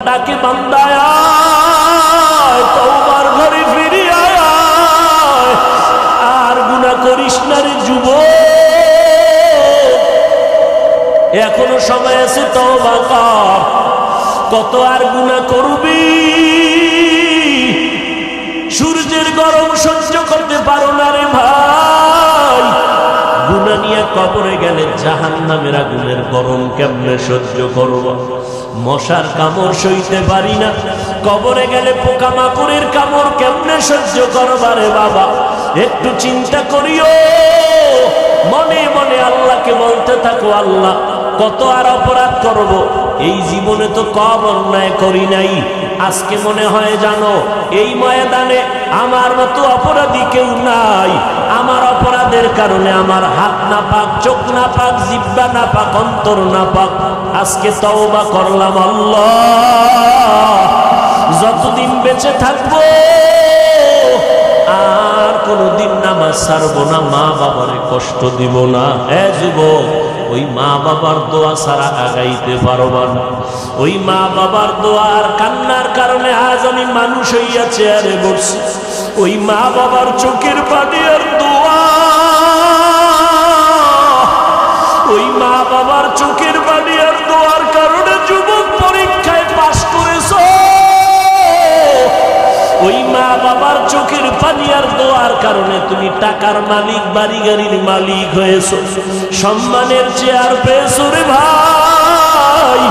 ডাকে বান্দায় আয়, তওবার ঘরে ফিরে আয়, আর গুনাহ করিস না রে যুবক, এখনো সময় আছে তওবা কর। কত আর গুনাহ করবি? সূর্যের গরম সহ্য করতে পারো না রে ভাই, গুনাহ নিয়ে কবরে গেলে জাহান্নামের আগুনের গরম কেমনে সহ্য করব? মশার কামড় সইতে পারি না, কবরে গেলে পোকামাকড়ের কামড় কেমনে সহ্য করবারে বাবা? একটু চিন্তা করিও, মনে মনে আল্লাহকে বলতে থাকো, আল্লাহ কত আর অপরাধ করব, এই জীবনে তো কম অন্যায় করি নাই। আজকে মনে হয় জানো এই ময়দানে আমার মতো অপরাধী কেউ নাই। আমার অপরাধের কারণে আমার হাত না পাক, চোখ না পাক, জিহ্বা না পাক, অন্তর না পাক। আজকে তওবা করলাম, আল্লাহ যতদিন বেঁচে থাকবো আর কোনদিন নামাজ ছাড়বো না, মা বাবারে কষ্ট দিব না। যুবক, ওই মা বাবার দোয়া ছাড়া আগাইতে পারবা না। ওই মা বাবার দোয়ার কান্নার কারণে আজ আমি মানুষ হইয়া চেয়ারে বসছি। ওই মা বাবার চোখের পানি আর দোয়া, ওই মা বাবার চোখের পানি আর দোয়ার কারণে যুবক পরীক্ষায় পাশ করেছ। ওই মা বাবার চোখের পানি আর দোয়ার কারণে তুমি টাকার মালিক, বাড়ি গাড়ির মালিক হয়েছ, সম্মানের চেয়ার পেয়েছো রে ভাই।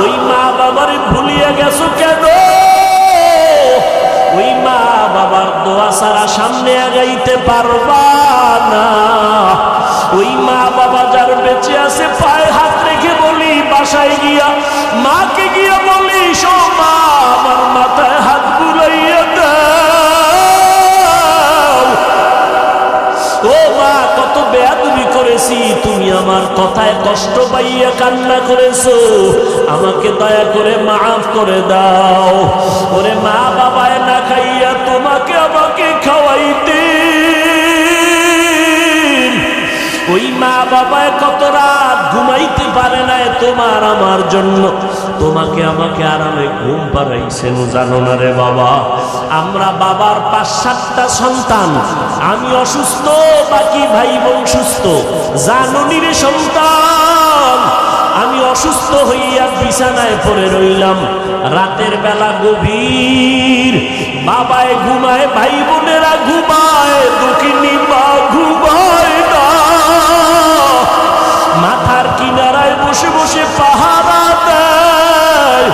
ওই মা বাবারে ভুলিয়া গেছো কেন? ওই মা বাবার দোয়া ছাড়া সামনে আগাইতে পারবা না। ওই মা বাবা যার বেঁচে আছে পায়ে হাত রেখে বলি, বাসায় গিয়া মাকে গিয়া বলি, শো মা আমার মাথায় হাত বুলাইয়া দাও। ও মা, কত বেয়াদবি করেছি, তুমি আমার কথায় কষ্ট পাইয়া কান্না করেছো, আমাকে দয়া করে মাফ করে দাও। ওরে মা বাবায় না খাইয়া তোমাকে আমাকে খাওয়াইতে, ওই মা বাবায় কত রাত ঘুমাইতে পারে না তোমার আমার জন্য, তোমাকে আমাকে আরামে ঘুম পাড়াইছেন, জানো না রে বাবা? আমরা বাবার ৫-৭টা সন্তান, আমি অসুস্থ, বাকি ভাই বোন সুস্থ, জাননি রে সন্তান। আমি অসুস্থ হইয়া বিছানায় পড়ে রইলাম, রাতের বেলা গভীর, বাবায় ঘুমায়, ভাই বোনেরা ঘুমায়, দুঃখিনী মা ঘুমায় না। মাথার কিনারায় বসে বসে পাহারা দেয়।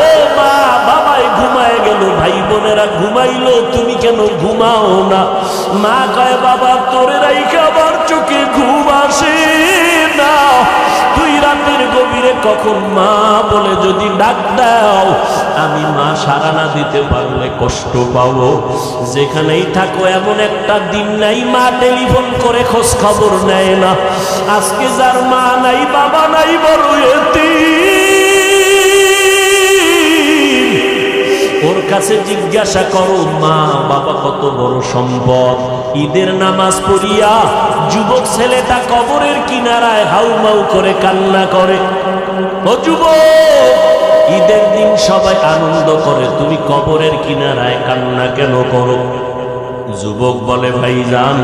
ও মা, বাবাই ঘুমায় গেল, ভাই বোনেরা ঘুমাইলো, তুমি কেন ঘুমাও না? মা কয়, বাবা তোরে রাইখা আমার চোখে ঘুম আসে না। তুই রাতের গভীরে কখন মা বলে যদি ডাক দাও, আমি মা সাড়া না দিতে পারলে কষ্ট পাবো। যেখানেই থাকো এমন একটা দিন নাই মা টেলিফোন করে খোঁজ খবর নেয় না। আজকে যার মা নাই, বাবা নাই, বড় এতিম, ওর কাছে জিজ্ঞাসা করো মা বাবা কত বড় সম্পদ। ঈদের নামাজ পড়িয়া যুবক ছেলেটা কবরের কিনারায় হাউমাউ করে কান্না করে। ও যুবক, ঈদের দিন সবাই আনন্দ করে, তুমি কবরের কিনারায় কান্না কেন করো? যুবক বলে, ভাইজান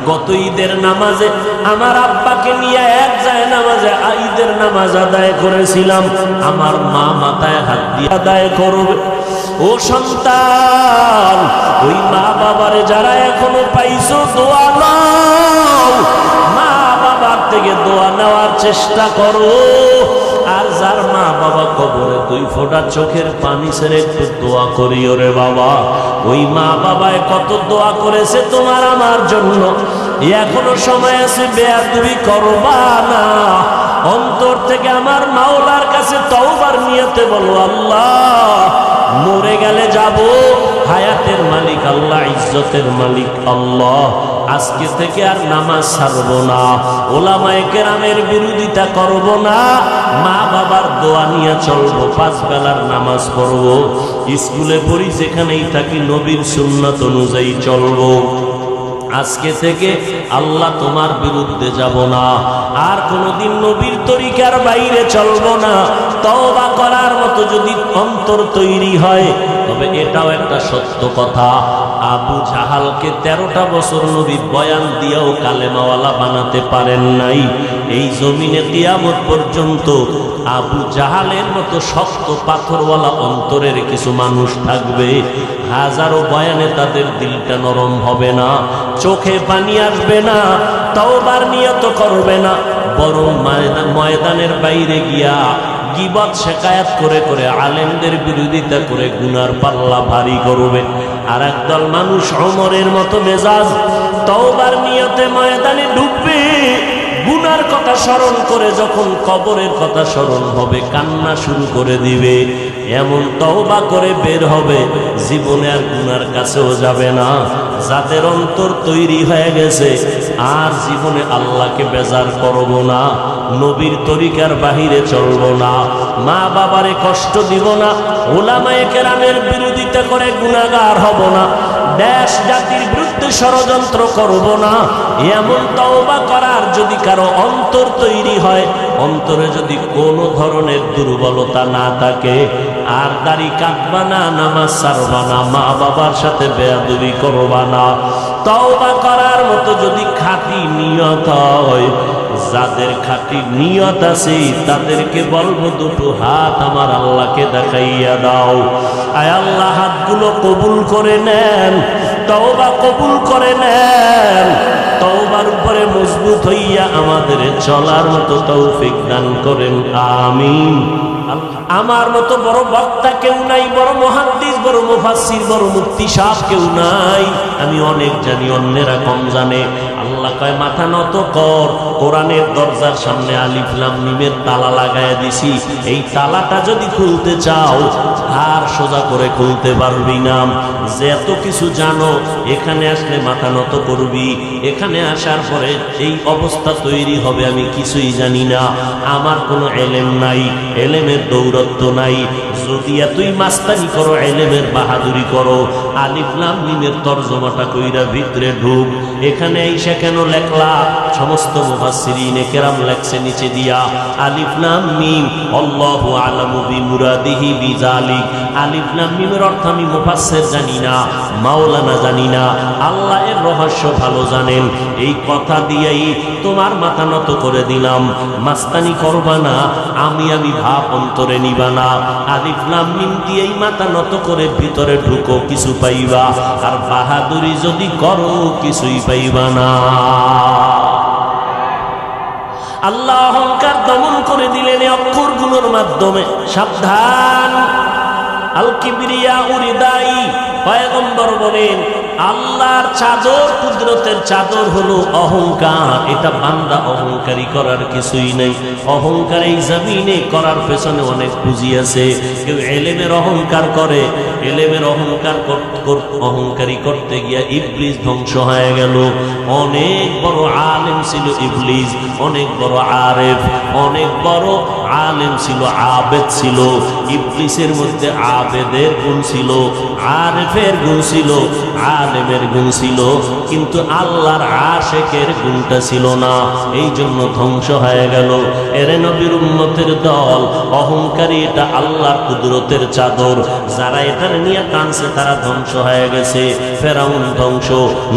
গত ঈদের নামাজে আমার আব্বাকে নিয়ে এক যায় নামাজে ঈদের নামাজ আদায় করেছিলাম, আমার মা মাথায় হাত দিয়ে আদায় করবে। ও সন্তান, ওই মা বাবারে যারা এখনো পাইছো দোয়া নাও, মা বাবার থেকে দোয়া নেওয়ার চেষ্টা করো। আর যার মা বাবা কবরে 2 ফোঁটা চোখের পানি ছেড়ে একটু দোয়া করিও রে বাবা। ওই মা বাবায় কত দোয়া করেছে তোমার আমার জন্য, এখনো সময় আছে, বেয়াদবি করবা না। অন্তর থেকে আমার মাওলার কাছে তওবার নিয়তে বলো, আল্লাহ মরে গেলে যাব, হায়াতের মালিক আল্লাহ, ইজ্জতের মালিক আল্লাহ, আজকে থেকে আর নামাজ ছাড়বো না, ওলামায়ে কেরামের বিরোধিতা করব না, মা বাবার দোয়া নিয়ে চলবো, 5 বেলার নামাজ পড়বো, স্কুলে পড়ি যেখানেই থাকি নবীর সুন্নাত অনুযায়ী চলবো। আজকে থেকে আল্লাহ তোমার বিরুদ্ধে যাব না, আর কোনোদিন নবীর তরিকার বাইরে চলবো না। তওবা করার মতো যদি অন্তর তৈরি হয়, তবে এটাও একটা সত্য কথা, আবু জাহালকে 13টা বছর নবী বয়ান দিয়েও কালেমাওয়ালা বানাতে পারেন নাই। এই জমিনে কিয়ামত পর্যন্ত আবু জাহালের মতো শক্ত পাথরওয়ালা অন্তরের কিছু মানুষ থাকবে, হাজারো বয়ানে তাদের দিলটা নরম হবে না, চোখে পানি আসবে না, তওবার নিয়ত করবে না, বরং ময়দানের বাইরে গিয়া গীবত শেকায়াত করে করে আলেমদের বিরোধিতা করে গুনার পাল্লা ভারী করবে। আর একদল মানুষ ওমরের মতো মেজাজ, তওবার নিয়তে ময়দানে ঢুকবে, গুনার কথা স্মরণ করে যখন কবরের কথা স্মরণ হবে কান্না শুরু করে দিবে, এমন তওবা করে বের হবে, জীবনে আর গুনার কাছেও যাবে না। যাদের অন্তর তৈরি হয়ে গেছে, আর জীবনে আল্লাহকে বেজার করব না, নবীর তরিকার বাহিরে চলব না, মা বাবারে কষ্ট দিব না, উলামায়ে কেরামের বিরোধিতা করে গুনাহগার হব না, দেশ জাতির বিরুদ্ধে ষড়যন্ত্র করব না, এমন তওবা করার যদি কারো অন্তর তৈরি হয়, অন্তরে যদি কোনো ধরনের দুর্বলতা না থাকে, আর দাড়ি কাটবা না, নামাজ ছাড়বা না, মা বাবার সাথে বেয়াদবি করবা না, তওবা করার মতো যদি খাঁটি নিয়ত হয়, যাদের খাঁটি নিয়ত আছে তাদেরকে বলবো দুটো হাত আমার আল্লাহকে দেখাইয়া দাও। আয় আল্লাহ, হাতগুলো কবুল করে নেন, তওবা কবুল করে নেন, তওবার উপরে মজবুত হইয়া আমাদের চলার মতো তৌফিক দান করেন, আমিন। আমার মতো বড় বক্তা কেউ নাই, বড় মুহাদ্দিস, বড় মুফাসসির, বড় মুফতি সাহেব কেউ নাই। আমি অনেক জানি, অন্যেরা কম জানে। আল্লাহ কয় মাথা নত কর, কোরআনের দরজার সামনে আলিফ লাম মিমের তালা লাগায় দিছি, এই তালাটা যদি খুলতে চাও আর সোজা করে খুলতে পারবি না। যে এত কিছু জানো, এখানে আসলে মাথা নত করবি, এখানে আসার পরে এই অবস্থা তৈরি হবে আমি কিছুই জানি না, আমার কোনো এলেম নাই, এলেমের দৌরত্ব নাই। যদি এতই মাস্তানি করো, এলেমের বাহাদুরি করো, আলিফ লাম মিমের তরজমাটা কইরা ভিতরে ঢুক। এখানে আইসা কেন লেখলা? সমস্ত মুফাসসিরিনে কেরাম লেখছে নিচে দিয়া আলিফ লাম মিম আল্লাহু আলামু বিমুরাদিহি বিযালিক। আলিফ লাম মিমের অর্থ আমি মুফাসসির জানি না, মাওলানা জানি না, আল্লাহ এর রহস্য ভালো জানেন। এই কথা দিয়েই তোমার মাথা নত করে দিলাম, মাস্তানি করবা না, আমি ভাব অন্তরে নিবা না। আলিফ লাম মিম দিয়েই মাথা নত করে ভিতরে ঢুকো, কিছু পাইবা, আর বাহাদুরি যদি করো কিছুই পাইবা না। আল্লাহ অহংকার দমন করে দিলেন এই অক্ষরগুলোর মাধ্যমে। সাবধান, আল কিবরিয়া উরিদাই। পয়গম্বর বলেন আল্লাহর চাদর, কুদরতের চাদর হলো অহংকার। এটা বান্দা অহংকারী করার কিছুই নেই। অহংকার এই জমিনে করার পেছনে অনেক পুঁজি আছে। কেউ এলেমের অহংকার করে, এলেমের অহংকারী করতে গিয়া ইবলিস ধ্বংস হয়ে গেল। অনেক বড় আলেম ছিল ইবলিস, অনেক বড় আরেফ, অনেক বড় আলেম ছিল, আবেদ ছিল। ইবলিসের মধ্যে আবেদের গুণ ছিল, আরেফের গুণ ছিল, আলেমের গুণ ছিল, কিন্তু আল্লাহর আশেকের গুণটা ছিল না। এই জন্য ধ্বংস হয়ে গেল। এরে নবীর উম্মতের দল, অহংকারী এটা আল্লাহর কুদরতের চাদর। যারা এটা নিয়ে টানছে তারা ধ্বংস হয়ে গেছে। ফেরাউন ধ্বংস,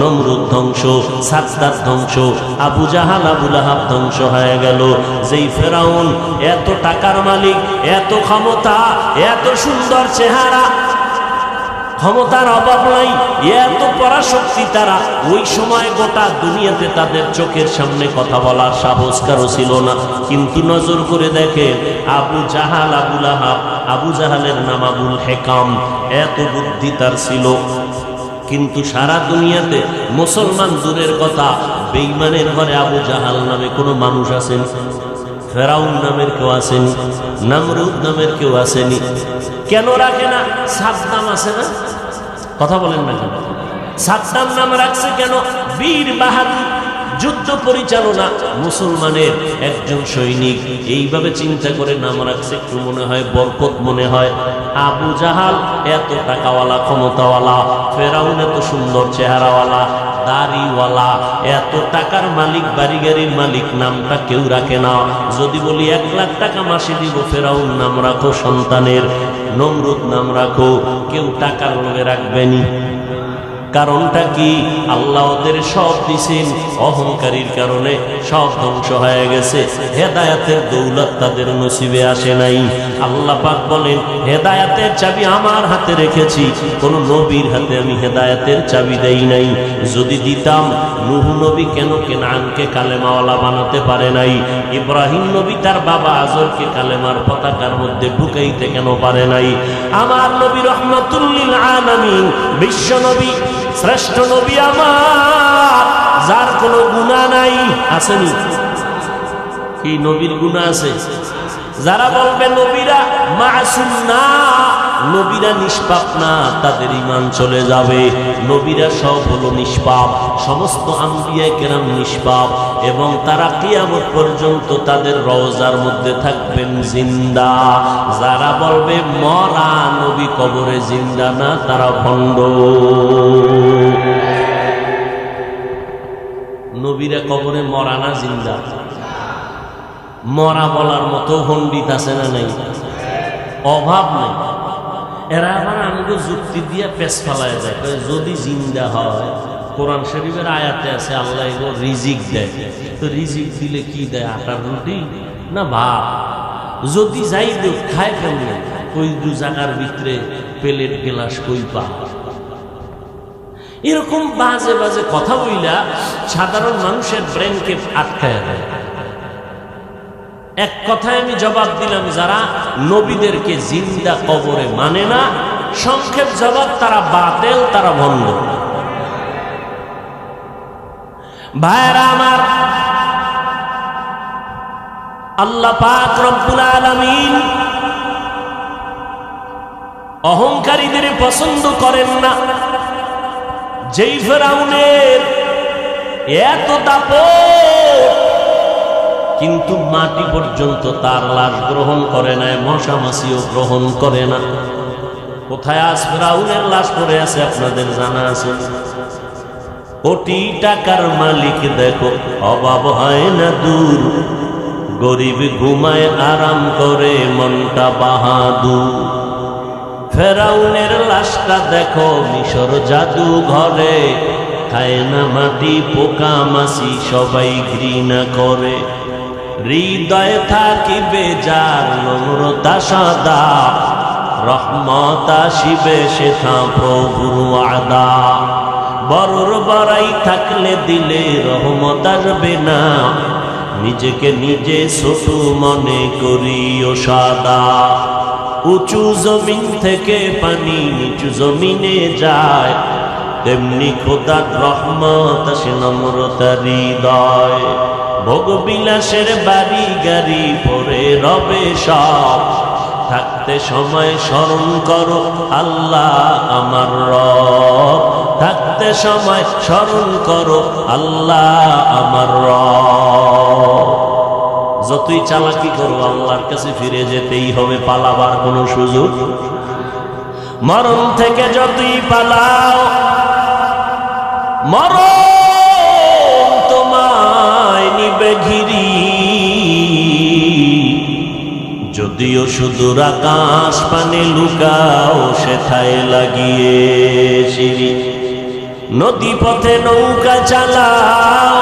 নমরুদ ধ্বংস, সাদ্দাত ধ্বংস, আবু জাহাল আবু লাহাব ধ্বংস হয়ে গেল। যেই ফেরাউন এত টাকার মালিক, এত ক্ষমতা, এত সুন্দর চেহারা, ক্ষমতার অভাব নাই, এত পরাশক্তি, তারা ওই সময় গোটা দুনিয়াতে তাদের চোখের সামনে কথা বলার সাহস কারো ছিল না। কিন্তু নজর করে দেখে আবু জাহাল আবু লাহাব, আবু জাহালের নাম আবুল হেকাম, এত বুদ্ধি তার ছিল। কিন্তু সারা দুনিয়াতে মুসলমান দূরের কথা, বেঈমানের ঘরে আবু জাহাল নামে কোনো মানুষ আছেন? ফেরাউন নামের কেউ আসেনি, নমরুদ নামের কেউ আসেনি। কেন রাখে না? সাদ্দাম আছে না? কথা বলেন না কেন? সাদ্দাম নাম রাখছে কেন? বীর বাহাদুর, যুদ্ধ পরিচালনা, মুসলমানের একজন সৈনিক। এইভাবে চিন্তা করে নাম রাখছে, একটু মনে হয় বরকত মনে হয়। আবু জাহাল এত টাকাওয়ালা ক্ষমতাওয়ালা, ফেরাউন এত সুন্দর চেহারাওয়ালা দাড়িওয়ালা, এত টাকার মালিক বাড়ি গাড়ির মালিক, নামটা কেউ রাখে না। যদি বলি 1 লাখ টাকা মাসে দিব, ফেরাউন নাম রাখো সন্তানের, নমরুদ নাম রাখো, কেউ টাকার লোভে রাখবেনি। কারণটা কি? আল্লাহ ওদের সব দিছেন, অহংকারীর কারণে সব ধ্বংস হয়ে গেছে। হেদায়েতের দৌলত তাদের নসিবে আসে নাই। আল্লাহ পাক বলেন, হেদায়েতের চাবি আমার হাতে রেখেছি, কোন নবীর হাতে আমি হেদায়েতের চাবি দেই নাই। যদি দিতাম, নূহ নবী কেন কেনানকে কালেমাওয়ালা বানাতে পারে নাই? ইব্রাহিম নবী তার বাবা আজরকে কালেমার পতাকার মধ্যে ঢুকাইতে কেন পারে নাই? আমার নবী রহমাতুল লিল আলামিন, বিশ্ব নবী, শ্রেষ্ঠ নবী আমার, যার কোনো গুনাহ নাই, আসেনি? কি নবীর গুনাহ আছে? যারা বলবে নবীরা মাসুম না, নবীরা নিষ্পাপ না, তাদের ঈমান চলে যাবে। নবীরা সব হলো নিষ্পাপ, সমস্ত আম্বিয়া কেরাম নিষ্পাপ, এবং তারা কিয়ামত পর্যন্ত তাদের রওজার মধ্যে থাকবেন জিন্দা। যারা বলবে মরা নবী কবরে জিন্দা না, তারা ভণ্ড। নবীরা কবরে মরা না জিন্দা? মরা বলার মতো পণ্ডিত আছে না নাই? অভাব নেই। এরা আবার আমাকে যুক্তি দিয়ে পেছ ফেলায় যায়, যদি জিন্দা হয়, কোরআন শরীফের আয়াতে আছে আল্লাহ এগো রিজিক দেয়, তো রিজিক দিলে কি দেয়? আটার রুটি না ভাত? যদি যাই দেখ খায় কেমনে? ওই 2 জায়গার ভিতরে প্লেট গ্লাস কই পা? এরকম বাজে বাজে কথা বইলা সাধারণ মানুষের ব্রেনকে আটকায় দেয়। এক কথায় আমি জবাব দিলাম, যারা নবীদেরকে জিন্দা কবরে মানে না, সংক্ষেপ জবাব, তারা বাতেল, তারা ভণ্ড। ভাইরা আমার, আল্লাহ পাক রব্বুল আলামিন অহংকারীদের পছন্দ করেন না। যেই ফেরাউনের এত দাপট, কিন্তু মাটি পর্যন্ত তার লাশ গ্রহণ করে না, মশা মাছিও গ্রহণ করে না। কোথায় আজ ফেরাউনের লাশ পড়ে আছে আপনাদের জানা আছে? কোটি টাকার মালিক দেখো, অভাব হয় না দূর, গরিব ঘুমায় আরাম করে মনটা বাহাদুর। ফেরাউনের লাশটা দেখো মিশর জাদু ঘরে, খায় না মাটি পোকা মাছি সবাই ঘৃণা করে। হৃদয়ে থাকিবে যার নম্রতা সদা, রহমত আসিবে সেথা প্রভুর ওয়াদা। বড়র বড়াই থাকলে দিলে রহমত আসবে না, নিজেকে নিজে ছোট মনে করিও সাদা। উঁচু জমিন থেকে পানি নিচু জমিনে যায়, তেমনি খোদার রহমত আসে নম্রতার হৃদয়। ভোগ বিলাসের বাড়ি গাড়ি পরে রবে সব, থাকতে সময় স্মরণ করো আল্লাহ আমার রব। থাকতে সময় স্মরণ করো আল্লাহ আমার রব। যতই চালাকি করো আল্লাহর কাছে ফিরে যেতেই হবে, পালাবার কোনো সুযোগ। মরণ থেকে যতই পালাও, মরণ তোমায় নিবে ঘিরি। যদিও সুদূর আকাশ পানে লুকাও, সেথায় লাগিয়ে সিঁড়ি। নদী পথে নৌকা চালাও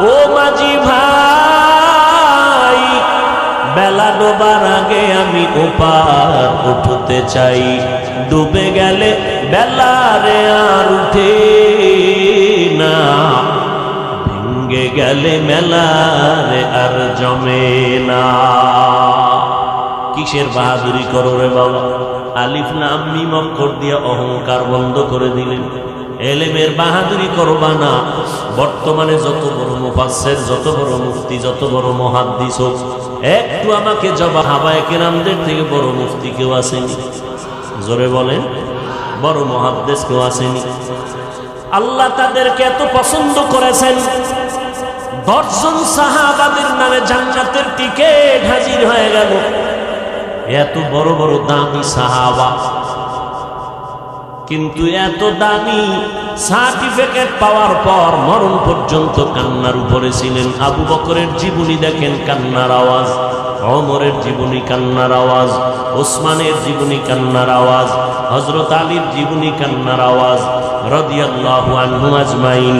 ও মাঝি ভাই, বেলা ডোবার আগে আমি ওপার উঠতে চাই। ডুবে গেলে বেলারে আর উঠে না, ভেঙ্গে গেলে মেলারে আর জমে না। কিসের বাহাদুরি করো রে বাবা? আলিফ লাম মিম অক্ষর দিয়ে অহংকার বন্ধ করে দিলেন। এলেমের বাহাদুরি করবা না। বর্তমানে যত বড় মুফাসসির, যত বড় মুফতি, যত বড় মুহাদ্দিস হোক, একটু আমাকে জবাব, সাহাবায়ে কেরামদের থেকে বড় মুফতি কেউ আসেনি? জোরে বলেন, বড় মুহাদ্দিস কেউ আসেনি? আল্লাহ তাদেরকে এত পছন্দ করেছেন, 10 জন সাহাবাদের নামে জান্নাতের টিকিট হাজির হয়ে গেল। এত বড় বড় দামি সাহাবা, কিন্তু এত দামি সার্টিফিকেট পাওয়ার পর মরণ পর্যন্ত কান্নার উপরে ছিলেন। আবু বকরের জীবনী দেখেন, কান্নার আওয়াজ। ওমরের জীবনী, কান্নার আওয়াজ। ওসমানের জীবনী, কান্নার আওয়াজ। হযরত আলীর জীবনী, কান্নার আওয়াজ। রাদিয়াল্লাহু আনহু আজমাইন।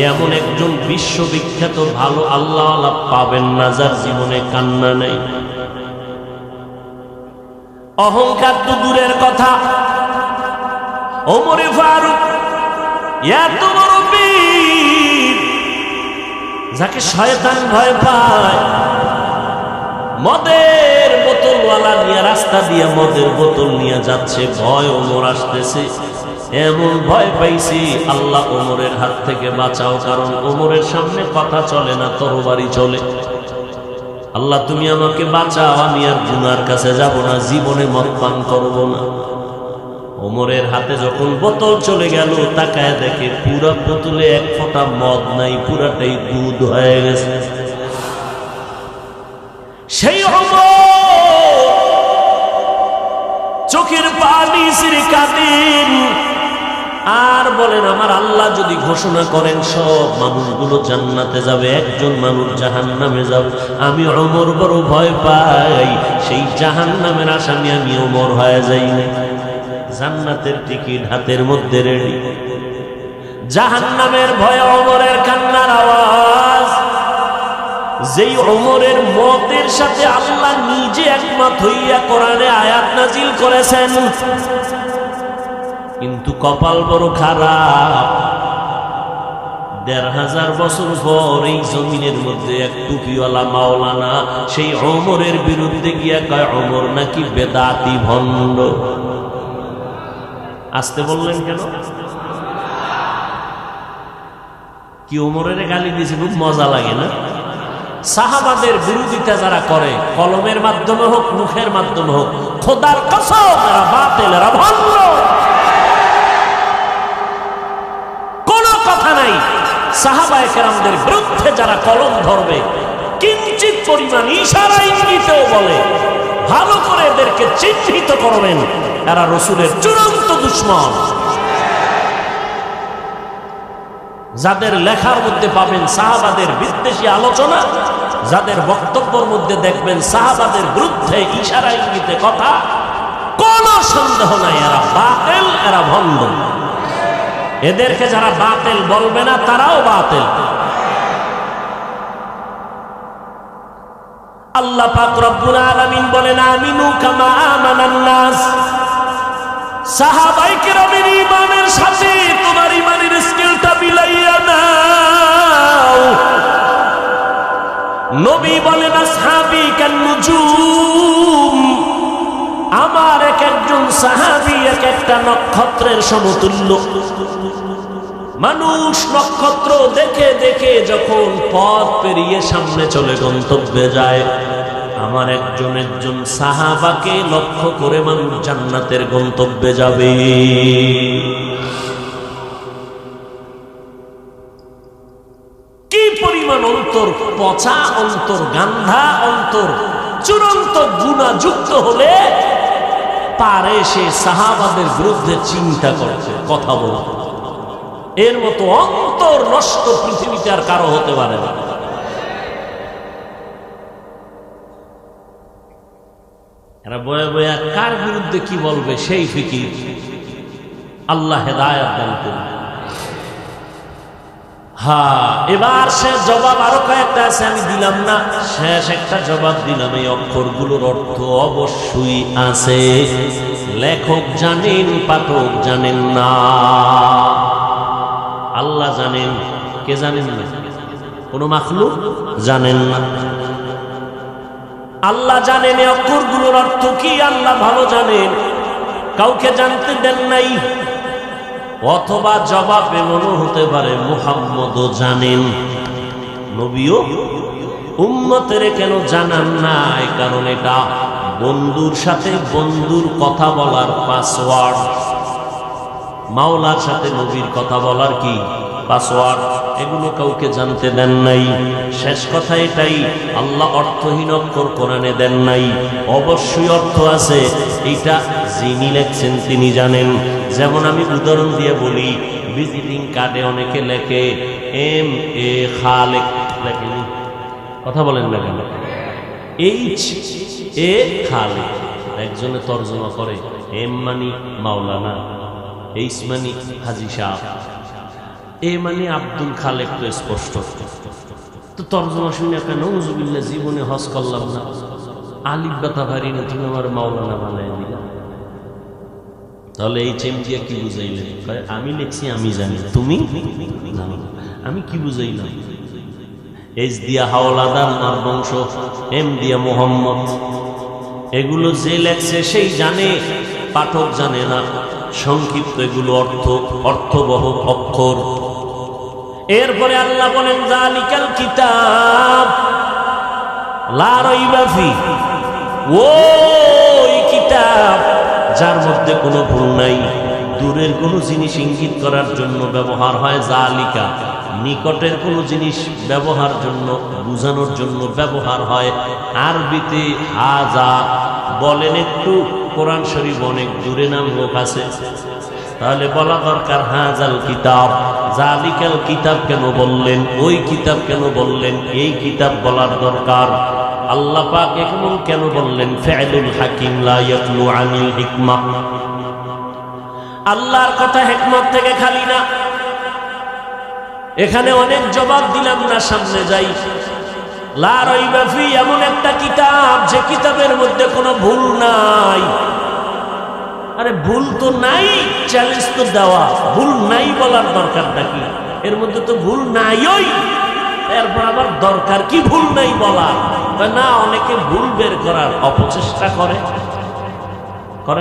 এমন একজন বিশ্ববিখ্যাত ভালো আল্লাহওয়ালা পাবেন না যার জীবনে কান্না নেই। অহংকার তো দূরের কথা, ওমরে ফারুক এত বড় বীর যাকে শয়তান ভয় পায়, মদের বোতলওয়ালা নিয়ে রাস্তা দিয়ে মদের বোতল নিয়ে যাচ্ছে, ভয় ওমর আসতেছে, এমন ভয় পাইছি আল্লাহ ওমরের হাত থেকে বাঁচাও, কারণ ওমরের সামনে কথা চলে না, তরবারি চলে। আল্লাহ তুমি আমাকে বাঁচাও, আমি আর গুনার কাছে যাব না, জীবনে মদ পান করব না। ওমরের হাতে যখন বোতল চলে গেল, তাকায় দেখে পুরা বোতলে এক ফোঁটা মদ নাই, পুরাটাই দুধ হয়ে গেছে। সেই ওমর চোখের পানি ছেড়ে কাঁদেন আর বলেন, আমার আল্লাহ যদি ঘোষণা করেন সব মানুষগুলো জান্নাতে যাবে, একজন মানুষ জাহান্নামে যাবে, আমি ওমর বড় ভয় পাই, সেই জাহান্নামের আসামি আমি ওমর হয়ে যাই না। জান্নাতের টিকিট হাতের মধ্যে রেডি, জাহান্নামের ভয়ে ওমরের কান্নার আওয়াজ। যেই ওমরের মতের সাথে আল্লাহ নিজে একমত হইয়া কোরআনে আয়াত নাজিল করেছেন, কিন্তু কপাল বড় খারাপ। ১৫০০ বছর পর এই জমিনের মধ্যে এক টুপিওয়ালা মাওলানা সেই ওমরের বিরুদ্ধে গিয়া কয় ওমর নাকি বেদাতি ভণ্ড। আসতে বললেন কেন? কি ওমরের গালি দিয়েছে, খুব মজা লাগে না? সাহাবাদের বিরোধিতা যারা করে, কলমের মাধ্যমে হোক মুখের মাধ্যমে হোক, খোদার কসম এরা বাতিল, এরা ভণ্ড। কোনো কথা নাই, সাহাবায়ে কেরামদের বিরুদ্ধে যারা কলম ধরবে, কিঞ্চিত পরিমাণ ইশারা ইঙ্গিতেও বলে, ভালো করে এদেরকে চিহ্নিত করবেন, এরা রাসূলের চূড়ান্ত দুশমন। যাদের লেখার মধ্যে পাবেন সাহাবাদের বিদ্বেষী আলোচনা, যাদের বক্তব্যের মধ্যে দেখবেন সাহাবাদের বিরুদ্ধে ইশারা ইঙ্গিতে কথা, কোনো সন্দেহ নাই এরা বাতিল, এরা ভণ্ড। এদেরকে যারা বাতিল বলবে না তারাও বাতিল। আল্লাহ পাক রব্বুল আলামিন বলেন, আমিনু কামা আমানান নাস। সাহাবায়ে কেরামের ঈমানের সাথে তোমার ঈমানের স্কেলটা মিলাইয়া নাও। নবী বলেন, আসহাবী কান নুজুম। আমার এক একজন সাহাবী এক একটা নক্ষত্রের সমতুল্য। মানুষ নক্ষত্র দেখে দেখে যখন পথ পেরিয়ে সামনে চলে গন্তব্যে যায়, আমার একজন একজন সাহাবাকে লক্ষ্য করে মানুষ জান্নাতের গন্তব্যে যাবে। কি পরিমাণ অন্তর পচা, অন্তর গান্ধা, অন্তর চূড়ান্ত গুণাযুক্ত হলে পারে সে সাহাবাদের বিরুদ্ধে চিন্তা করতে, কথা বলতে। এর মতো অন্তর নষ্ট পৃথিবীতে আর কারো হতে পারে না। এরা বয়ে বয়ে কার বিরুদ্ধে কি বলবে সেই ফিকির। আল্লাহ হেদায়েত দান করুন। হ্যাঁ, এবার সে জবাব আরো কয়েকটা আছে, আমি দিলাম না, শেষ একটা জবাব দিলাম। এই অক্ষরগুলোর অর্থ অবশ্যই আছে, লেখক জানেন, পাঠক জানেন না। আল্লাহ জানেন, কে জানেন না? কোন মাখলুক জানেন না। আল্লাহ জানেন এই অক্ষরগুলোর অর্থ কি, আল্লাহ ভালো জানেন, কাউকে জানতে দেন নাই। অথবা জবাব এমনও হতে পারে, মুহাম্মদও জানেন, নবীও উম্মতের কেন জানান নাই? কারণ এটা বন্ধুর সাথে বন্ধুর কথা বলার পাসওয়ার্ড, মাওলার সাথে নবীর কথা বলার কি পাসওয়ার্ড এগুলো কাউকে জানতে দেন নাই। শেষ কথা এটাই, আল্লাহ অর্থহীন অক্ষর কোরআনে দেন নাই, অবশ্যই অর্থ আছে। এটা যিনি লেখছেন তিনি জানেন। যেমন আমি উদাহরণ দিয়ে বলি, ভিজিটিং কার্ডে অনেকে লেখে MA খালেক, লেখেনি? কথা বলেন না কেন? HA খালেক। একজনে তর্জমা করে M মানি মাওলানা, H মানি হাজী সাহেব, A মানি আব্দুল খালেক। তো স্পষ্ট তো তর্জমা শুনে একটা নউজুবিল্লাহ, জীবনে হজ করলাম না, আলিফ ব্যথা পারি না, তুমি আমার মাওলানা বানাই দিলা। তাহলে এই চেম দিয়ে কি বুঝাইলেন? আমি লিখছি আমি জানি, তুমি জানো। আমি কি বুঝাইলাম? এস দিয়া হাওলাদার মার বংশ, এম দিয়া মোহাম্মদ। এগুলো যে লেখছে সেই জানে, পাঠক জানে না। সংক্ষিপ্ত এগুলো অর্থবহ অক্ষর। এরপরে আল্লাহ বলেন যালিকাল কিতাব লা রাইবা ফি, ওই কিতাব যার মধ্যে কোনো ভুল নাই। দূরের কোনো জিনিস ইঙ্গিত করার জন্য ব্যবহার হয় যালিকা, নিকটের কোনো জিনিস ব্যবহার জন্য বুঝানোর জন্য ব্যবহার হয় আরবিতে হাজা। বলেন একটু, কোরআন শরীফ অনেক দূরে নাম লোক আছে, তাহলে বলা দরকার হাজাল কিতাব। যালিকাল কিতাব কেন বললেন? ওই কিতাব কেন বললেন? এই কিতাব বলার দরকার। আল্লাহ পাক এমন কেন বললেন? ফি'লুল হাকিম লা ইয়াতলু আনিল হিকমা। আল্লাহর কথা হিকমত থেকে খালি না। এখানে অনেক জবাব দিলাম না, সামনে যাই। লা রাইবা ফি এমন একটা কিতাব যে কিতাবের মধ্যে কোনো ভুল নাই। আরে ভুল তো নাই, চ্যালেঞ্জ তো দেওয়া। ভুল নাই বলার দরকার নাকি? এর মধ্যে তো ভুল নাইই, এরপর আবার দরকার কি ভুল নাই বলা? না, অনেকে ভুল বের করার অপচেষ্টা করে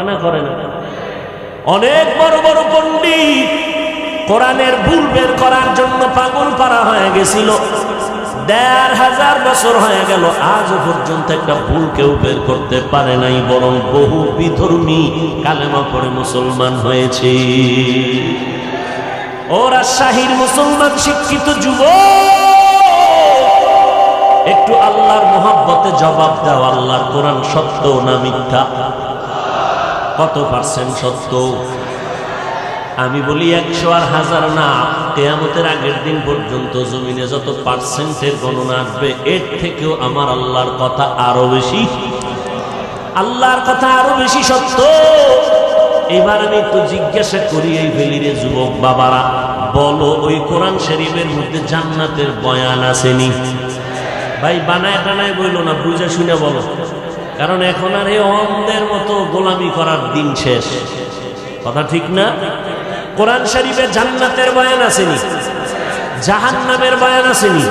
না? করে না? অনেক বড় বড় পণ্ডিত কোরআনের ভুল বের করার জন্য পাগল পারা হয়ে গেছিল। ১৫০০ বছর হয়ে গেল, আজও পর্যন্ত একটা ভুল কেউ বের করতে পারে নাই। বরং বহু বিধর্মী কালেমা পড়ে মুসলমান হয়েছে। ওরা শাহীর মুসলমান শিক্ষিত যুবক, একটু আল্লাহর মোহাব্বতে জবাব দাও। আল্লাহর কোরআন সত্য না মিথ্যা? কত পার্সেন্ট সত্য? আমি বলি ১০০ আর ১০০০ না, কিয়ামতের আগের দিন পর্যন্ত জমিনে যত পার্সেন্টের গণনা আসবে, এর থেকেও আমার আল্লাহর কথা আরো বেশি, আল্লাহর কথা আরো বেশি সত্য। এবার আমি একটু জিজ্ঞাসা করি এই বেলিরে যুবক বাবারা, বলো ওই কোরআন শরীফের মধ্যে জান্নাতের বয়ান আসেনি? ভাই বানায় টানায় বইলো না, বুঝে শুনে বলো। কারণ এখন আর এই অন্ধের মতো গোলামি করার দিন শেষ। কথা ঠিক না? কোরআন শরীফে জান্নাতের বয়ান আসেনি, জাহান্নামের বয়ান আসেনি।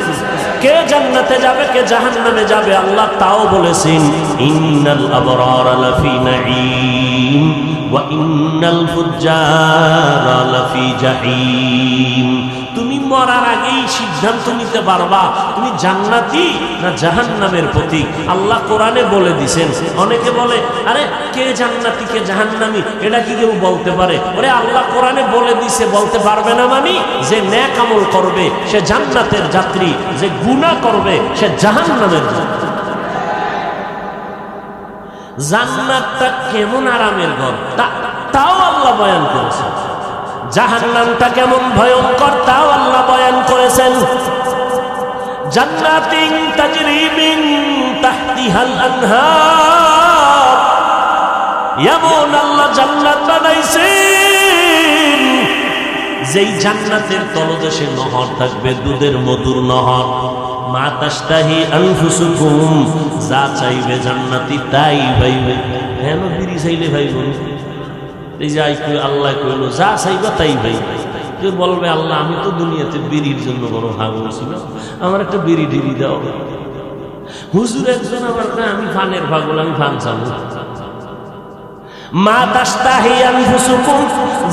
কে জান্নাতে যাবে, কে জাহান্নামে যাবে আল্লাহ তাও বলেছেন, ইন্নাল আবরারা লাফি নাঈম ওয়া ইন্নাল ফুজ্জারা লাফি জাহিম। তুমি মরার আগেই সিদ্ধান্ত নিতে পারবা তুমি জান্নাতি না জাহান্নামের প্রতীক। আল্লাহ কোরআনে বলে দিছেন। অনেকে বলে আরে কে জান্নাতি কে জাহান্নামী এটা কি কেউ বলতে পারে? ওরে আল্লাহ কোরআনে বলে দিছে, বলতে পারবে না মানে? যে নেক আমল করবে সে জান্নাতের যাত্রী, যে গুনাহ করবে সে জাহান্নামের যাত্রী। জান্নাতটা কেমন আরামের ঘর তাও আল্লাহ বয়ান করেছেন। জাহান্নামটা কেমন ভয়ঙ্কর তাও আল্লাহ বয়ান করেছেন। জান্নাতিন তাজরি মিন তাহতিহাল আনহার, এমন আল্লাহ জান্নাত বানাইছেন যেই জান্নাতের তলদেশে নহর থাকবে, দুধের মধুর নহর। মা তাশতাহি আনফুসুকুম, যা চাইবে জান্নাতি তাই পাইবে। কেন বিড়ি চাইলে ভাইব? এই যে আল্লাহ কইল যা চাইবা তাই ভাই। কেউ বলবে আল্লাহ আমি তো দুনিয়াতে বিড়ির জন্য বড় পাগল ছিলাম, আমার একটা বিড়ি ঢিড়ি দাও। হুজুর একজন আমার আমি ফানের পাগল, আমি ফান চাবো। মা তাশতাহি আনফুসুকুম,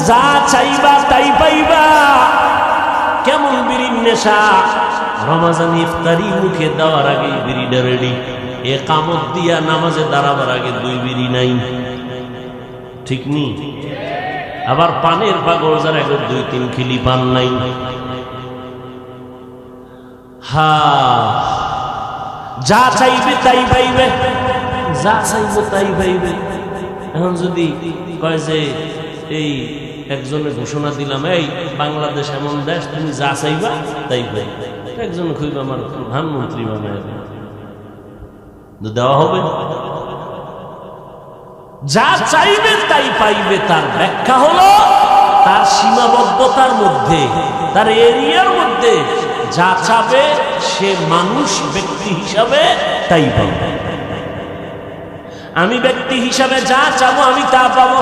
যা চাইবা তাই পাইবা। কেমন বিড়ির নেশা! রমজান ইফতারি মুখে দেওয়ার আগে বিড়িটা রেডি, একামত দিয়া নামাজে দাঁড়াবার আগে 2 বিড়ি নাই। ঠিক নি? আবার পানের পাগল যারা 2-3 খিলি পান নাই। হা যা চাইবে তাই পাইবে, যা চাইবে তাই পাইবে। এখন যদি কয় যে এই একজনে ঘোষণা দিলাম, এই বাংলাদেশ এমন দেশ তুমি যা চাইবা তাই পাইবে, একজন কইবে আমার প্রধানমন্ত্রী বানায় দেওয়া হবে। যা চাইবে তাই পাইবে তার ব্যাখ্যা হলো তার সীমাবদ্ধতার মধ্যে, তার এরিয়ার মধ্যে যা চাবে সে মানুষ ব্যক্তি হিসাবে তাই পাবে। আমি ব্যক্তি হিসাবে যা চাবো আমি তা পাবো।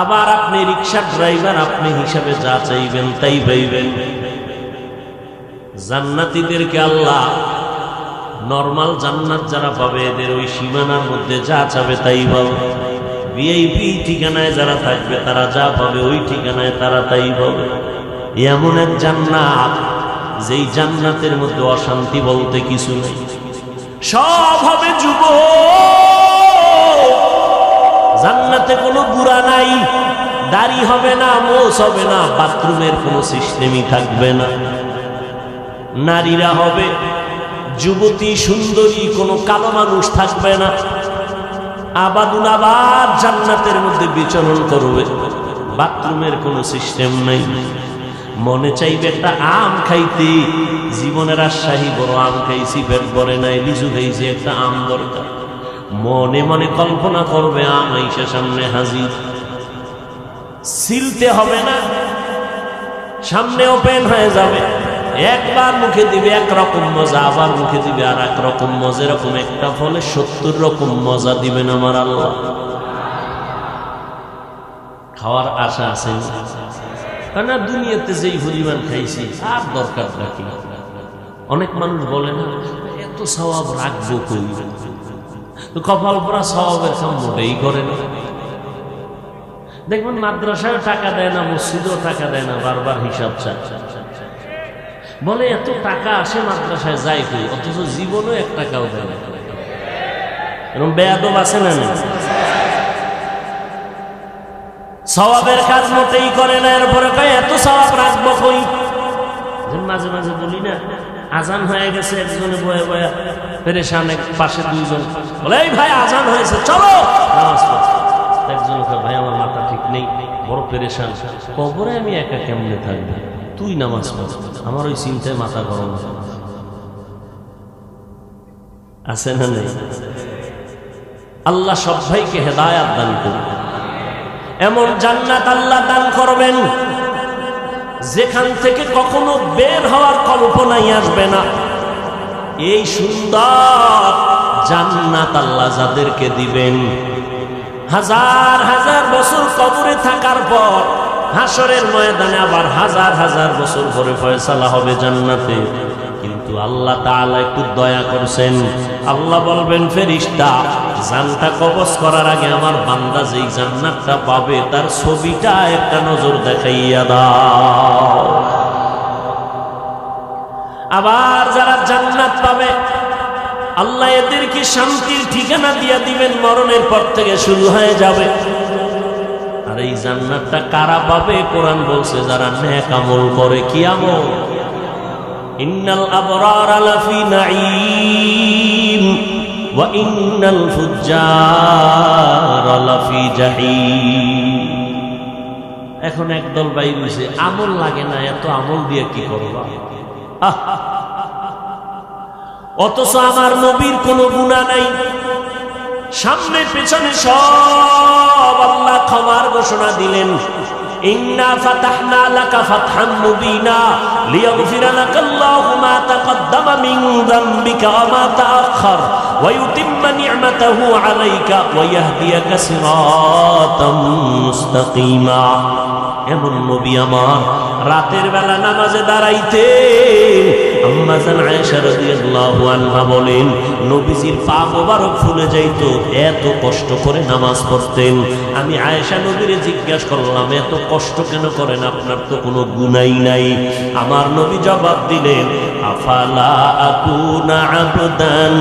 আবার আপনি রিকশা ড্রাইভার, আপনি হিসাবে যা চাইবেন তাই পাইবেন। জান্নাতীদেরকে আল্লাহ নরমাল জান্নাত যারা পাবে এদের ওই সীমানার মধ্যে যা চাবে তাই পাবে। ভিআইপি ঠিকানায় যারা থাকবে তারা যা পাবে ওই ঠিকানায় তারা তাই পাবে। এমন এক জান্নাত যেই জান্নাতের মধ্যে অশান্তি বলতে কিছু নেই, সব হবে যুবক। জান্নাতে কোনো বুড়া নাই, দাড়ি হবে না, মোছ হবে না, বাথরুমের কোনো সিস্টেমই থাকবে না। নারীরা হবে যুবতী সুন্দরী, কোনো কালো মানুষ থাকবে না। আবাদুল আবাদ জান্নাতের মধ্যে বিচরণ করবে, বাথরুমের কোনো সিস্টেম নাই। মনে চাইবে একটা আম খাইতে, জীবনের আশাহী বড় আম খাইছি, পেট ভরে নাই, লিচু খাইছি, একটা আম দরকার। মনে মনে কল্পনা করবে আম আইসা সামনে হাজির, ছিলতে হবে না, সামনে ওপেন হয়ে যাবে। একবার মুখে দিবে একরকম মজা, আবার মুখে দিবে আর এক রকম মজা। এরকম একটা ফলে 70 রকম মজা দিবেন আমার আল্লাহ। খাওয়ার আশা আছে না? দুনিয়াতে যেই পরিমাণ খাইছি আর দরকার রাখি। অনেক মানুষ বলে না এত সওয়াব রাখবো কই, তো কপাল পরা সওয়াবের কাম মোটেই করে না। দেখবেন মাদ্রাসায় টাকা দেয় না, মসজিদেও টাকা দেয় না, বারবার হিসাব চায়। বলে এত টাকা আসে মাদ্রাসায় যাই কই, অথচ জীবনও 1 টাকাও দেয় না। এরকম বেয়াদব আছে না? সওয়াবের কাজ মোটেই করে না, এরপরে কয় এত সওয়াব রাখবো কই। মাঝে মাঝে বলি না, আজান হয়ে গেছে, একজনে বয়ে বয়া পেরেশান, পাশে 2 জন বলে এই ভাই আজান হয়েছে চলো নামাজ পড়ো। একজন কয় ভাই আমার মাথা ঠিক নেই, বড় পেরেশান, কবরে আমি একা কেমনে থাকবো, তুই নামাজ পড়, আমার ওই চিন্তায় মাথা গরম আছে না নেই? আল্লাহ সব ভাইকে হেদায়াত দান করবে। এমন জান্নাত আল্লাহ দান করবেন যেখান থেকে কখনো বের হওয়ার কল্পনাই আসবে না। এই সুন্দর জান্নাত আল্লাহ যাদেরকে দিবেন, হাজার হাজার বছর কবরে থাকার পর হাসরের ময়দানে আবার হাজার হাজার বছর পরে ফয়সালা হবে জান্নাতে। কিন্তু আল্লাহ তাআলা একটু দয়া করছেন, আল্লাহ বলবেন ফেরেশতা জানটা কবজ করার আগে আমার বান্দা যেই জান্নাতটা পাবে তার ছবিটা একটা নজর দেখাইয়া দাও। আবার যারা জান্নাত পাবে আল্লাহ এদেরকে শান্তির ঠিকানা দিয়া দিবেন, মরণের পর থেকে শুরু হয়ে যাবে। আর এই জান্নাতটা কারা পাবে? কোরআন বলছে যারা নেক আমল করে। কি আমল? ইন্নাল আবরারা লাফি নাঈম ওয়া ইন্নাল ফুজ্জারা লাফি জাহিম। এখন একদল ভাই বলছে আমল লাগে না, এত আমল দিয়ে কি করবা? অথচ আমার নবীর কোনো গুনাহ নাই, সামনে পেছনে সব আল্লাহ ক্ষমার ঘোষণা দিলেন। ইন্না ফাতাহনা লাকা ফাতহাম মুবিনা লিয়াগফিরা লাকাল্লাহু মা তাকদ্দামা মিন যামবিকা ওয়া মা তাআখার ওয়া ইউতিম্মা নি'মাতাহু আলাইকা ওয়া ইয়াহদিয়াকা সিরাতাম মুস্তাকিমা। এমন নবী আমার রাতের বেলা নামাজে দাঁড়াইতে আম্মা জান আয়েশা রাদিয়াল্লাহু আনহা বলেন নবীজির পা মোবারক ফুলে যাইত, এত কষ্ট করে নামাজ পড়তেন। আমি আয়েশা নবীরে জিজ্ঞাসা করলাম এত কষ্ট কেন করেন, আপনার তো কোনো গুনাহ নাই। আমার নবী জবাব দিলেন আফালা আকুনা আবদান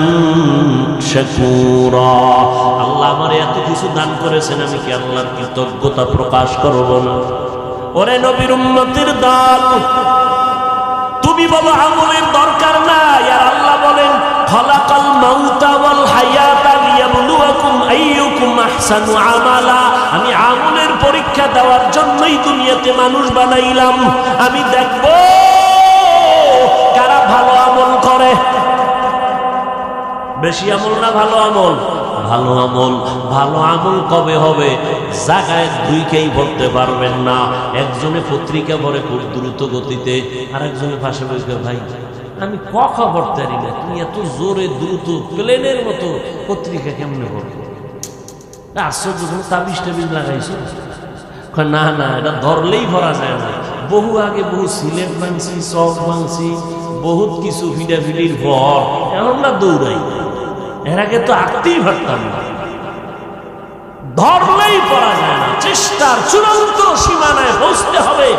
শাকুরা, আল্লাহ আমার এত কিছু দান করেছেন, আমি কি আল্লাহর কৃতজ্ঞতা প্রকাশ করব না? ওরে নবীর উম্মতের দল, তুমি তুমি বলো আমলের দরকার নাই, আর আল্লাহ বলেন খালাকাল মাউতা ওয়াল হায়াতা লিয়াবলুয়াকুম আইয়ুকুম আহসানু আমালা। আমি আমলের পরীক্ষা দেওয়ার জন্যই দুনিয়াতে মানুষ বানাইলাম, আমি দেখব কারা ভালো আমল করে। বেশি আমল না ভালো আমল? ভালো আমল। ভালো আমল কবে হবে? জায়গায় দুইকেই বলতে পারবেন না। একজনে পত্রিকা পড়ে খুব দ্রুত গতিতে, আর একজনে পাশে বসে ভাই আমি কথা পড়তে পারি না, তুমি এত জোরে দ্রুত প্লেনের মতো পত্রিকা কেমনে পড়বো? আশ্চর্য, তুমি তাবিজ টাবিজ লাগাইছো? না না, এটা ধরলেই ভরা যায় না। বহু আগে বহু সিলেট ভাঙছি, চক ভাঙছি, বহুত কিছু ফিডাফিডির পর এখন না দৌড়াই। এর আগে তো আঁকতেই পারতাম না, ধরলেই পড়া যায় না। চেষ্টার চূড়ান্ত সীমানায় পৌঁছতে হবে।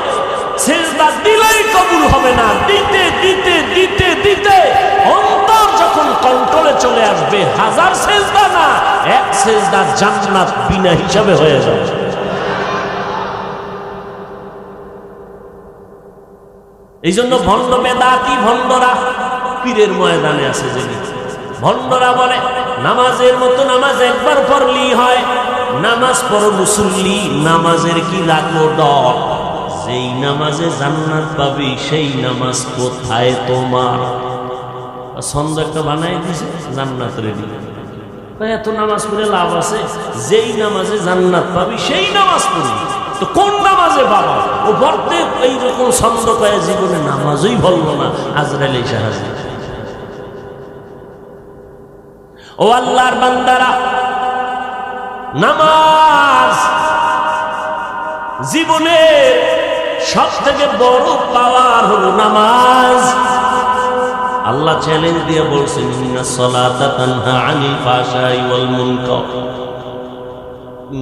সেজদা দিলেই কবুল হবে না, দিতে দিতে দিতে দিতে অন্তর যখন কন্ট্রোলে চলে আসবে, হাজার সেজদা না, এক সেজদা জান্নাত বিনা হিসাবে হয়ে যাবে। এই জন্য ভণ্ড বেদাতি ভণ্ডরা পীরের ময়দানে আছে। যে ভণ্ডরা বলে নামাজের মতো নামাজ একবার পড়লেই হয়, নামাজ পড়ো মুসল্লি, নামাজের কি লাগলো ডর? যেই নামাজে জান্নাত পাবি সেই নামাজ কোথায় তোমার? ছন্দ একটা বানাই দিছে, জান্নাত রেডি। এত নামাজ পড়ে লাভ আছে? যেই নামাজে জান্নাত পাবি সেই নামাজ পড়বি। তো কোন নামাজে বাবা? ও পড়তে এইরকম ছন্দ পায় জীবনে নামাজই বললো না, আজরাইল এসে হাজির। ও আল্লাহর বান্দারা, নামাজ জীবনের সব থেকে বড় পাওয়ার হলো নামাজ। আল্লাহ চ্যালেঞ্জ দিয়ে বলছেন ইন্নাস সালাতা তানহা আনিল ফাহশাই ওয়াল মুনকার।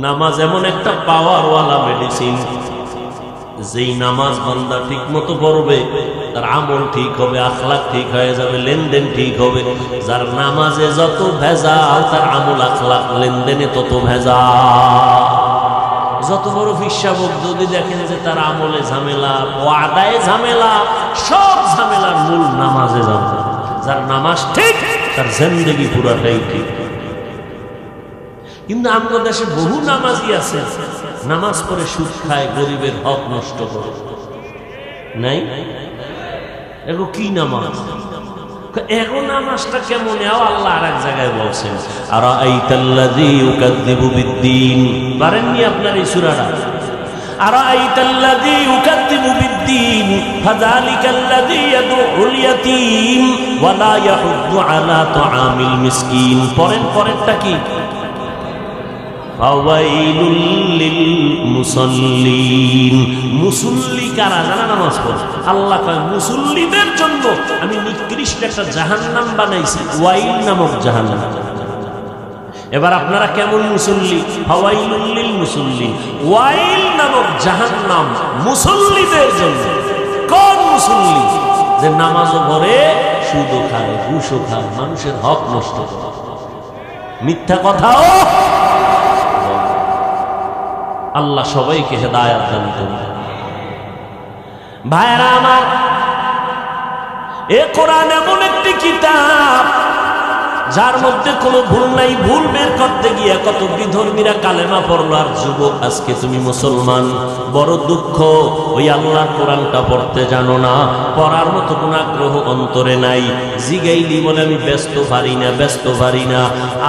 নামাজ এমন একটা পাওয়ারওয়ালা মেডিসিন, যেই নামাজ বান্দা ঠিক মতো পড়বে তার আমল ঠিক হবে, আখলাক ঠিক হয়ে যাবে, লেনদেন ঠিক হবে। যার নামাজে যত ভেজাল, তার আমল আখলাক লেনদেনে তত ভেজাল। যত বড় ফিসাবক যদি দেখেন যে তার আমলে ঝামেলা, ওয়াদায় ঝামেলা, সব ঝামেলার মূল নামাজে ঝামেলা। যার নামাজ ঠিক, তার জিন্দেগি পুরাটাই ঠিক। কিন্তু আমাদের দেশে বহু নামাজি আছে, নামাজ পড়ে সুদ খায়, গরিবের হক নষ্ট করে। নাই এগো কি নামাজ? এগো নামাজটা কেমন? আল্লাহ আর এক জায়গায় বলছেন আরাআইতাল্লাযী ইউকাযযিবু বিদ্দীন। পারেননি আপনার এই সূরাটা? আরাআইতাল্লাযী ইউকাযযিবু বিদ্দীন ফাযালিকাল্লাযী ইয়াদউল ইয়াতীম ওয়া লা ইয়াহুদ্দু আলা তুআমিল মিসকিন। পরেরটা কি? ফাওয়াইলুল লিল মুসাল্লিন। মুসল্লি কারা? যারা নামাজ পড়ে। আল্লাহ কয় মুসল্লিদের জন্য আমি নিকৃষ্ট একটা জাহান্নাম বানাইছি, ওয়াইল নামক জাহান্নাম। এবার আপনারা কেমন মুসল্লি? ফাওয়াইলুল লিল মুসাল্লিন, ওয়াইল নামক জাহান্নাম মুসল্লিদের জন্য। কোন মুসল্লি? যে নামাজও পড়ে, সুদও খায়, ঘুষও খায়, মানুষের হক নষ্ট করে, মিথ্যা কথাও। আল্লাহ সবাইকে হেদায়েত দান করুন। ভাইরা আমার, এ কোরআন এমন একটি কিতাব যার মধ্যে কোনো ভুল নাই। ভুল বের করতে গিয়ে কত বিধর্মীরা কালেমা পড়লো, আর যুবক আজকে তুমি মুসলমান। বড় দুঃখ, ওই আল্লাহর কোরআনটা পড়তে জানো না, পড়ার মতো কোনো আগ্রহ অন্তরে নাই। জিগাইলি বলে আমি ব্যস্ত পারি না।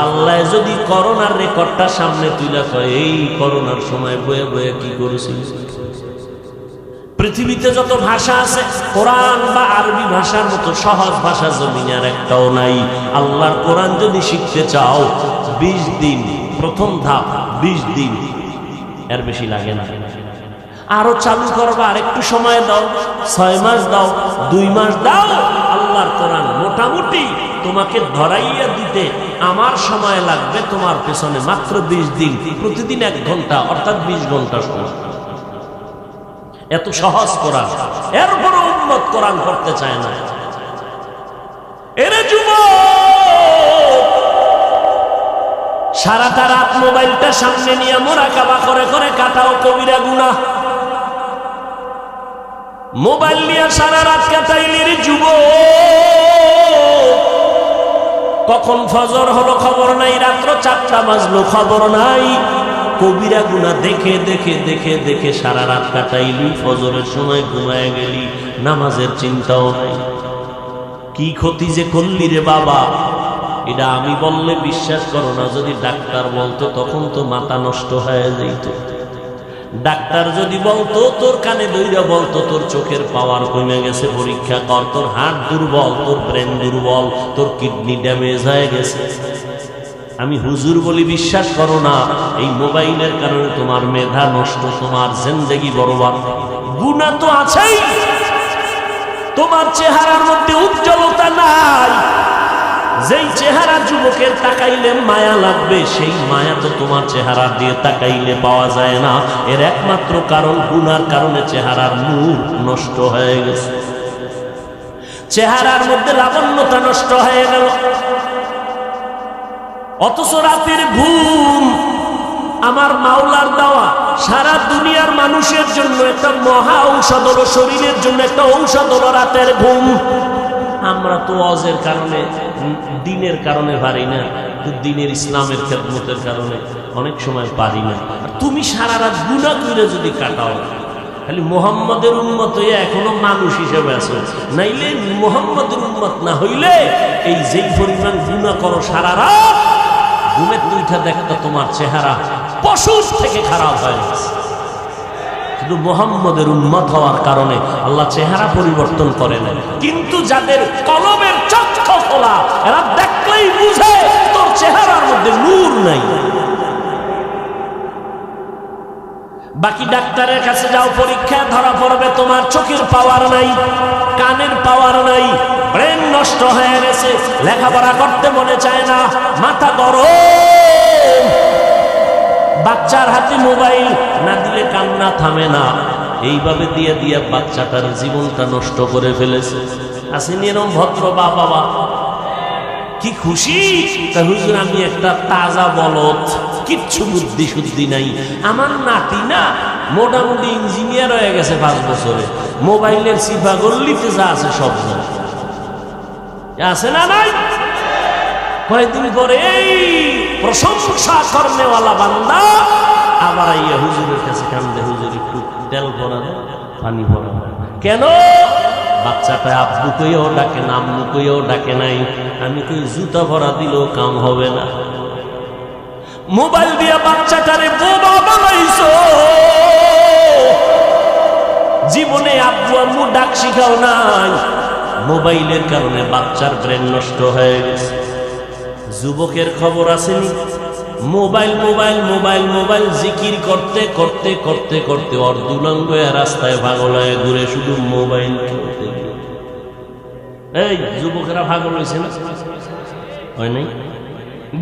আল্লাহ যদি করোনার রেকর্ডটা সামনে তুলে কয় এই করোনার সময় বয়ে বয়ে কি করেছিল? পৃথিবীতে যত ভাষা আছে, কোরআন বা আরবি ভাষার মতো সহজ ভাষা জমিনের একটাও নাই। আল্লাহর কোরআন যদি শিখতে চাও 20 দিন, প্রথম ধাপ 20 দিন, এর বেশি লাগে না। আরো চালু করবা, আর একটু সময় দাও, 6 মাস দাও, 2 মাস দাও। আল্লাহর কোরআন মোটামুটি তোমাকে ধরাইয়া দিতে আমার সময় লাগবে তোমার পেছনে মাত্র 20 দিন, প্রতিদিন 1 ঘন্টা, অর্থাৎ 20 ঘন্টা সময়। এত সহজ কোরআন, এরপরও উম্মত কোরআন পড়তে চায় না। এরে যুবক, সারাটা রাত মোবাইলটা সামনে নিয়ে মুরাকাবা করে করে কাটাও কবিরা গুনাহ। মোবাইল নিয়ে সারা রাত কাটাইলি রে যুবক, কখন ফজর হলো খবর নাই, রাত্র 4টা বাজলো খবর নাই। কবিরা গুনাহ দেখে দেখে দেখে দেখে সারা রাত কাটাইলি, ফজরের সময় ঘুমায় গেলি, নামাজের চিন্তাও নাই। কি ক্ষতি যে করলি রে বাবা, এটা আমি বললে বিশ্বাস করো না, যদি ডাক্তার বলতো তখন তো মাথা নষ্ট হয়ে যেত। ডাক্তার যদি বলতো, তোর কানে দইরা বলতো তোর চোখের পাওয়ার কমে গেছে, পরীক্ষা কর, তোর হার্ট দুর্বল, তোর ব্রেন দুর্বল, তোর কিডনি ড্যামেজ হয়ে গেছে। আমি হুজুর বলি বিশ্বাস করো না, এই মোবাইলের কারণে তোমার মেধা নষ্ট, তোমার জিন্দেগি বরবাদ। গুনাহ তো আছেই, তোমার চেহারার মধ্যে উজ্জ্বলতা নাই। যেই চেহারা যুবকের তাকাইলে মায়া লাগবে, সেই মায়া তো তোমার চেহারা দিয়ে তাকাইলে পাওয়া যায় না। এর একমাত্র কারণ গুনার কারণে চেহারার নূর নষ্ট হয়ে গেছে, চেহারার মধ্যে লাবণ্যতা নষ্ট হয়ে গেল। অথচ রাতের ঘুম আমার মাওলার দেওয়া, সারা দুনিয়ার মানুষের জন্য একটা মহা ঔষধ হলো, শরীরের জন্য একটা ঔষধ হলো রাতের ঘুম। আমরা তো অজের কারণে, দিনের কারণে পারি না, দিনের ইসলামের খেদমতের কারণে অনেক সময় পারি না। তুমি সারা রাত গুনাহ করে যদি কাটাও, খালি মুহাম্মদের উম্মত হইয়া এখনো মানুষ হিসেবে আছো, নাইলে মুহাম্মদের উম্মত না হইলে এই যেই পরিমাণ গুনাহ করো সারা রাত, ঘুমের দুইটা দেখতো তোমার চেহারা পশুর থেকে খারাপ হয়ে গেছে। শুধু মুহাম্মদের উম্মত হওয়ার কারণে আল্লাহ চেহারা পরিবর্তন করে না, কিন্তু যাদের কলবের চক্ষু খোলা, এরা দেখলেই বুঝে তোর চেহারার মধ্যে নূর নাই। বাকি ডাক্তারের কাছে যাও, পরীক্ষা ধরা পড়বে তোমার চোখের পাওয়ার নাই, কানের পাওয়ার নাই, ব্রেন নষ্ট হয়ে গেছে, লেখাপড়া করতে মনে চায় না, মাথা গরম। বাচ্চার হাতে মোবাইল না দিলে কান্না থামে না, এইভাবে দিয়ে দিয়ে বাচ্চাটার জীবনটা নষ্ট করে ফেলেছে। আসেনি এরকম ভদ্র বাবা, কি খুশি, তা হুজুর আমি একটা তাজা বলদ, কিচ্ছু বুদ্ধি শুদ্ধি নাই, আমার নাতি না মোটামুটি ইঞ্জিনিয়ার হয়ে গেছে 5 বছরে, মোবাইলের সিফা গল্লিতে যা আছে সব আছে না নাই। কয়েকদিন পরে এই প্রশংসা করনেওয়ালা বান্দা আবার আইয়া হুজুরের কাছে কান্দে, হুজুর একটু তেল ভরা দেয়, পানি ভরা। কেন? বাচ্চাটা আব্বু কইও ডাকে না, আম্মু কইও ডাকে নাই। আমি কই জুতা ভরা দিলেও কাম হবে না। মোবাইল দিয়া বাচ্চাটারে বোবা বানাইছো, জীবনে আব্বু আম্মু ডাক শিখাও নাই। মোবাইলের কারণে বাচ্চার ব্রেন নষ্ট হয়ে গেছে। যুবকের খবর আসেনি, মোবাইল মোবাইল মোবাইল মোবাইল জিকির করতে করতে করতে করতে অর্ধুলঙ্গ রাস্তায় পাগল হয়ে ঘুরে, শুধু মোবাইল খেলতে। এই যুবকেরা পাগল হয়েছে না? হয় নাই?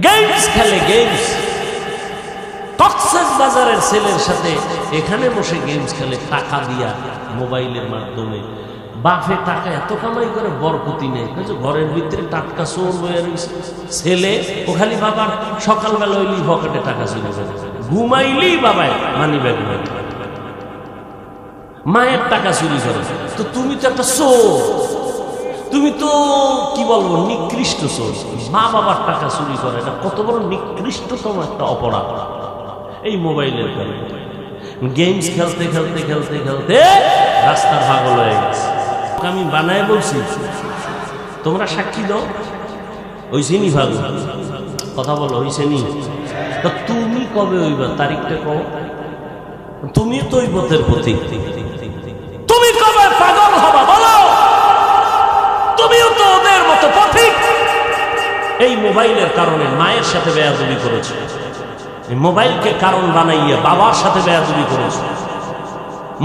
গেমস খেলে, গেমস। কক্সবাজারের ছেলের সাথে এখানে বসে গেমস খেলে টাকা দিয়া, মোবাইলের মাধ্যমে। বাপে টাকা এত কামাই করে বরকতি নেই, ঘরের ভিতরে টাটকা চোর বয়ে রয়েছে। ছেলে ও খালি বাবার সকালবেলা হইলি পকেটে টাকা চলে যাবে, ঘুমাইলি বাবায় মানি ব্যাগ, মায়ের টাকা চুরি করে। তো তুমি তো একটা চোর, তুমি তো কি বলবো নিকৃষ্ট চোর। মা বাবার টাকা চুরি করে, এটা কত বড় নিকৃষ্টতম একটা অপরাধ। এই মোবাইলের কারণে গেমস খেলতে খেলতে খেলতে খেলতে রাস্তার পাগল হয়ে গেছে। আমি বানায় বলছি, তোমরা সাক্ষী দাও, হইছে নি ভালো কথা বলো, হইছে নি? তুমি কবে হইবা তারিখটা কও, তুমি তো ওই পথের প্রতীক, তুমি কবে পাগল হবা বলো, তুমিও তো ওদের মতো পথিক। এই মোবাইলের কারণে মায়ের সাথে বেয়াদবি করেছে, এই মোবাইলকে কারণ বানাইয়া বাবার সাথে বেয়াদবি করেছে,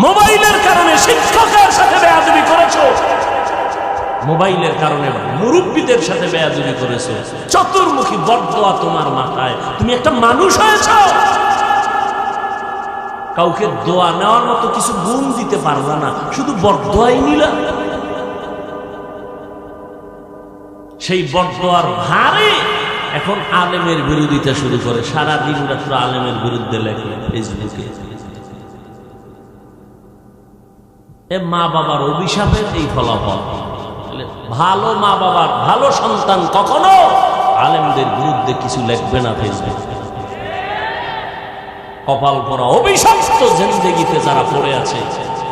মোবাইলের কারণে শিক্ষকের সাথে বেয়াদবি করেছো, মোবাইলের কারণে মুরব্বীদের সাথে বেয়াদবি করেছো। চতুর্মুখী বরদোয়া তোমার মাথায়, তুমি একটা মানুষ হয়েছো, কাউকে দোয়া নেওয়ার মতো কিছু গুণ দিতে পারবা না, শুধু বরদোয়াই নিলা। সেই বরদোয়ার ভারে এখন আলেমের বিরোধিতা শুরু করে, সারা দিন রাত্র আলেমের বিরুদ্ধে লেখে ফেসবুকে। এ মা বাবার অভিশাপের এই ফলাফল। ভালো মা বাবার ভালো সন্তান কখনো আলেমদের বিরুদ্ধে কিছু লিখবে না, ফেসবে। কপাল পরা অভিশপ্ত জিন্দেগিতে যারা পড়ে আছে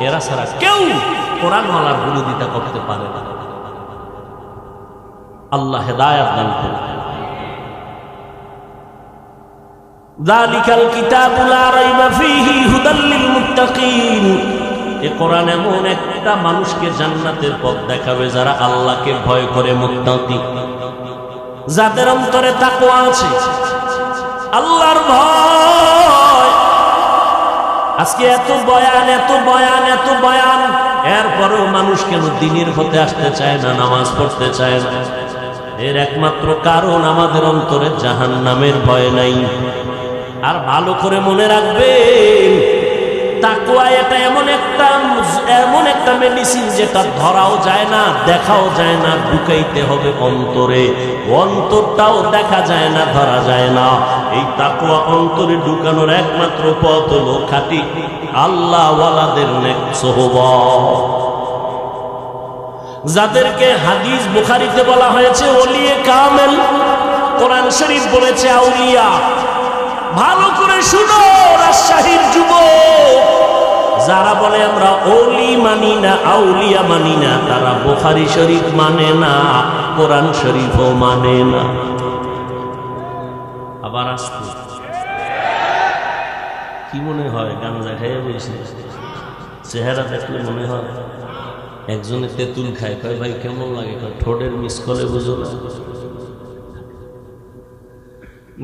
এরা ছাড়া কেউ কোরআনওয়ালার বিরোধিতা করতে পারে না। আল্লাহ হেদায়েত দান করুন। যালিকাল কিতাবু লা রাইবা ফীহি হুদাল লিল মুত্তাকিন। এই কোরআন এমন একটা মানুষকে জান্নাতের পথ দেখাবে যারা আল্লাহকে ভয় করে, মুত্তাকি, যাদের অন্তরে তাকওয়া আছে, আল্লাহর ভয়। আজকে এত বয়ান, এত বয়ান, এত বয়ান, এরপরেও মানুষ কেন দ্বীনের পথে আসতে চায় না, নামাজ পড়তে চায় না? এর একমাত্র কারণ আমাদের অন্তরে জাহান্নামের ভয় নাই। আর ভালো করে মনে রাখবেন, তাকওয়া এটা এমন একটা মেডিসিন যেটা ধরাও যায় না, দেখাও যায় না, ঢুকাইতে হবে অন্তরে। অন্তরটাও দেখা যায় না, ধরা যায় না। এই তাকওয়া অন্তরে ঢুকানোর একমাত্র পথ হলো খাঁটি আল্লাহওয়ালাদের নেক সোহবত, যাদেরকে হাদিস বুখারীতে বলা হয়েছে ওলিয়ে কামেল, কোরআন শরীফ বলেছে আউলিয়া। ভালো করে শুনো রাজশাহীর যুবক, যারা বলে আমরা ওলি মানি না, আউলিয়া মানি না, তারা বুখারী শরীফ মানে না, কোরআন শরীফও মানে না। আবার আসতে কি মনে হয় গাঞ্জা খাইয়ে বলছে, চেহারা দেখলে মনে হয় একজনে তেঁতুল খায়, কয় ভাই কেমন লাগে, ঠোঁটের মিস করে বুঝো না।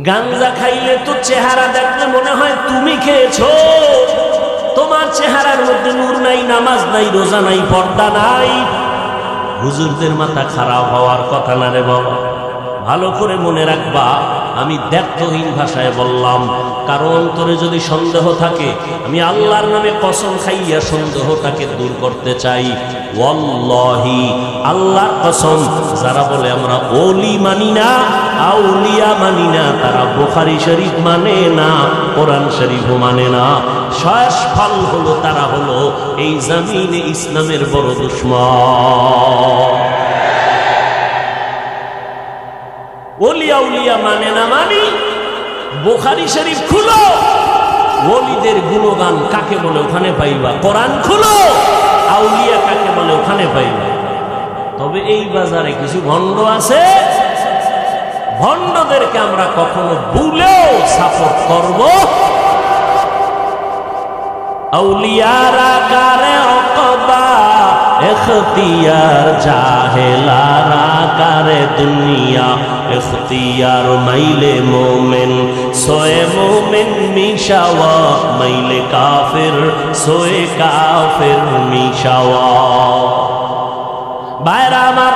গাঞ্জা খাইলে তো চেহারা দেখলে মনে হয় তুমি খেয়েছো, তোমার চেহারার মধ্যে নূর নাই, নামাজ নাই, রোজা নাই, পর্দা নাই। হুজুরদের মাথা খারাপ হওয়ার কথা না রে বাবা। ভালো করে মনে রাখবা, আমি দ্ব্যর্থহীন ভাষায় বললাম, কারো অন্তরে যদি সন্দেহ থাকে, আমি আল্লাহর নামে কসম খাইয়া সন্দেহটাকে দূর করতে চাই। ওয়াল্লাহি, আল্লাহর কসম, যারা বলে আমরা ওলি মানি না, আউলিয়া মানি না, তারা বুখারী শরীফ মানে না, কোরআন শরীফও মানে না। শেষ ফল হলো তারা হলো এই জমিনে ইসলামের বড় দুশমন। ওলিয়া উলিয়া মানে না মানি, বুখারী শরীফ খুলো, ওলিদের গুণগান কাকে বলে ওখানে পাইবা। কোরআন খুলো, আউলিয়া কাকে বলে ওখানে পাইবা। তবে এই বাজারে কিছু ভণ্ড আছে, ভণ্ডদেরকে আমরা কখনো ভুলেও সাপোর্ট করব। আউলিয়ারা কারে অকবা এখতিয়ার, জাহেলারা কারে দুনিয়া এখতিয়ার। মাইলে মোমেন সোয়ে মোমেন মিশাওয়া, মাইলে কাফের সোয়ে কাফের মিশাওয়া। ভাইরা আমার,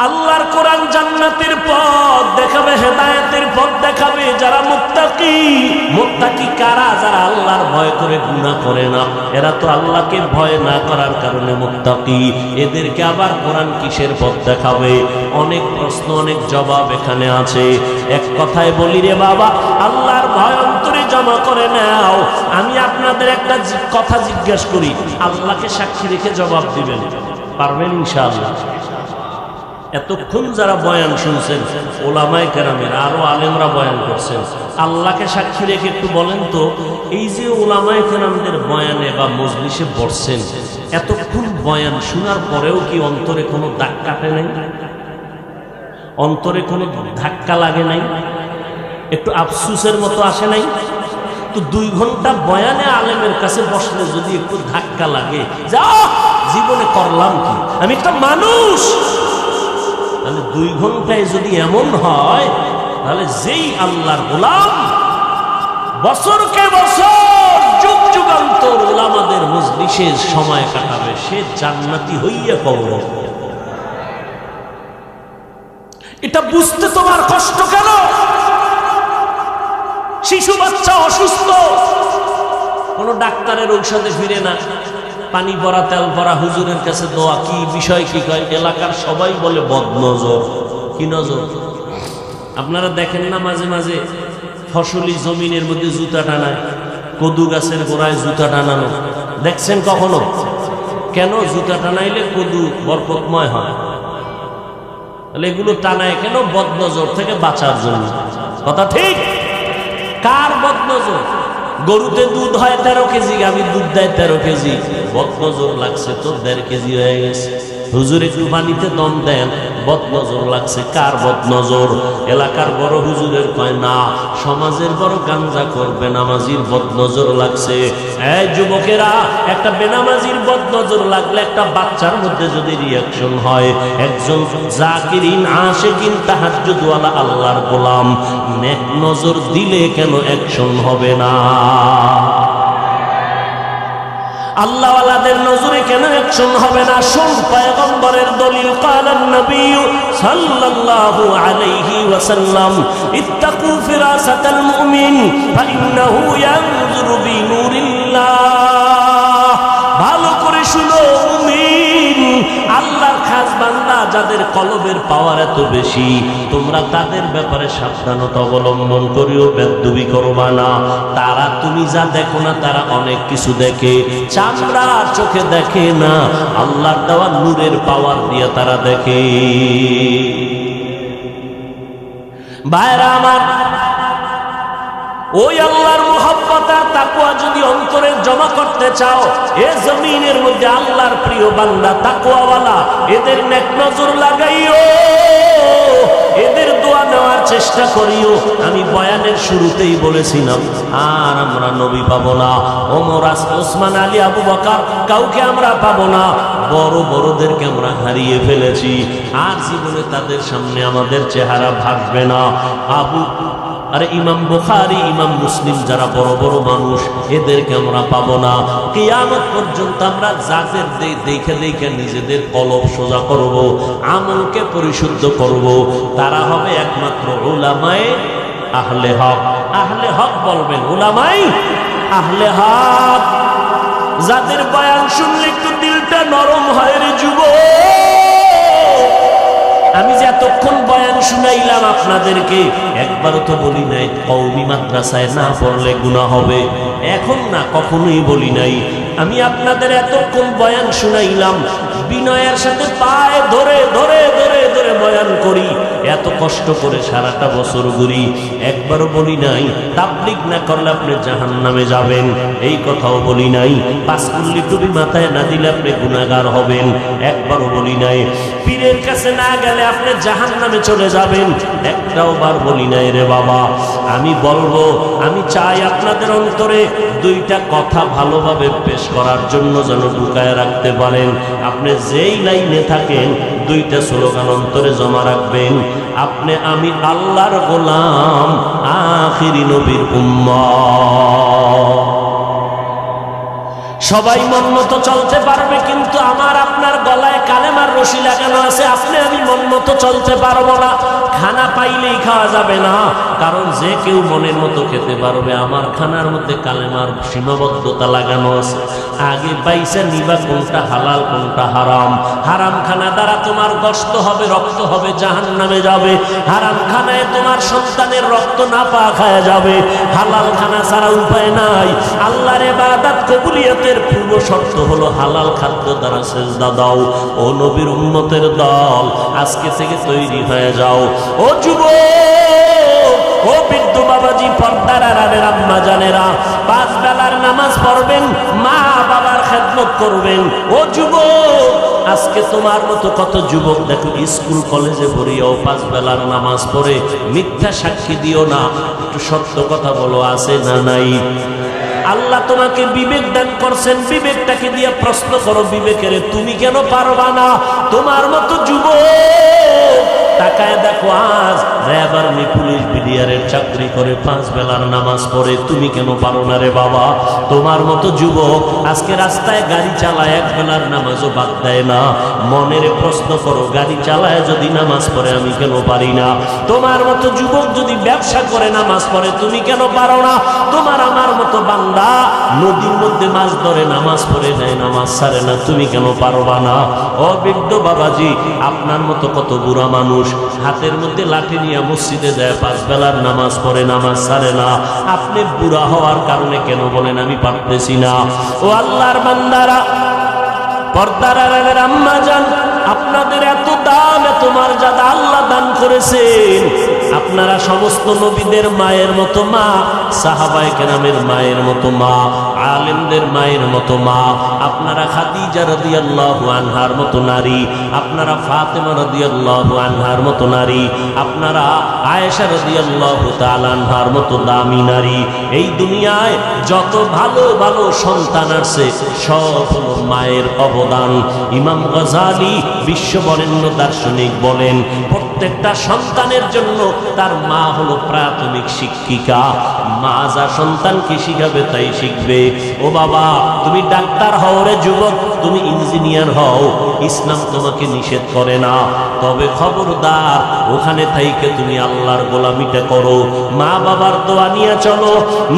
আল্লাহর কোরআন জান্নাতের পথ দেখাবে, হেদায়েতের পথ দেখাবে যারা মুত্তাকি। মুত্তাকি কারা? যারা আল্লাহর ভয় করে গুনাহ করে না। এরা তো আল্লাহকে ভয় না করার কারণে মুত্তাকি। এদেরকে আবার কোরআন কিসের পথ দেখাবে? অনেক প্রশ্ন, অনেক জবাব এখানে আছে। এক কথায় বলি রে বাবা, আল্লাহর ভয় অন্তরে জমা করে নাও। আমি আপনাদের একটা কথা জিজ্ঞাসা করি, আল্লাহকে সাক্ষী রেখে জবাব দিবেন, পারবেন ইনশাআল্লাহ? এতক্ষণ যারা বয়ান শুনছেন, ওলামায়ে কেরামের আরো আলেমরা বয়ান করছেন, আল্লাহকে সাক্ষী রেখে একটু বলেন তো, এই যে ওলামায়ে কেরামদের বয়ানে বা মজলিসে বসছেন, এতক্ষণ বয়ান শোনার পরেও কি অন্তরে কোনো দাগ কাটে নাই? অন্তরে কোনো ধাক্কা লাগে নাই? একটু আফসুসের মতো আসে নাই? তো 2 ঘন্টা বয়ানে আলেমের কাছে বসলে যদি একটু ধাক্কা লাগে, যা জীবনে করলাম কি, আমি একটা মানুষ, তাহলে 2 ঘন্টায় যদি এমন হয়, তাহলে যেই আল্লাহর গোলাম বছরকে বছর যুগ যুগান্তর ওলামাদের মজলিসে সময় কাটাবে, সে জান্নাতি হইয়া কবর। এটা বুঝতে তোমার কষ্ট কেন? শিশু বাচ্চা অসুস্থ, কোন ডাক্তারের ঔষধে ফিরে না, পানি পরা তেল পরা হুজুরের কাছে দোয়া, কি বিষয় কি কয়? এলাকার সবাই বলে বদনজর। কি নজর? আপনারা দেখেন না মাঝে মাঝে ফসলি জমিনের মধ্যে জুতা টানায়, কদু গাছের গোড়ায় জুতা টানানো, দেখছেন কখনো? কেন? জুতা টানাইলে কদু বরকতময় হয়। তাহলে এগুলো টানায় কেন? বদনজর থেকে বাঁচার জন্য। কথা ঠিক? কার বদনজর? গরুতে দুধ হয় 13 কেজি, আমি দুধ দেয় 13 কেজি, বদনজর লাগছে তো 1.5 কেজি হয়ে গেছে। হুজুর একটু পানিতে দম দেন, বদনজর লাগছে। কার বদনজর? এলাকার বড় হুজুরের কয় না, সমাজের বড় গাঞ্জাখোর বেনামাজির বদনজর লাগছে। এই যুবকেরা, একটা বেনামাজির বদনজর লাগলে একটা বাচ্চার মধ্যে যদি রিয়াকশন হয়, একজন জাকিরিন আশিকিন তাহাজ্জুদওয়ালা আল্লাহর গোলাম নেক নজর দিলে কেন অ্যাকশন হবে না? আল্লাহওয়ালাদের নজরে কেন অ্যাকশন হবে না? শুন পয়গম্বরের দলিল। কালান নবী সাল্লাল্লাহু আলাইহি ওয়াসাল্লাম, ইত্তাকু ফিরাসাতাল মুমিন ফাইন্নাহু ইয়ানজুরু বিনুরিল্লাহ। ভালো করে শুনো মুমিন, আল্লাহর খাস বান্দা যাদের কলবের পাওয়ার এত বেশি, তোমরা তাদের ব্যাপারে সাবধানতা অবলম্বন করিও, বেদ্যুবি করবা না। তারা তুমি যা দেখো না, তারা অনেক কিছু দেখে, চামড়া চোখে দেখে না, আল্লাহর দেওয়া নূরের পাওয়ার দিয়ে তারা দেখে। ভাইরা আমার, ওই আল্লাহর মুহাব্বত আর তাকওয়া যদি অন্তরে জমা করতে চাও, এ জমিনের মধ্যে আল্লাহর প্রিয় বান্দা তাকওয়াওয়ালা, এদের নেক নজর লাগাইও, এদের দোয়া নেওয়ার চেষ্টা করিও। আমি বয়ানের শুরুতেই বলেছিলাম, আর আমরা নবী পাবো না, ওমর, ওসমান, আলী, আবু বকর, কাউকে আমরা পাবো না। বড় বড়দেরকে আমরা হারিয়ে ফেলেছি, আর জীবনে তাদের সামনে আমাদের চেহারা ভাসবে না। আরে ইমাম বুখারী, ইমাম মুসলিম, যারা বড় বড় মানুষ, এদেরকে আমরা পাবো না। কিয়ামত পর্যন্ত আমরা যাদের দেখে দেখে নিজেদের কলব সোজা করব, আমলকে পরিশুদ্ধ করব, তারা হবে একমাত্র উলামায়ে আহলে হক। আহলে হক বলবেন, উলামায়ে আহলে হক, যাদের বয়ান শুনলে একটু দিলটা নরম হয় রে যুবক। আমি যে এতক্ষণ বয়ান শুনাইলাম আপনাদেরকে, একবারও তো বলি নাই কওমি মাদ্রাসায় না পড়লে গুনাহ হবে। এখন না, কখনোই বলি নাই। আমি আপনাদের এতক্ষণ বয়ান শুনাইলাম, বিনয়ের সাথে পায়ে ধরে ধরে ধরে ধরে বয়ান করি, এত কষ্ট করে সারাটা বছর ঘুরি, একবারও বলি নাই তাবলীগ না করলে আপনি জাহান্নামে যাবেন, এই কথাও বলি নাই। পাঁচকুল্লি টুপি মাথায় না দিলে আপনি গুনাহগার হবেন, একবারও বলি নাই। পীরের কাছে না গেলে আপনি জাহান্নামে চলে যাবেন, একটাও বার বলি নাই রে বাবা। আমি বলবো, আমি চাই আপনাদের অন্তরে দুইটা কথা ভালোভাবে পেশ করার জন্য যেন ঢুকায় রাখতে পারেন। আপনি যেই লাইনে থাকেন, দুইটা স্লোগান অন্তরে জমা রাখবেন। আপনি আমি আল্লাহর গোলাম, আখিরি নবীর উম্মত। সবাই মন মতো চলতে পারবে, কিন্তু আমার আপনার গলায় কালেমার রশি লাগানো আছে, আপনি আমি মন মতো চলতে পারবো না। খানা পাইলেই খাওয়া যাবে না, কারণ যে কেউ মনের মতো খেতে পারবে, আমার খানার মধ্যে কালেমার সীমাবদ্ধতা লাগানো আছে। আগে পাইসা নিবা কোনটা হালাল কোনটা হারাম। হারাম খানা দ্বারা তোমার গোশত হবে, রক্ত হবে, জাহান্নামে যাবে। হারাম খানায় তোমার সন্তানের রক্ত না পা খায়া যাবে। হালাল খানা ছাড়া উপায় নাই। আল্লাহর ইবাদত কবুলিয়তের পূর্ব শর্ত হলো হালাল খাদ্য দ্বারা সেজদা দাও। ও নবীর উম্মতের দল, আজকে থেকে তৈরি হয়ে যাও। ও যুবক, ও বৃদ্ধ বাবাজি, পর্দার আড়ালের আম্মা জানেরা, 5 বেলার নামাজ পড়বেন, মা বাবার খেদমত করবেন। ও যুবক, আজকে তোমার মতো কত যুবক দেখো স্কুল কলেজে পড়িয়াও 5 বেলার নামাজ পড়ে। মিথ্যা সাক্ষী দিও না, একটু সত্য কথা বলো, আছে না নাই? আল্লাহ তোমাকে বিবেক দান করছেন, বিবেকটাকে দিয়ে প্রশ্ন করো, বিবেকের তুমি কেন পারবা না? তোমার মতো যুবক তাকায় দেখো, আজ র্যাব আর্মি পুলিশ বিডিআরের চাকরি করে 5 বেলার নামাজ পড়ে, তুমি কেন পারো না রে বাবা? তোমার মতো যুবক আজকে রাস্তায় গাড়ি চালায়, 1 বেলার নামাজও বাদ দেয় না। মনের প্রশ্ন করো, গাড়ি চালায় যদি নামাজ পড়ে, আমি কেন পারি না? তোমার মতো যুবক যদি ব্যবসা করে নামাজ পড়ে, তুমি কেন পারো না? তোমার আমার মতো মতো বান্দা নদীর মধ্যে মাছ ধরে নামাজ পড়ে যায়, নামাজ ছাড়ে না, তুমি কেন পারবা না? ও বৃদ্ধ বাবাজি, আপনার মতো কত বুড়া মানুষ হাতের মধ্যে লাঠি নিয়ে মসজিদে যায়, 5 বেলার নামাজ পড়ে, নামাজ ছাড়ে না, আপনি বুড়া হওয়ার কারণে কেন বলেন আমি পারতেছি না? ও আল্লাহর বান্দারা, পর্দার আড়ালের আম্মা জান, আপনাদের এত দাম, এত মর্যাদা আল্লাহ দান করেছেন। আপনারা সমস্ত নবীদের মায়ের মতো মা, সাহাবায়ে কেরামের মায়ের মতো মা, আলেমদের মায়ের মতো মা। আপনারা খাদিজা রাদিয়াল্লাহু আনহার মতো নারী, আপনারা ফাতেমা রাদিয়াল্লাহু আনহার মতো নারী, আপনারা আয়েশা রাদিয়াল্লাহু তাআলা আনহার মতো দামি নারী। এই দুনিয়ায় যত ভালো ভালো সন্তান আছে সব হলো মায়ের অবদান। ইমাম গাজ্জালী বিশ্ববরেণ্য দার্শনিক বলেন, প্রত্যেকটা সন্তানের জন্য তার মা হলো প্রাথমিক শিক্ষিকা। মা যা সন্তানকে শিখাবে তাই শিখবে। ও বাবা, তুমি ডাক্তার হও রে যুবক, তুমি ইঞ্জিনিয়ার হও, ইসলাম তোমাকে নিষেধ করে না, তবে খবরদার ওখানে থাইকে তুমি আল্লাহর গোলামিটা করো। মা বাবার দোয়া নিয়ে চলো,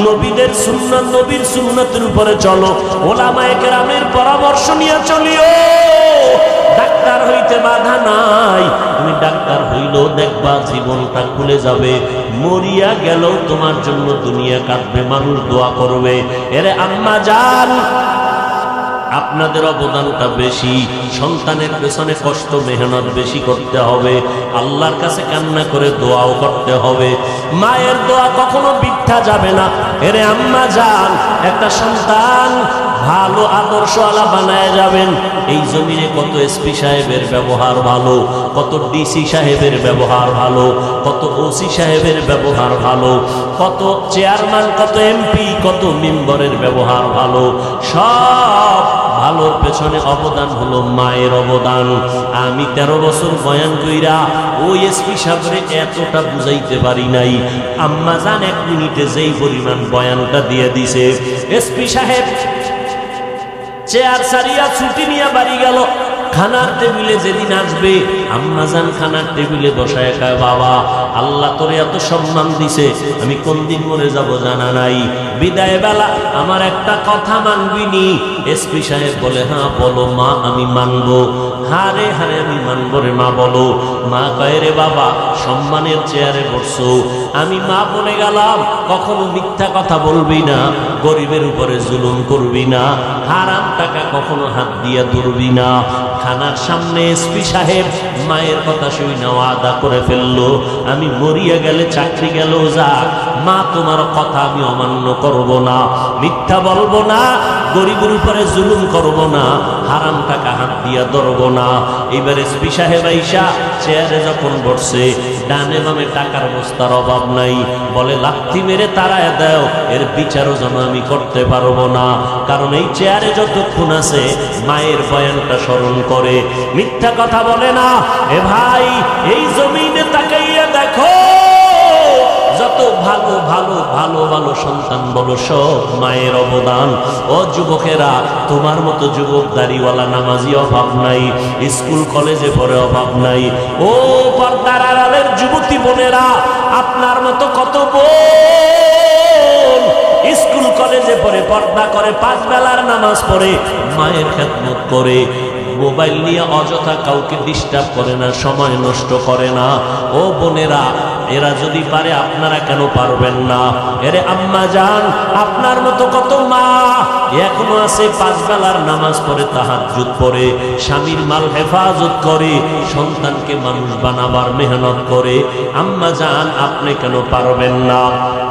নবীদের সুন্নাত, নবীর সুন্নাতের উপরে চলো, ওলামায়ে কেরামের পরামর্শ নিয়ে চলিও। ডাক্তার হইতে বাধা নাই, তুমি ডাক্তার হইলেও দেখবা জীবনটা খুলে যাবে, মরিয়া গেলেও তোমার জন্য দুনিয়া কাটবে, মানুষ দোয়া করবে। এরে আম্মা জান, আপনাদের অবদানটা বেশি, সন্তানের পেছনে কষ্ট মেহনত বেশি করতে হবে, আল্লাহর কাছে কান্না করে দোয়াও করতে হবে। মায়ের দোয়া কখনো বৃথা যাবে না। এরে আম্মা জান, একটা সন্তান ভালো আদর্শওয়ালা বানায় যাবেন। এই জমিনে কত এসপি সাহেবের ব্যবহার ভালো, কত ডিসি সাহেবের ব্যবহার ভালো, কত ওসি সাহেবের ব্যবহার ভালো, কত চেয়ারম্যান, কত এমপি, কত মেম্বারের ব্যবহার ভালো। সব ভালোর পেছনে অবদান হলো মায়ের অবদান। আমি 13 বছর বয়ান কইরা ওই এসপি সাহেবরে এতটা বুঝাইতে পারি নাই। আম্মা জান 1 মিনিটে যেই পরিমাণ বয়ানটা দিয়ে দিছে। এসপি সাহেব চেয়ার সারিয়া ছুটি নিয়ে বাড়ি গেল। খানার টেবিলে যেদিন আসবে, আম্মা জান খানার টেবিলে বসায় কয়, বাবা আল্লাহ তোরে এত সম্মান দিছে, আমি কোন দিন মরে যাব জানা নাই, বিদায় বেলা আমার একটা কথা মানবি নি? এসপি সাহেব বলে, হ্যাঁ বলো মা, আমি মানবো। হারে হারে আমি মানবো রে মা, বলো। মা কয়, রে বাবা সম্মানের চেয়ারে বসছো, আমি মা বলে গেলাম কখনো মিথ্যা কথা বলবি না, গরিবের উপরে জুলুম করবি না, হারাম টাকা কখনো হাত দিয়ে ধরবি না। খানার সামনে এসপি সাহেব মায়ের কথা শুই না ওয়াদা করে ফেললো, আমি মরিয়া গেলে চাকরি গেল যাক, মা তোমার কথা আমি অমান্য করব না, মিথ্যা বলবো না, গরিবের উপরে জুলুম করব না, হারাম টাকা হাত দিয়া ধরব না। এবার এসপি সাহেব আইসা চেয়ারে যখন বসছে, ডানে বামে টাকার বস্তার অভাব নাই, বলে লাথি মেরে তাড়ায় দাও, এর বিচারও যেন আমি করতে পারবো না, কারণ এই চেয়ারে যতক্ষণ আছে মায়ের বয়ানটা স্মরণ করে, মিথ্যা কথা বলে না। এ ভাই, এই জমিনে তাকাইয়া দেখো, যত ভালো ভালো ভালো ভালো সন্তান বলো সব মায়ের অবদান। ও যুবকেরা, তোমার মতো যুবক দাড়িওয়ালা নামাজি অভাব নাই, স্কুল কলেজে পড়ে অভাব নাই। ও পর্দার আড়ালের যুবতী বোনেরা, আপনার মতো কত বোন স্কুল কলেজে পড়ে, পর্দা করে, 5 বেলার নামাজ পড়ে, মায়ের খেদমত করে, মোবাইল নিয়ে অযথা কাউকে ডিস্টার্ব করে না, সময় নষ্ট করে না। ও বোনেরা, এরা যদি পারে আপনারা কেন পারবেন না? এরে আম্মা জান, আপনার মতো কত মা এখনো আছে 5 বেলার নামাজ পড়ে, তাহাজ্জুদ পড়ে, স্বামীর মাল হেফাজত করে, সন্তানকে মানুষ বানাবার মেহনত করে। আম্মা জান, আপনি কেন পারবেন না?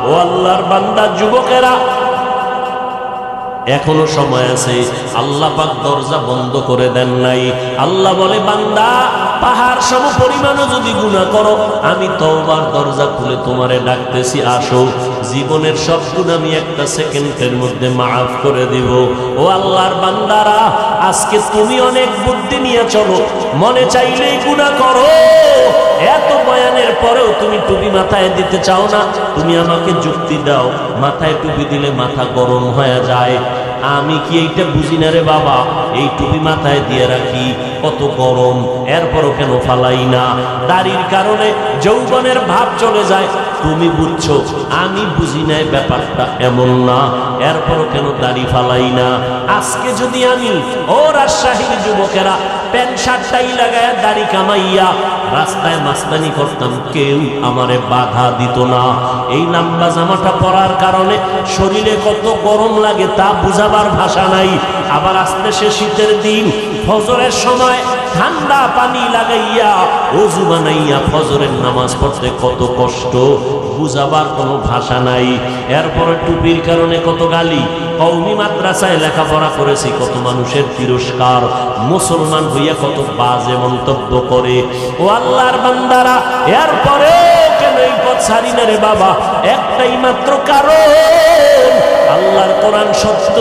ও আল্লাহর বান্দা যুবকেরা, এখনো সময় আছে, আল্লাহ পাক দরজা বন্ধ করে দেন নাই। আল্লাহ বলে, বান্দা পাহাড় সম পরিমাণও যদি গুনাহ করো, আমি তওবার দরজা খুলে তোমারে ডাকতেছি, আসো, জীবনের সব গুনাহ আমি একটা সেকেন্ডের মধ্যে মাফ করে দিব। ও আল্লাহর বান্দারা, আজকে তুমি অনেক বুদ্ধি নিয়ে চলো, মনে চাইলেই গুনাহ করো। এত বয়ানের পরেও তুমি টুপি মাথায় দিতে চাও না। তুমি আমাকে যুক্তি দাও, মাথায় টুপি দিলে মাথা গরম হয়ে যায়। আমি কি এইটা বুঝি না রে বাবা? এই টুপি মাথায় দিয়ে রাখি, কত গরম, এরপরও কেন ফালাই না? দাড়ির কারণে যৌবনের ভাব চলে যায়, তুমি বুঝছো, আমি বুঝি নাই ব্যাপারটা এমন না, এরপরও কেন দাড়ি ফালাই না? আজকে যদি আমি ও রাজশাহীর যুবকেরা প্যান্ট শার্টটাই লাগায় দাড়ি কামাইয়া রাস্তায় মাস্তানি করতাম, কেউ আমারে বাধা দিত না। এই লম্বা জামাটা পরার কারণে শরীরে কত গরম লাগে তা বুঝাবার ভাষা নাই। আবার আসতেছে শীতের দিন, ফজরের সময় ঠান্ডা পানি লাগাইয়া ওযু বানাইয়া ফজরের নামাজ পড়তে কত কষ্ট, বুঝাবার কোনো ভাষা নাই। এরপরে টুপির কারণে কত গালি, কওমি মাদ্রাসায় লেখাপড়া করেছি, কত মানুষের তিরস্কার, মুসলমান হইয়া কত বাজে মন্তব্য করে। ও আল্লাহর বান্দারা, এরপরে কেন এই পথ ছাড়ি না রে বাবা? একটাই মাত্র কারণ, আল্লাহর কোরআন সত্য,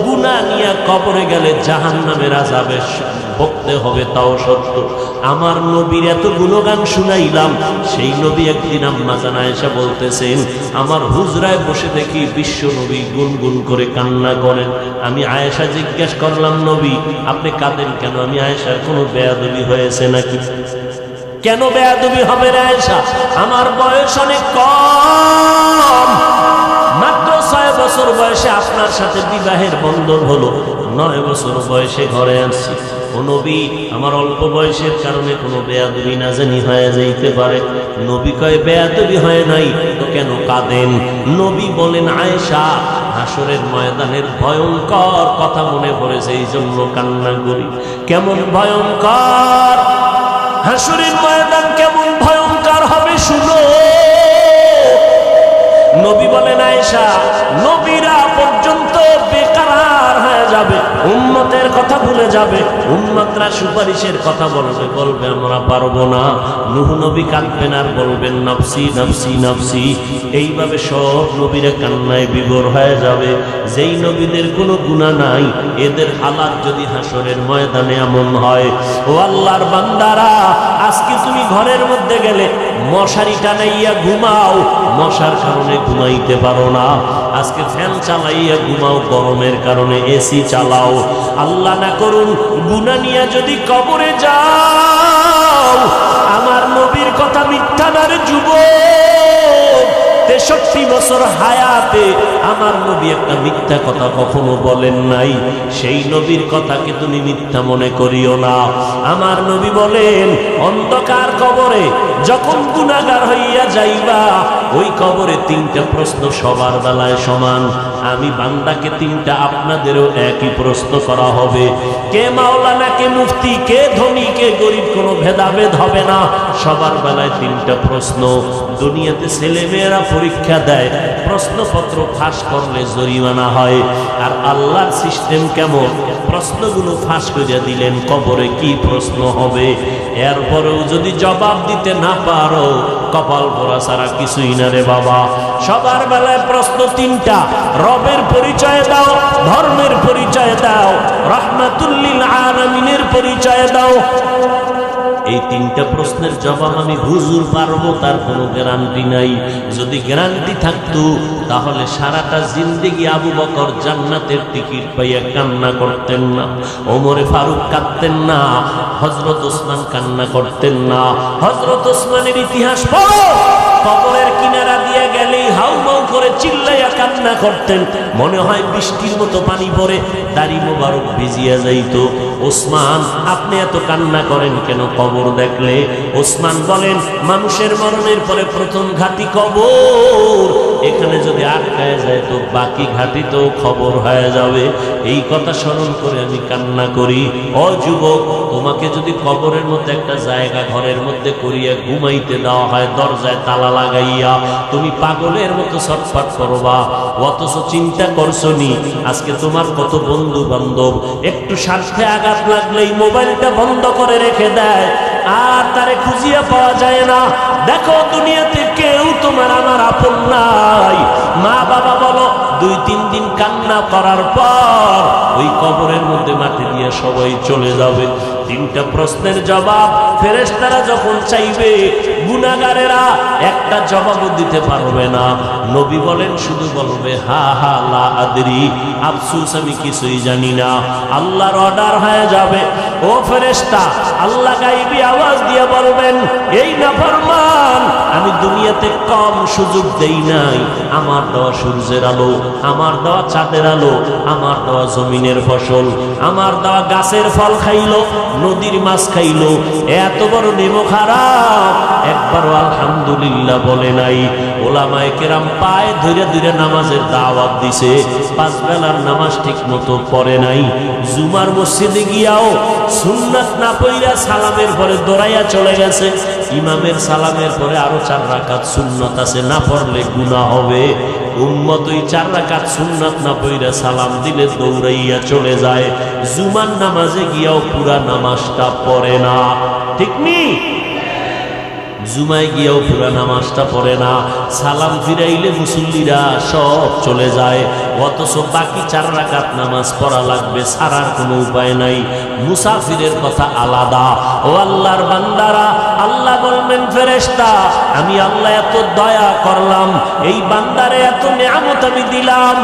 গুনাহ নিয়ে কবরে গেলে জাহান্নামের আযাবে ভুগতে হবে তাও সত্য। আমার নবীর এত গুণগান শুনাইলাম, সেই নবী একদিন আম্মা জান আয়েশা বলতেছেন, আমার হুজরায় বসে দেখি বিশ্ব নবী গুনগুন করে কান্না করেন। আমি আয়েশা জিজ্ঞেস করলাম, নবী আপনি কাঁদেন কেন? আমি আয়েশার কোনো বেয়াদবি হয়েছে নাকি? কেন বেয়াদবি হবে রে আয়েশা? আমার বয়স অনেক কম, মাত্র 6 বছর বয়সে আপনার সাথে বিবাহের বন্ধন হলো, 9 বছর বয়সে ঘরে আসছি। ও নবী, আমার অল্প বয়সের কারণে কোনো বেয়াদবি না জানি হয়ে যাইতে পারে। নবী কয়, বেয়াদবি হয় নাই তো কেন কাঁদেন? নবী বলেন, আয়েশা হাসরের ময়দানের ভয়ঙ্কর কথা মনে পড়েছে, এই জন্য কান্না করি। কেমন ভয়ঙ্কর হাসরের ময়দান, কেমন ভয়ঙ্কর হবে শুনো। নবী বলেন, আয়েশা নবীরা পর্যন্ত বেকার হয়ে যাবে, উম্মতের কথা ভুলে যাবে, উম্মতরা সুপারিশের কথা বলবে আমরা পারবো না। নূহ নবী কাঁদবেন আর বলবেন নফসি নফসি নফসি। এইভাবে সব নবীরা কান্নায় বিভোর হয়ে যাবে। যেই নবীদের কোনো গুনাহ নাই, এদের হালাত যদি হাসরের ময়দানে এমন হয়, ও আল্লাহর বান্দারা, আজকে তুমি ঘরের মধ্যে গেলে মশারি টানাইয়া ঘুমাও, মশার কারণে ঘুমাইতে পারো না। আজকে ফ্যান চালাইয়া ঘুমাও, গরমের কারণে এসি চালাও। আল্লাহ না করুন গুনাহ নিয়ে যদি কবরে যাও, আমার নবীর কথা মিথ্যা না রে যুবক। 63 বছর হায়াতে আমার নবী একটা মিথ্যা কথা কখনো বলেন নাই। সেই নবীর কথাকে তুমি মিথ্যা মনে করিও না। আমার নবী বলেন, অন্ধকার কবরে যখন গুনাহগার হইয়া যাইবা, ওই কবরে 3টা প্রশ্ন সবার বেলায় সমান। আমি বান্দাকে 3টা, আপনাদেরও একই প্রশ্ন করা হবে। কে মাওলানা, কে মুফতি, কে ধনী, কে গরিব, কোনো ভেদাভেদ হবে না। সবার বেলায় 3টা প্রশ্ন। দুনিয়াতে ছেলে মেয়েরা পরীক্ষা দেয়, প্রশ্নপত্র ফাঁস করলে জরিমানা হয়। আর আল্লাহর সিস্টেম কেমন? প্রশ্নগুলো ফাঁস করে দিলেন, কবরে কি প্রশ্ন হবে। এরপরেও যদি জবাব দিতে না পারো, কপাল পোড়া ছাড়া কিছুই না রে বাবা। সবার বেলায় প্রশ্ন 3টা। রবের পরিচয় দাও, ধর্মের পরিচয় দাও, রাহমাতুল লিল আলামিনের পরিচয় দাও। এই 3টা প্রশ্নের জবাব আমি হুজুর পারবো তার কোনো গ্যারান্টি নাই। যদি গ্যারান্টি থাকতো তাহলে সারাটা জিন্দেগি আবু বকর জান্নাতের টিকিট পাইয়া কান্না করতেন না, ওমরে ফারুক কাঁদতেন না, হযরত ওসমান কান্না করতেন না। হযরত ওসমানের ইতিহাস পড়ো, কবরের কিনারা দিয়ে গেলেই হাউমাউ করে চিল্লাইয়া কান্না করতেন। মনে হয় বৃষ্টির মতো পানি পড়ে দাড়ি মোবারক ভিজিয়া যাইত। ওসমান, আপনি এত কান্না করেন কেন কবর দেখলে? ওসমান বলেন, মানুষের মরণের পরে প্রথম ঘাটি কবর, এখানে যদি আটকায় যায় তো বাকি ঘাটিতেও খবর হয়ে যাবে। এই কথা স্মরণ করে আমি কান্না করি। ও যুবক, তোমাকে যদি কবরের মধ্যে একটা জায়গা ঘরের মধ্যে করিয়া ঘুমাইতে দেওয়া হয়, দরজায় তালা লাগাইয়া, তুমি পাগলের মতো ছটফট করবা। অথচ চিন্তা করছো নি আজকে তোমার কত বন্ধু বান্ধব একটু স্বার্থে আঘাত লাগলেই মোবাইলটা বন্ধ করে রেখে দেয়, আর তারে খুঁজিয়া পাওয়া যায় না। দেখো দুনিয়াতে কেউ তোমার আমার আপন নাই। মা বাবা বলো, 2-3 দিন কান্না করার পর ওই কবরের মধ্যে মাটি দিয়ে সবাই চলে যাবে। তিনটা প্রশ্নের জবাব ফেরেশতারা যখন চাইবে, গুনাহগারেরা একটা জবাবও দিতে পারবে না। নবী বলেন শুধু বলবে হা হা লা আদরি, আফসোস আমি কিছুই জানি না। আল্লাহর অর্ডার হয়ে যাবে, ও ফেরেশতা, আল্লাহ গায়বী আওয়াজ দিয়ে বলবেন, এই নাফরমান, আমি দুনিয়াতে কম সুযোগ দেই নাই। আমার দেওয়া সূর্যের আলো, আমার দেওয়া চাঁদের আলো, আমার দেওয়া জমিনের ফসল, আমার দেওয়া গাছের ফল খাইলো, নদীর মাছ খাইলো, এত বড় নেমো খারাপ, একবারও আলহামদুলিল্লাহ বলে নাই। ওলামায়ে কেরাম পায়ে ধরে ধরে নামাজের দাওয়াত দিছে, পাঁচ বেলার নামাজ ঠিক মতো পড়ে নাই। জুমার মসজিদে গিয়াও সুন্নাত না পড়িয়া সালামের পরে দৌড়াইয়া চলে গেছে। ইমামের সালামের পরে আরো 4 রাকাত সুন্নাত আছে, না পড়লে গুনাহ হবে। উম্মত ওই 4 রাকাত সুন্নাত না পড়িয়া সালাম দিলে দৌড়াইয়া চলে যায়। জুমার নামাজে গিয়াও পুরা নামাজটা পড়ে না, ঠিক নি? জুমায় গিয়েও পুরা নামাজটা পড়ে না। সালাম ফিরাইলে মুসল্লিরা সব চলে যায়, অথচ বাকি 4 রাকাত নামাজ পড়া লাগবে, ছাড়ার কোনো উপায় নাই। মুসাফিরের কথা আলাদা। ও আল্লাহর বান্দারা, আল্লাহ বলবেন ফেরেশতা, আমি আল্লাহ এত দয়া করলাম, এই বান্দারে এত নিয়ামত আমি দিলাম,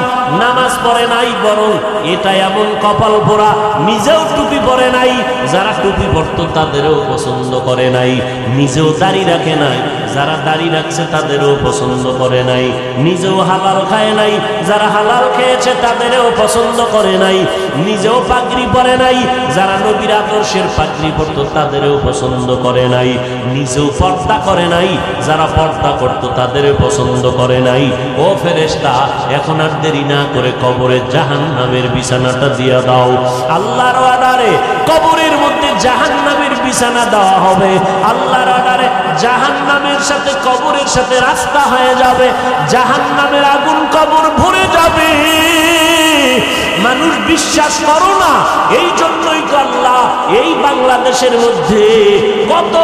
নামাজ পড়ে নাই, বরং এটা এমন কপাল পোড়া, নিজেও টুপি পরে নাই, যারা টুপি পরতো তাদেরও পছন্দ করে নাই, নিজেও দাড়ি রাখে নাই, যারা দাড়ি রাখছে তাদেরও পছন্দ করে নাই, নিজেও হালাল খায় নাই, যারা হালাল খেয়েছে তাদেরও পছন্দ করে নাই, নিজেও পাগড়ি পরে নাই, যারা নবীর আদর্শের পাগড়ি পরতো তাদেরও পছন্দ করে নাই, নিজেও পর্দা করে নাই, যারা পর্দা করতো তাদেরও পছন্দ করে নাই। ও ফেরেশতা, এখন আর দেরি না করে কবরে জাহান্নামের বিছানাটা দিয়া দাও। আল্লাহর অর্ডারে কবরের মধ্যে জাহান্নামের বিছানা দেওয়া হবে। আল্লাহর অর্ডারে জাহান্নামের সাথে কবরের সাথে রাস্তা হয়ে যাবে, জাহান্নামের আগুন কবর ভরে যাবে। মানুষ বিশ্বাস করো না, এই জন্যই তো আল্লাহ এই বাংলাদেশের মধ্যে কত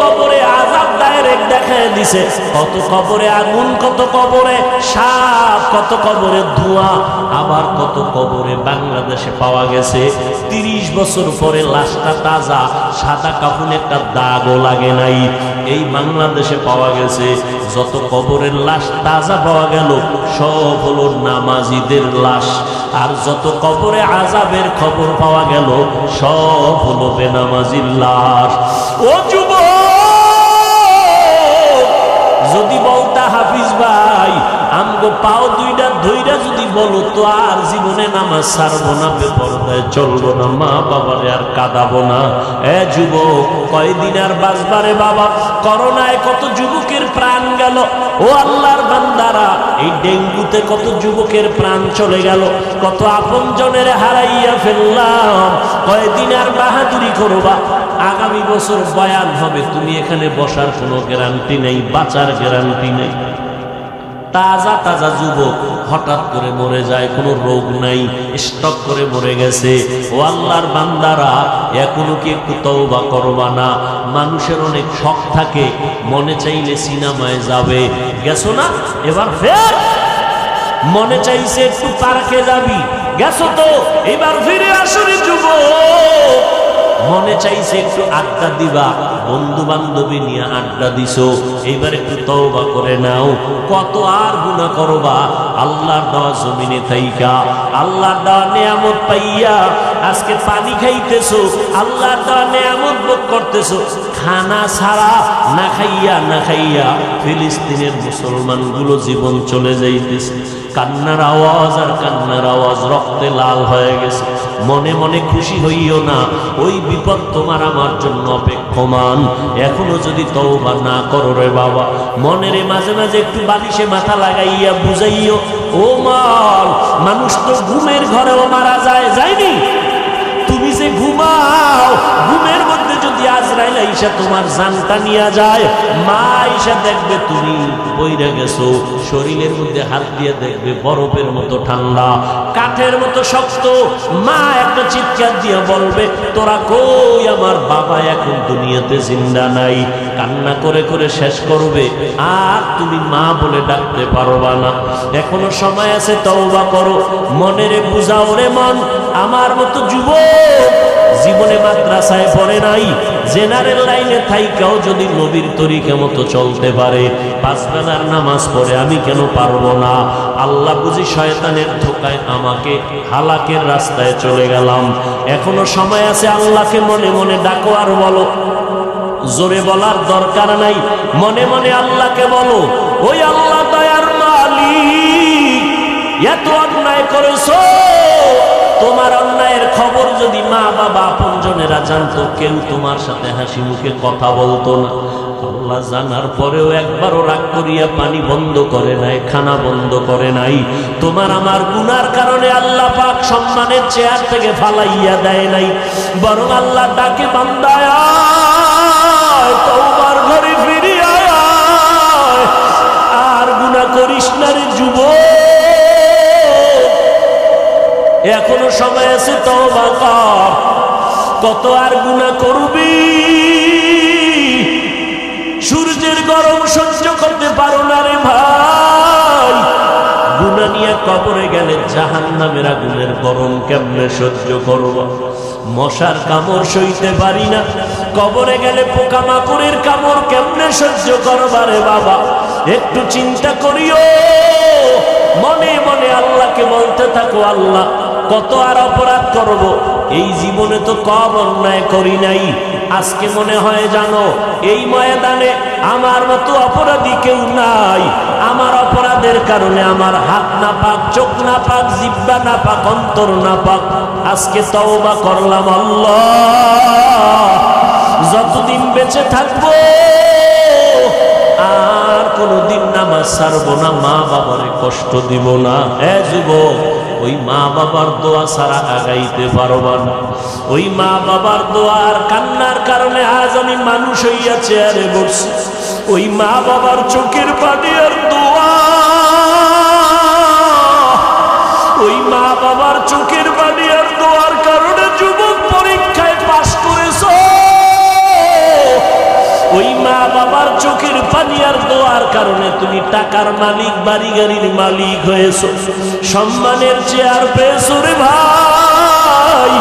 কবরে আযাব ডাইরেক্ট দেখায় দিছে, কত কবরে আগুন, কত কবরে সাপ, কত কবরে ধোঁয়া, আবার কত কবরে বাংলাদেশে পাওয়া গেছে 30 বছর পরে লাশটা তাজা, সাদা কাফনে একটা দাগও লাগে নাই। এই বাংলাদেশে পাওয়া গেছে যত কবরের লাশ তাজা পাওয়া গেল, সব হলো নামাজীদের লাশ। আর যত কবরে আযাবের খবর পাওয়া গেল, সব হলো বেনামাজির লাশ। ও যুবক, যদি বলতা হাফিজ ভাই, আমগো পাও দুইটা ধইরা যদি বলো তো আর জীবনে নামাজ ছাড়বো না, বেপরদায় চলবো না, মা বাবারে আর কাঁদাবো না। এ যুবক, কয়দিন আর বাঁচবারে বাবা? করোনায় কত যুবকের প্রাণ গেল। ও আল্লাহর বান্দারা, এই ডেঙ্গুতে কত যুবকের প্রাণ চলে গেল, কত আপনজনের হারাইয়া ফেললাম। কয়দিন আর বাহাদুরি করবা? আগামী বছর বয়ান হবে, তুমি এখানে বসার কোনো গ্যারান্টি নেই, বাঁচার গ্যারান্টি নেই। তাজা তাজা যুবক হঠাৎ করে মরে যায়, কোনো রোগ নাই, স্টক করে মরে গেছে। ও আল্লাহর বান্দারা, এখনো কি একটু তওবা করবা না? মানুষের অনেক শখ থাকে, মনে চাইলে সিনেমায় যাবে, গেছো না? এবার ফের মনে চাইছে একটু পার্কে যাবি, গেছো তো, এবার ফিরে আসরে যুবক। মনে চাইছে একটু আড্ডা দিবা, বন্ধু বান্ধবী নিয়ে আড্ডা দিছো, এইবার একটু তওবা করে নাও। কত আর গুনাহ করবা? আল্লাহর দেওয়া জমিনে থাইকা, আল্লাহর দেওয়া নিয়ামত পাইয়া আজকে পানি খাইতেছো, আল্লাহর দেওয়া নিয়ামত ভোগ করতেছো। খানা ছাড়া না খাইয়া ফিলিস্তিনের মুসলমানগুলো জীবন চলে যাইতেছে। কান্নার আওয়াজ আর কান্নার আওয়াজ, রক্তে লাল হয়ে গেছে। মনে মনে খুশি হইও না, ওই বিপদ তোমার আমার জন্য অপেক্ষমান। এখনো যদি তওবা না করো রে বাবা, মনেরে মাঝে মাঝে একটু বালিশে মাথা লাগাইয়া বুঝাইও, ও মাল, মানুষ তো ঘুমের ঘরেও মারা যায়, যায়নি? তুমি যে ঘুমাও, ঘুমের মধ্যে যদি আজরাইল আইসা তোমার জানটা নিয়ে যায়, মা আইসা দেখবে তুমি বইরা গেছো, শরীরের মধ্যে হাত দিয়ে দেখবে বরফের মতো ঠান্ডা, কাঠের মতো শক্ত। মা একটা চিৎকার দিয়ে বলবে, তোরা কই? আমার বাবা এখন দুনিয়াতে জিন্দা নাই। কান্না করে করে শেষ করবে, আর তুমি মা বলে ডাকতে পারবা না। এখনো সময় আছে, তওবা করো, মনেরে বুঝাও রে মন। আমার মতো যুবক জীবনে মাদ্রাসায় পড়ে নাই, জেনারেল লাইনে থাইকাও যদি নবীর তরিকা মতো চলতে পারে, পাঁচ বেলার নামাজ পড়ে, আমি কেন পারবো না? আল্লাহ বুঝি শয়তানের ধোকায় আমাকে হালাকের রাস্তায় চলে গেলাম। এখনো সময় আছে, আল্লাহকে মনে মনে ডাকো আর বলো। জোরে বলার দরকার নাই, মনে মনে আল্লাহকে বলো, ওই আল্লাহ দয়ার মালিক, এত অন্যায় করেছো, তোমার অন্যায়ের খবর যদি মা বাবা আপনজনেরা জানতো, কেউ তোমার সাথে হাসি মুখে কথা বলতো না। আল্লাহ জানার পরেও একবারও রাগ করিয়া পানি বন্ধ করে নাই, খানা বন্ধ করে নাই। তোমার আমার গুনার কারণে আল্লাহ পাক সম্মানের চেয়ার থেকে ফালাইয়া দেয় নাই, বরং আল্লাহ ডাকে, বান্দা আয়, তওবার ঘরে ফিরে আয়, আর গুনাহ করিস না রে যুবক, এখনো সময় আছে, তওবা কর। কত আর গুনাহ করবি? সূর্যের গরম সহ্য করতে পারো না রে ভাই, গুনাহ নিয়ে কবরে গেলে জাহান্নামের আগুনের গরম কেমনে সহ্য করব? মশার কামড় সইতে পারি না, কবরে গেলে পোকামাকড়ের কামড় কেমনে সহ্য করবা রে বাবা? একটু চিন্তা করিও, মনে মনে আল্লাহকে বলতে থাকো, আল্লাহ কত আর অপরাধ করব, এই জীবনে তো কম অন্যায় করি নাই। আজকে মনে হয় জানো, এই ময়দানে আমার মতো অপরাধী কেউ নাই। আমার অপরাধের কারণে আমার হাত না পাক, চোখ না পাক, জিহ্বা না পাক, অন্তর না পাক। আজকে তওবা করলাম, আল্লাহ যতদিন বেঁচে থাকবো আর কোনদিন নামাজ ছাড়বো না, মা বাবারে কষ্ট দিব না। যুবক, ওই মা বাবার দোয়া ছাড়া আগাইতে পারবা না। ওই মা বাবার দোয়ার কান্নার কারণে আজ আমি মানুষ হইয়া চেয়ারে বসছি। ওই মা বাবার চোখের পানি আর দোয়া, ওই মা বাবার চোখের পানি আর দোয়ার কারণে যুবক পরীক্ষায় পাশ করেছ। ওই মা বাবার চোখের পানি আর দোয়ার কারণে তুমি টাকার মালিক, বাড়ি গাড়ির মালিক হয়েছ, সম্মানের চেয়ার পেয়েছো রে ভাই।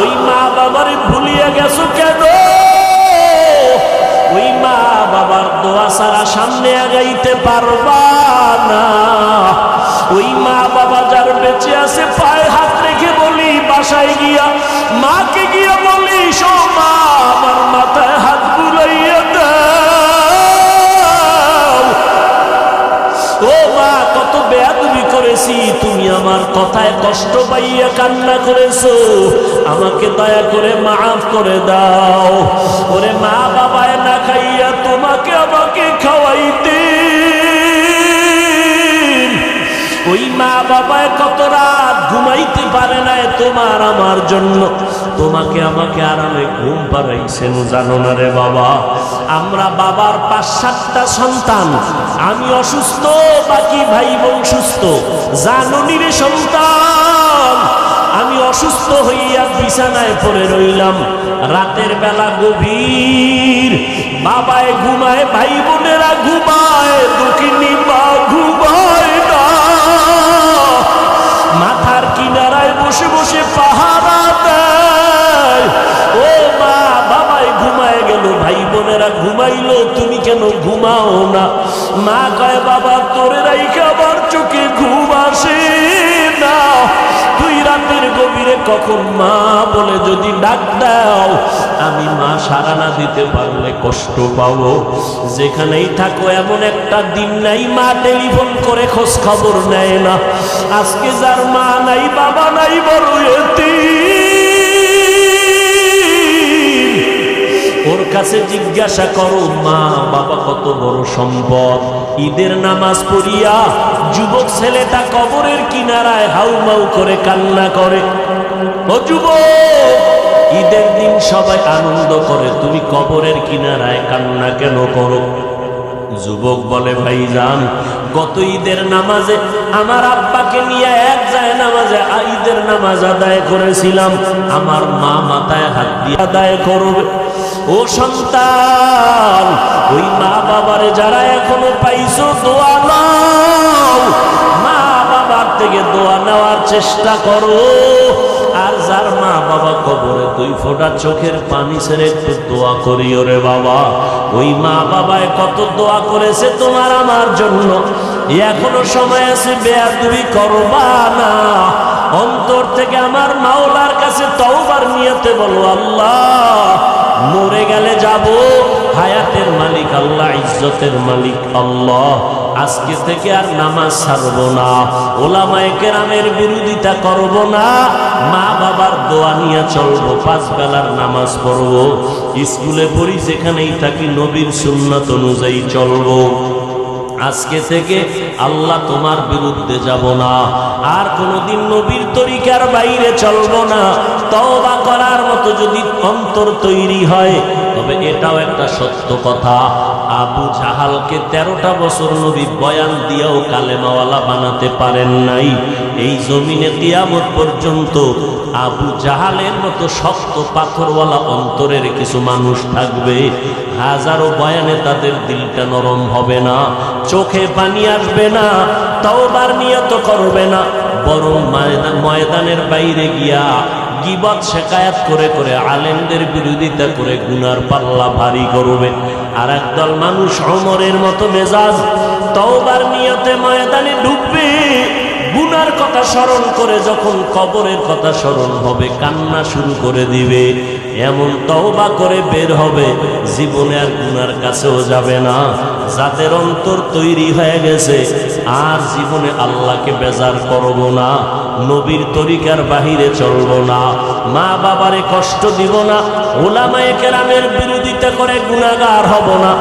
ওই মা বাবারে ভুলিয়া গেছো কেন? ওই মা বাবার দোয়া ছাড়া সামনে আগাইতে পারবা না। ওই মা বাবা যার বেঁচে আছে, পায়ে হাত রেখে বলি, বাসায় গিয়া মাকে গিয়া বলি, শো মা, আমার মাথায় হাত বুলাইয়া দাও। ও মা, কত বেয়াদবি করেছি, তুমি আমার কথায় কষ্ট পাইয়া কান্না করেছো, আমাকে দয়া করে মাফ করে দাও। ওরে মা বাবায় না খাইয়া তোমাকে আমাকে খাওয়াইতে, ওই মা বাবায় কত রাত ঘুমাইতে পারে না তোমার আমার জন্য, তোমাকে আমাকে আরামে ঘুম পাড়াইছেন, জানো না রে বাবা? আমরা বাবার ৫-৭টা সন্তান, আমি অসুস্থ, বাকি ভাই বোন সুস্থ, জাননি রে সন্তান। আমি অসুস্থ হইয়া বিছানায় পড়ে রইলাম, রাতের বেলা গভীর, বাবায় ঘুমায়, ভাই বোনেরা ঘুমায়, দুঃখিনী মা ঘুমায় না। মাথার কিনারায় বসে বসে পাহারা দেয়। ও মা, বাবাই ঘুমায় গেল, ভাই বোনেরা ঘুমাইলো, তুমি কেন ঘুমাও না? মা কয়, বাবা তোরে রাইখা আমার চোখে ঘুম আসে না। তুই রাতের গভীরে কখন মা বলে যদি ডাক দাও, আমি মা সাড়া না দিতে পারলে কষ্ট পাবো। যেখানেই থাকো, এমন একটা দিন নাই মা টেলিফোন করে খোঁজ খবর নেয় না। আজকে যার মা নাই, বাবা নাই, বড় এতিম, ওর কাছে জিজ্ঞাসা করো, মা বাবা কত বড় সম্পদ। ঈদের নামাজ পড়িয়া যুবক ছেলেটা কবরের কিনারায় হাউমাউ করে কান্না করে। ও যুবক, ঈদের দিন সবাই আনন্দ করে, তুমি কবরের কিনারায় কান্না কেন করো? যুবক বলে, ভাইজান, গত ঈদের নামাজে আমার আব্বাকে নিয়ে এক যায় নামাজে ঈদের নামাজ আদায় করেছিলাম, আমার মা মাথায় হাত দিয়ে আদায় করবে। ও সন্তান, ওই মা বাবারে যারা এখনো পাইছো, দোয়া নাও, মা বাবার থেকে দোয়া নেওয়ার চেষ্টা করো। আর যার মা বাবা কবরে 2 ফোঁটা চোখের পানি ছেড়ে একটু দোয়া করি ওরে বাবা। ওই মা বাবায় কত দোয়া করেছে তোমার আমার জন্য, এখনো সময় আছে, বেয়াদবি করবা না। অন্তর থেকে আমার মাওলার কাছে তওবার নিয়তে বলো, আল্লাহ মরে গেলে যাব, হায়াতের মালিক আল্লাহ, ইজ্জতের মালিক আল্লাহ, আজকে থেকে আর নামাজ ছাড়বো না, ওলামায়ে কেরামের বিরোধিতা করব না, মা বাবার দোয়া নিয়ে চলবো, 5 বেলার নামাজ পড়বো, স্কুলে পড়ি যেখানেই থাকি নবীর সুন্নাত অনুযায়ী চলবো। আজকে থেকে আল্লাহ তোমার বিরুদ্ধে যাব না, আর কোনোদিন নবীর তরিকার বাইরে চলবো না। তওবা করার মতো যদি অন্তর তৈরি হয়, তবে এটাও একটা সত্য কথা, আবু জাহালকে 13টা বছর নবী বয়ান দিয়েও কালেমাওয়ালা বানাতে পারেন নাই। এই জমিনে কিয়ামত পর্যন্ত আবু জাহালের মতো শক্ত পাথরওয়ালা অন্তরের কিছু মানুষ থাকবে, হাজারো বয়ানে তাদের দিলটা নরম হবে না, চোখে পানি আসবে না, তওবার নিয়ত করবে না, বরং ময়দানের বাইরে গিয়া গীবত শেকায়াত করে করে আলেমদের বিরোধিতা করে গুনার পাল্লা ভারী করবে। আর একদল মানুষ ওমরের মতো মেজাজ, তওবার নিয়তে ময়দানে ঢুকবে, গুনার কথা স্মরণ করে যখন কবরের কথা স্মরণ হবে কান্না শুরু করে দিবে, এমন তওবা করে বের হবে, জীবনে আর গুনার কাছেও যাবে না। যাদের অন্তর তৈরি হয়ে গেছে, আর জীবনে আল্লাহকে বেজার করব না, নবীর তরিকার বাহিরে চলব না, মা বাবারে কষ্ট দিব না, উলামায়ে কেরামের বিরোধিতা করে গুনাহগার হব না,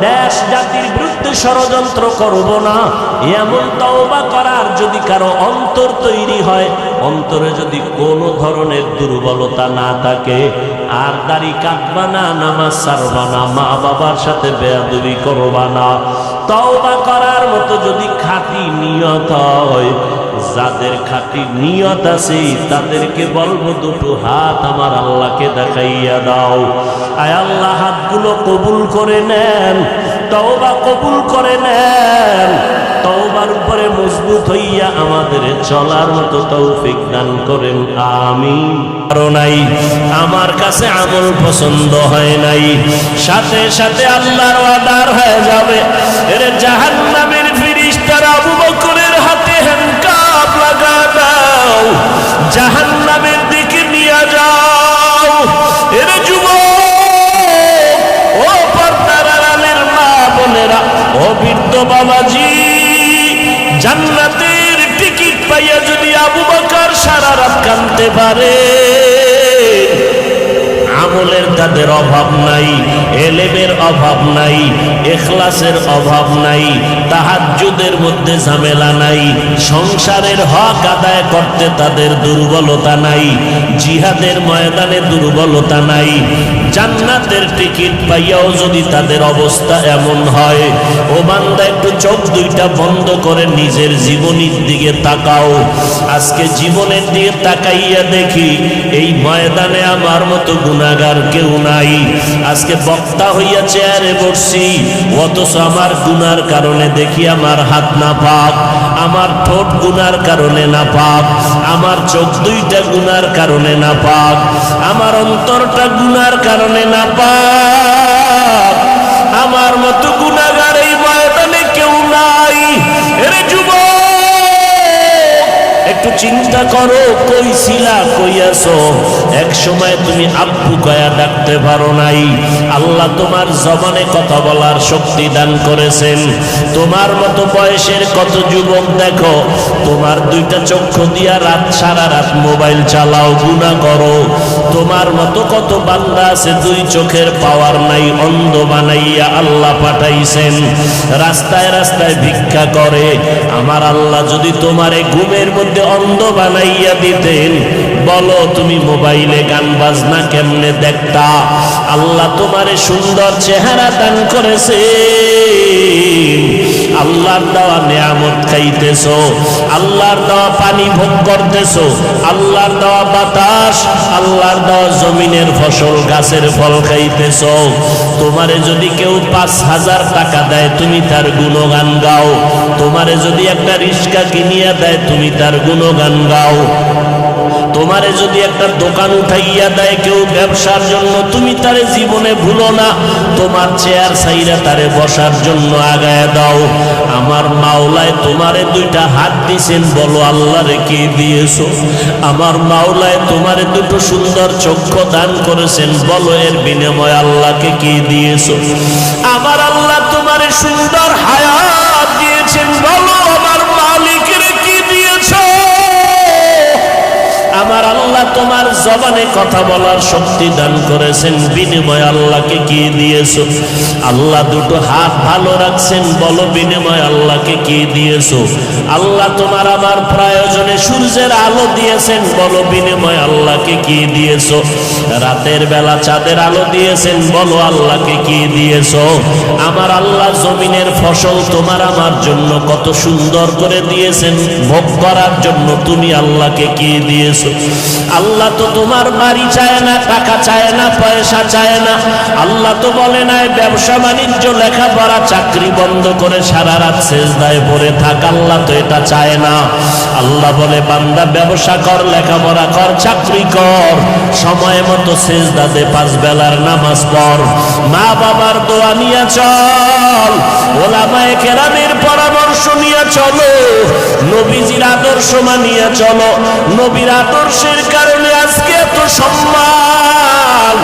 দেশ জাতির বিরুদ্ধে ষড়যন্ত্র করব না, এমন তওবা করার যদি কারো অন্তর তৈরি হয়, অন্তরে যদি কোনো ধরনের দুর্বলতা না থাকে, আর দাড়ি কাটবা না, নামাজ ছাড়বা না, মা বাবার সাথে বেয়াদবি করবা না, তওবা করার মতো যদি খাঁটি নিয়ত হয়, যাদের খাঁটি নিয়ত আছে তাদেরকে বলবো, দুটো হাত আমার আল্লাহকে দেখাইয়া দাও। আয় আল্লাহ, হাতগুলো কবুল করে নেন, তওবা কবুল করে নেন, তওবার উপরে মজবুত হইয়া আমাদের চলার মতো তৌফিক দান করেন, আমিন। নাই আমার কাছে আমল পছন্দ হয় নাই, সাথে সাথে আল্লাহর ওয়াদার হয়ে যাবে। এর জাহান্নামের ফেরেশতারা আবু বকরের হাতে হ্যান্ডকাপ লাগা দাও, জাহান্নামের দিকে নিয়ে যাও। এর যুবক, ও পর্দার আড়ালের মা বোনেরা, ও বৃদ্ধ বাবাজি, জান্নাতের টিকিট পাইয়া যদি আবু বকর সারা রাত কাঁদতে পারে, আমলের তাদের অভাব নাই, এলেমের অভাব নাই, ইখলাসের অভাব নাই, তাহাজ্জুদের মধ্যে ঝামেলা নাই, সংসারের হক আদায় করতে তাদের দুর্বলতা নাই, জিহাদের ময়দানে দুর্বলতা নাই, জান্নাতের টিকিট পাইয়াও যদি তাদের অবস্থা এমন হয়, ও বান্দা একটু চোখ দুইটা বন্ধ করে নিজের জীবনের দিকে তাকাও। আজকে জীবনের দিকে তাকাইয়া দেখি এই ময়দানে আমার মতো গুনাহগার কেউ নাই। আজকে বক্তা হইয়া চেয়ারে বসছি, অথচ আমার গুনার কারণে দেখি আমার হাত না পাক, আমার ঠোঁট গুনার কারণে না পাক, আমার চোখ দুইটা গুনার কারণে না পাক, আমার অন্তরটা গুনার কারণে না পাক। আমার মতো গুনাহগার এই ময়দানে কেউ নাই। এরে যুবক, একটু চিন্তা করো, কই ছিলা, কই আছো? এক সময় তুমি আব্বু কয়া ডাকতে পারো নাই, আল্লাহ তোমার জবানে কথা বলার শক্তি দান করেছেন। তোমার মতো বয়সের কত যুবক দেখো, তোমার দুইটা চক্ষু দিয়া রাত সারা রাত মোবাইল চালাও, গুনাহ করো। তোমার মতো কত বান্দা আছে দুই চোখের পাওয়ার নাই, অন্ধ বানাইয়া আল্লাহ পাঠাইছেন, রাস্তায় রাস্তায় ভিক্ষা করে। আমার আল্লাহ যদি তোমারে ঘুমের মধ্যে অন্ধ বানাইয়া দিতেন, বলো তুমি মোবাইলে গান বাজনা কেমনে দেখতা? আল্লাহ তোমারে সুন্দর চেহারা দান করেছে, আল্লাহর দেওয়া নিয়ামত খাইতেছো, আল্লাহর দেওয়া পানি ভোগ করতেছো, আল্লাহর দেওয়া বাতাস, আল্লাহর দেওয়া জমিনের ফসল গাছের ফল খাইতেছো। তোমারে যদি কেউ 5,000 টাকা দেয়, তুমি তার গুণগান গাও। তোমারে যদি একটা রিক্সা কিনিয়া দেয়, তুমি তার গুণগান গাও। তোমারে যদি একটা দোকান উঠাইয়া দেয় কেউ ব্যবসার জন্য, তুমি তারে জীবনে ভুলো না, তোমার চেয়ার ছাইরা তারে বসার জন্য আগায় দাও। আমার মাওলায় তোমারে দুইটা হাত দিছেন, বলো আল্লাহরে কে দিয়েছো? আমার মাওলায় তোমারে দুটো সুন্দর চক্ষু দান করেছেন, বলো এর বিনিময়ে আল্লাহকে কে দিয়েছো? আমার আল্লাহ তোমারে সুন্দর হায়াত দিয়েছেন, বলো আমার মালিকের কি দিয়েছো? আমার আল্লাহ তোমার জবানে কথা বলার শক্তি দান করেছেন, বিনিময়ে আল্লাহকে কি দিয়েছো? আল্লাহ দুটো হাত ভালো রাখছেন, বলো বিনিময়ে আল্লাহকে কি দিয়েছো? আল্লাহ তোমার আমার প্রয়োজনে সূর্যের আলো দিয়েছেন, বলো বিনিময়ে আল্লাহকে কি দিয়েছো? রাতের বেলা চাঁদের আলো দিয়েছেন, বলো আল্লাহকে কি দিয়েছো? আমার আল্লাহ জমিনের ফসল তোমার আমার জন্য কত সুন্দর করে দিয়েছেন, ভোগ করার জন্য তুমি আল্লাহকে কি দিয়েছো? আল্লাহ তো তোমার বাড়ি চায় না, টাকা চায় না, পয়সা চায় না। আল্লাহ তো বলে নাই ব্যবসা বাণিজ্য লেখাপড়া চাকরি বন্ধ করে সারা রাত সেজদায় পড়ে থাক, আল্লাহ তো এটা চায় না। আল্লাহ বলে বান্দা ব্যবসা কর, লেখাপড়া কর, চাকরি কর, সময় মতো সেজদা দে, 5 বেলার নামাজ পড়, মা বাবার দোয়া নিয়ে চল, ওলামায়ে কেরামের পরামর্শ নিয়ে চলো, নবীজির আদর্শ মানিয়ে চলো। নবীর আদর্শের কারণে আজকে এত সম্মান।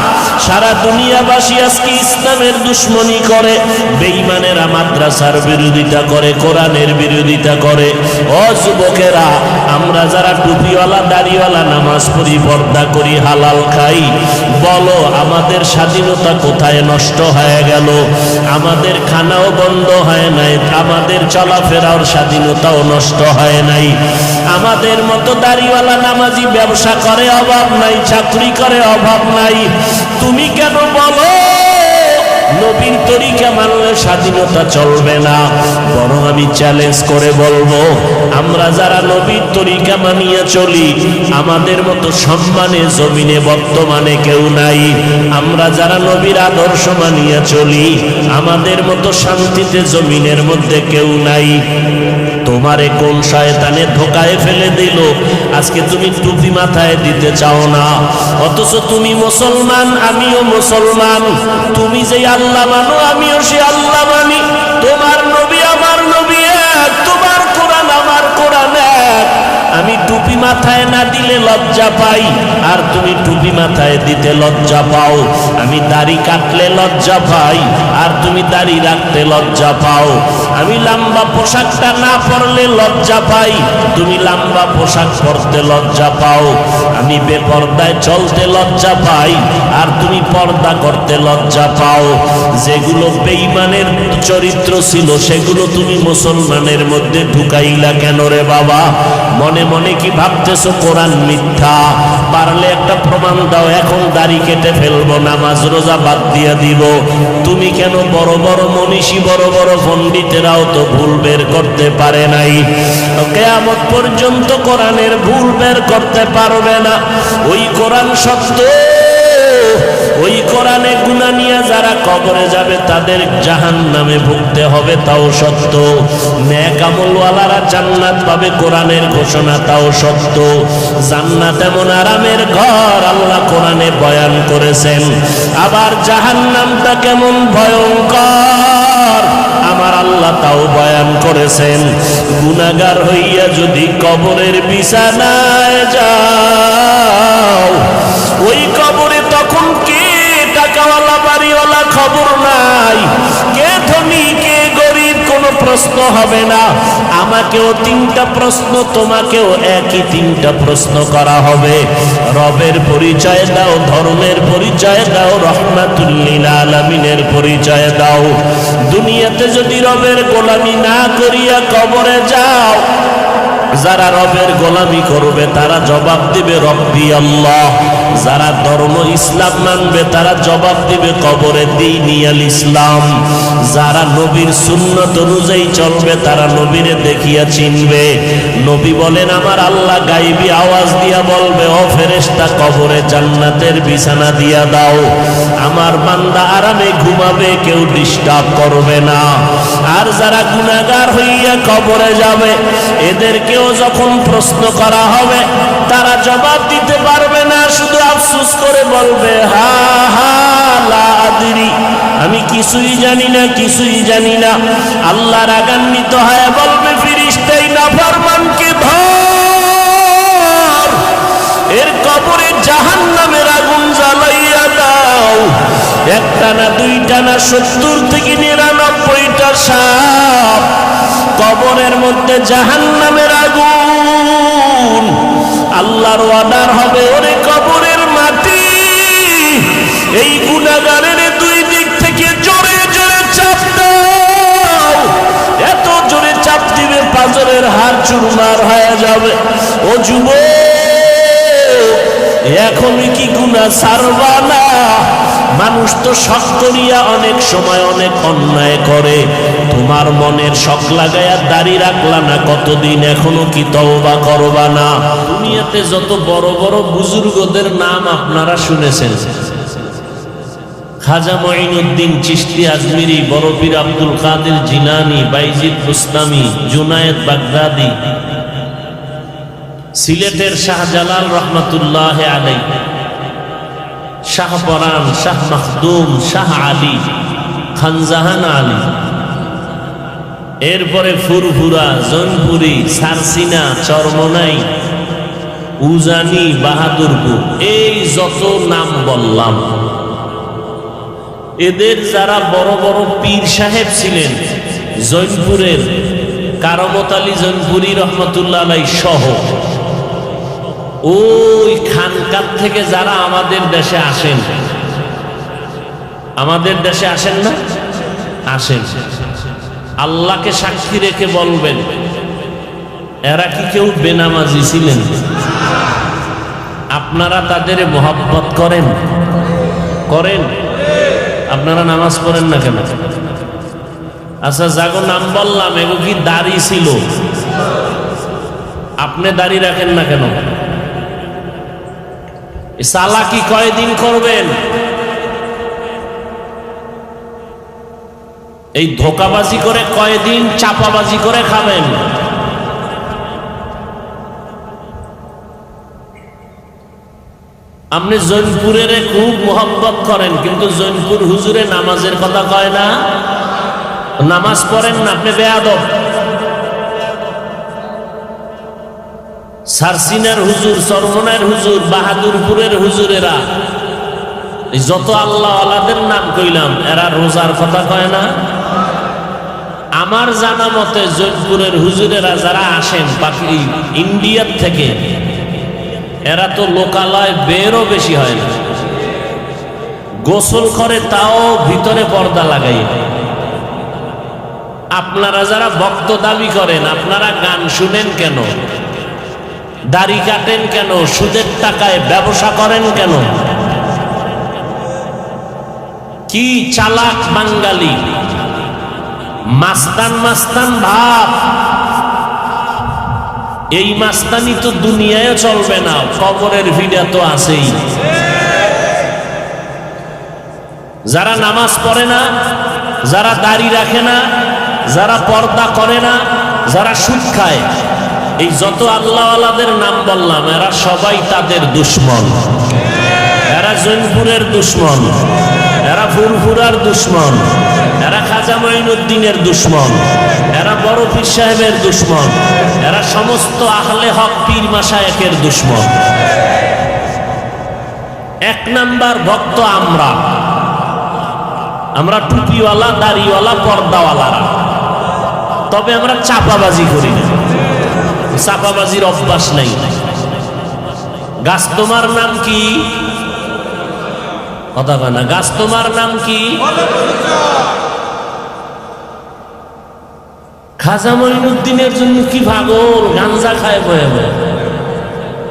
সারা দুনিয়াবাসী আজকে ইসলামের দুশ্মনী করে, বেঈমানেরা মাদ্রাসার বিরোধিতা করে, কোরআনের বিরোধিতা করে। ও যুবকেরা, আমরা যারা টুপিওয়ালা দাড়িওয়ালা নামাজ পড়ি, পর্দা করি, হালাল খাই, বলো আমাদের স্বাধীনতা কোথায় নষ্ট হয়ে গেল? আমাদের খানাও বন্ধ হয় নাই, আমাদের চলাফেরার স্বাধীনতাও নষ্ট হয় নাই। আমাদের মতো দাড়িওয়ালা নামাজি ব্যবসা করে, অভাব নাই, চাকরি করে, অভাব নাই। তুমি কেন বলো নবীর তরিকা মানলে স্বাধীনতা চলবে না? বরং আমি চ্যালেঞ্জ করে বলবো, আমরা যারা নবীর তরিকা মানিয়ে চলি, আমাদের মতো সম্মানে জমিনে বর্তমানে কেউ নাই। আমরা যারা নবীর আদর্শ মানিয়ে চলি, আমাদের মতো শান্তিতে জমিনের মধ্যে কেউ নাই। তোমারে কোন শয়তানে ধোকায় ফেলে দিল, আজকে তুমি টুপি মাথায় দিতে চাও না, অথচ তুমি মুসলমান, আমিও মুসলমান। তুমি যে আল্লাহ মানো, আমিও সে আল্লাহ মানি। তোমার নবী আমার নবী এক, তোমার কোরআন আমার কোরআন এক। আমি টুপি মাথায় না দিলে লজ্জা পাই, আর তুমি টুপি মাথায় দিতে লজ্জা পাও। আমি দাড়ি কাটলে লজ্জা পাই, আর তুমি দাড়ি রাখতে লজ্জা পাও। আমি লম্বা পোশাকটা না পরলে লজ্জা পাই, তুমি লম্বা পোশাক পরতে লজ্জা পাও। আমি বেপর্দায় চলতে লজ্জা পাই, আর তুমি পর্দা করতে লজ্জা পাও। যেগুলো বেঈমানের চরিত্র ছিল, সেগুলো তুমি মুসলমানের মধ্যে ঢুকাইলা কেন রে বাবা? মনে মনে কি ভাবতেছো কোরআন মিথ্যা? পারলে একটা প্রমাণ দাও, এখন দাড়ি কেটে ফেলবো, নামাজ রোজা বাদ দিয়ে দিব। তুমি কেন? বড় বড় মনীষী, বড় বড় পণ্ডিতেরাও তো ভুল বের করতে পারে নাই। কিয়ামত পর্যন্ত কোরআনের ভুল বের করতে পারবে না। ওই কোরআন সত্য, ওই কোরআনে গুনাহ নিয়ে যারা কবরে যাবে তাদের জাহান্নামে ভুগতে হবে, তাও সত্য। নেক আমলওয়ালারা জান্নাত পাবে, কোরআনের ঘোষণা, তাও সত্য। জান্নাত এমন আরামের ঘর, আল্লাহ কোরআনে বয়ান করেছেন। আবার জাহান্নামটা কেমন ভয়ঙ্কর, আমার আল্লাহ তাও বয়ান করেছেন। গুনাহগার হইয়া যদি কবরের বিছানায় যাও, ওই কবরে তখন কে টাকাওয়ালা বাড়িওয়ালা খবর নাই, কে ধনী কে গরিব কোনো প্রশ্ন হবে না। আমাকেও 3টা প্রশ্ন, তোমাকেও একই 3টা প্রশ্ন করা হবে। রবের পরিচয় দাও, ধর্মের পরিচয় দাও, রহমাতুল লিল আলামিনের পরিচয় দাও। দুনিয়াতে যদি রবের গোলামি না করিয়া কবরে যাও, যারা রবের গোলামি করবে তারা জবাব দিবে রব্বি আল্লাহ। যারা ধর্ম ইসলাম মানবে তারা জবাব দিবে কবরে দীনিয়াল ইসলাম। যারা নবীর সুন্নত অনুযায়ী চলবে তারা নবীরে দেখিয়া চিনবে। নবী বলেন, আমার আল্লাহ গায়বী আওয়াজ দিয়া বলবে, ও ফেরেশতা কবরে জান্নাতের বিছানা দিয়া দাও, আমার বান্দা আরামে ঘুমাবে, কেউ ডিস্টার্ব করবে না। আর যারা গুনাহগার হইয়া কবরে যাবে, এদেরকেও যখন প্রশ্ন করা হবে, তারা জবাব দিতে পারবে না, শুধু আফসোস করে বলবে হা হা লা আদরি, আমি কিছুই জানি না, কিছুই জানি না। আল্লাহ রাগান্বিত হয়ে বলবে ফেরেশতাই নাফরমানকে ধর, এর কবরে জাহান্নামের আগুন জ্বালাইয়া দাও। একটা না দুইটা না 70 থেকে 99টা সাপ কবরের মধ্যে জাহান্নামের আগুন। আল্লাহর অর্ডার হবে, ওরে কবরের মাটি এই গুনাহগারের দুই দিক থেকে জোরে জোরে চাপ দাও। এত জোরে চাপ দিবে পাঁজরের হাড় চুরমার হয়ে যাবে। ও যুবক, এখনই কি গুনাহ ছাড়বা না? মানুষ তো শখ করিয়া অনেক সময় অনেক অন্যায় করে, তোমার মনের শখ লাগাইয়া দাড়ি রাখলা না কতদিন, এখনো কি তওবা করবা না? দুনিয়াতে যত বড় বড় বুজুর্গদের নাম আপনারা শুনেছেন, খাজা মঈনুদ্দিন চিশতি আজমিরি, বড় পীর আব্দুল কাদের জিলানী, বাইজিদ বুস্তামি, জুনায়েদ বাগদাদি, সিলেটের শাহজালাল রহমাতুল্লাহ আলাইহি, শাহ পরান, শাহ মখদুম, শাহ আলী, খানজাহান আলী, এরপরে ফুরফুরা, জৌনপুরি, সারসিনা, চরমনাই, উজানি, বাহাদুরপুর, এই যত নাম বললাম, এদের যারা বড় বড় পীর সাহেব ছিলেন, জৌনপুরের কারামত আলী জৌনপুরি রহমতুল্লাহ আলাইহি সহ ওই খানকার থেকে যারা আমাদের দেশে আসেন, আমাদের দেশে আসেন না, আসেন, আল্লাহকে সাক্ষী রেখে বলবেন, এরা কি কেউ বেনামাজি ছিলেন? আপনারা তাদের মোহাব্বত করেন? করেন? আপনারা নামাজ পড়েন না কেন? আচ্ছা, যাগো নাম বললাম, এগো কি দাড়ি ছিল? আপনি দাড়ি রাখেন না কেন? চালাকি কয়দিন করবেন? এই ধোকাবাজি করে কয়দিন চাপাবাজি করে খাবেন? আপনি জৈনপুরের খুব মোহাব্বত করেন, কিন্তু জৈনপুর হুজুরে নামাজের কথা কয় না, নামাজ পড়েন না, আপনি বেয়াদব। সারসিনার হুজুর, চরমনার হুজুর, বাহাদুরপুরের হুজুরেরা, যত আল্লাহ আলাদের নাম কইলাম, এরা রোজার কথা কয় না। আমার জানা মতে জৈনপুরের হুজুরেরা যারা আসেন বাকি ইন্ডিয়ার থেকে, এরা তো লোকালয় বেরও বেশি হয় না, গোসল করে তাও ভিতরে পর্দা লাগাই। আপনারা যারা ভক্ত দাবি করেন, আপনারা গান শুনেন কেন? দাড়ি কাটেন কেন? সুদের টাকায় ব্যবসা করেন কেন? কি চালাক বাঙালি, মাস্তান মাস্তান ভাব। এই মাস্তানি তো দুনিয়ায় চলবে না, কবরের ভিড়া তো আছেই। যারা নামাজ পড়ে না, যারা দাড়ি রাখে না, যারা পর্দা করে না, যারা সুদ খায়, এই যত আল্লাহওয়ালাদের নাম বললাম, এরা সবাই তাদের দুশ্মন। এরা জৈনপুরের দুশ্মন, এরা ফুরফুরার দুশ্মন, এরা খাজা মঈনুদ্দিনের দুশ্মন, এরা বড় পীর সাহেবের দুশ্মন, এরা সমস্ত আহলে হক পীর মাশায়েখের দুশ্মন। এক নাম্বার ভক্ত আমরা, আমরা টুপিওয়ালা, দাড়িওয়ালা, পর্দাওয়ালারা। তবে আমরা চাপাবাজি করি না, চাপাবাজির অভ্যাস নাই। গাছ তোমার নাম কি? কথা কয় না। গাছ তোমার নাম কি? খাজা মঈনুদ্দিনের জন্য কি পাগল, গাঞ্জা খায় বয়ে বয়ে।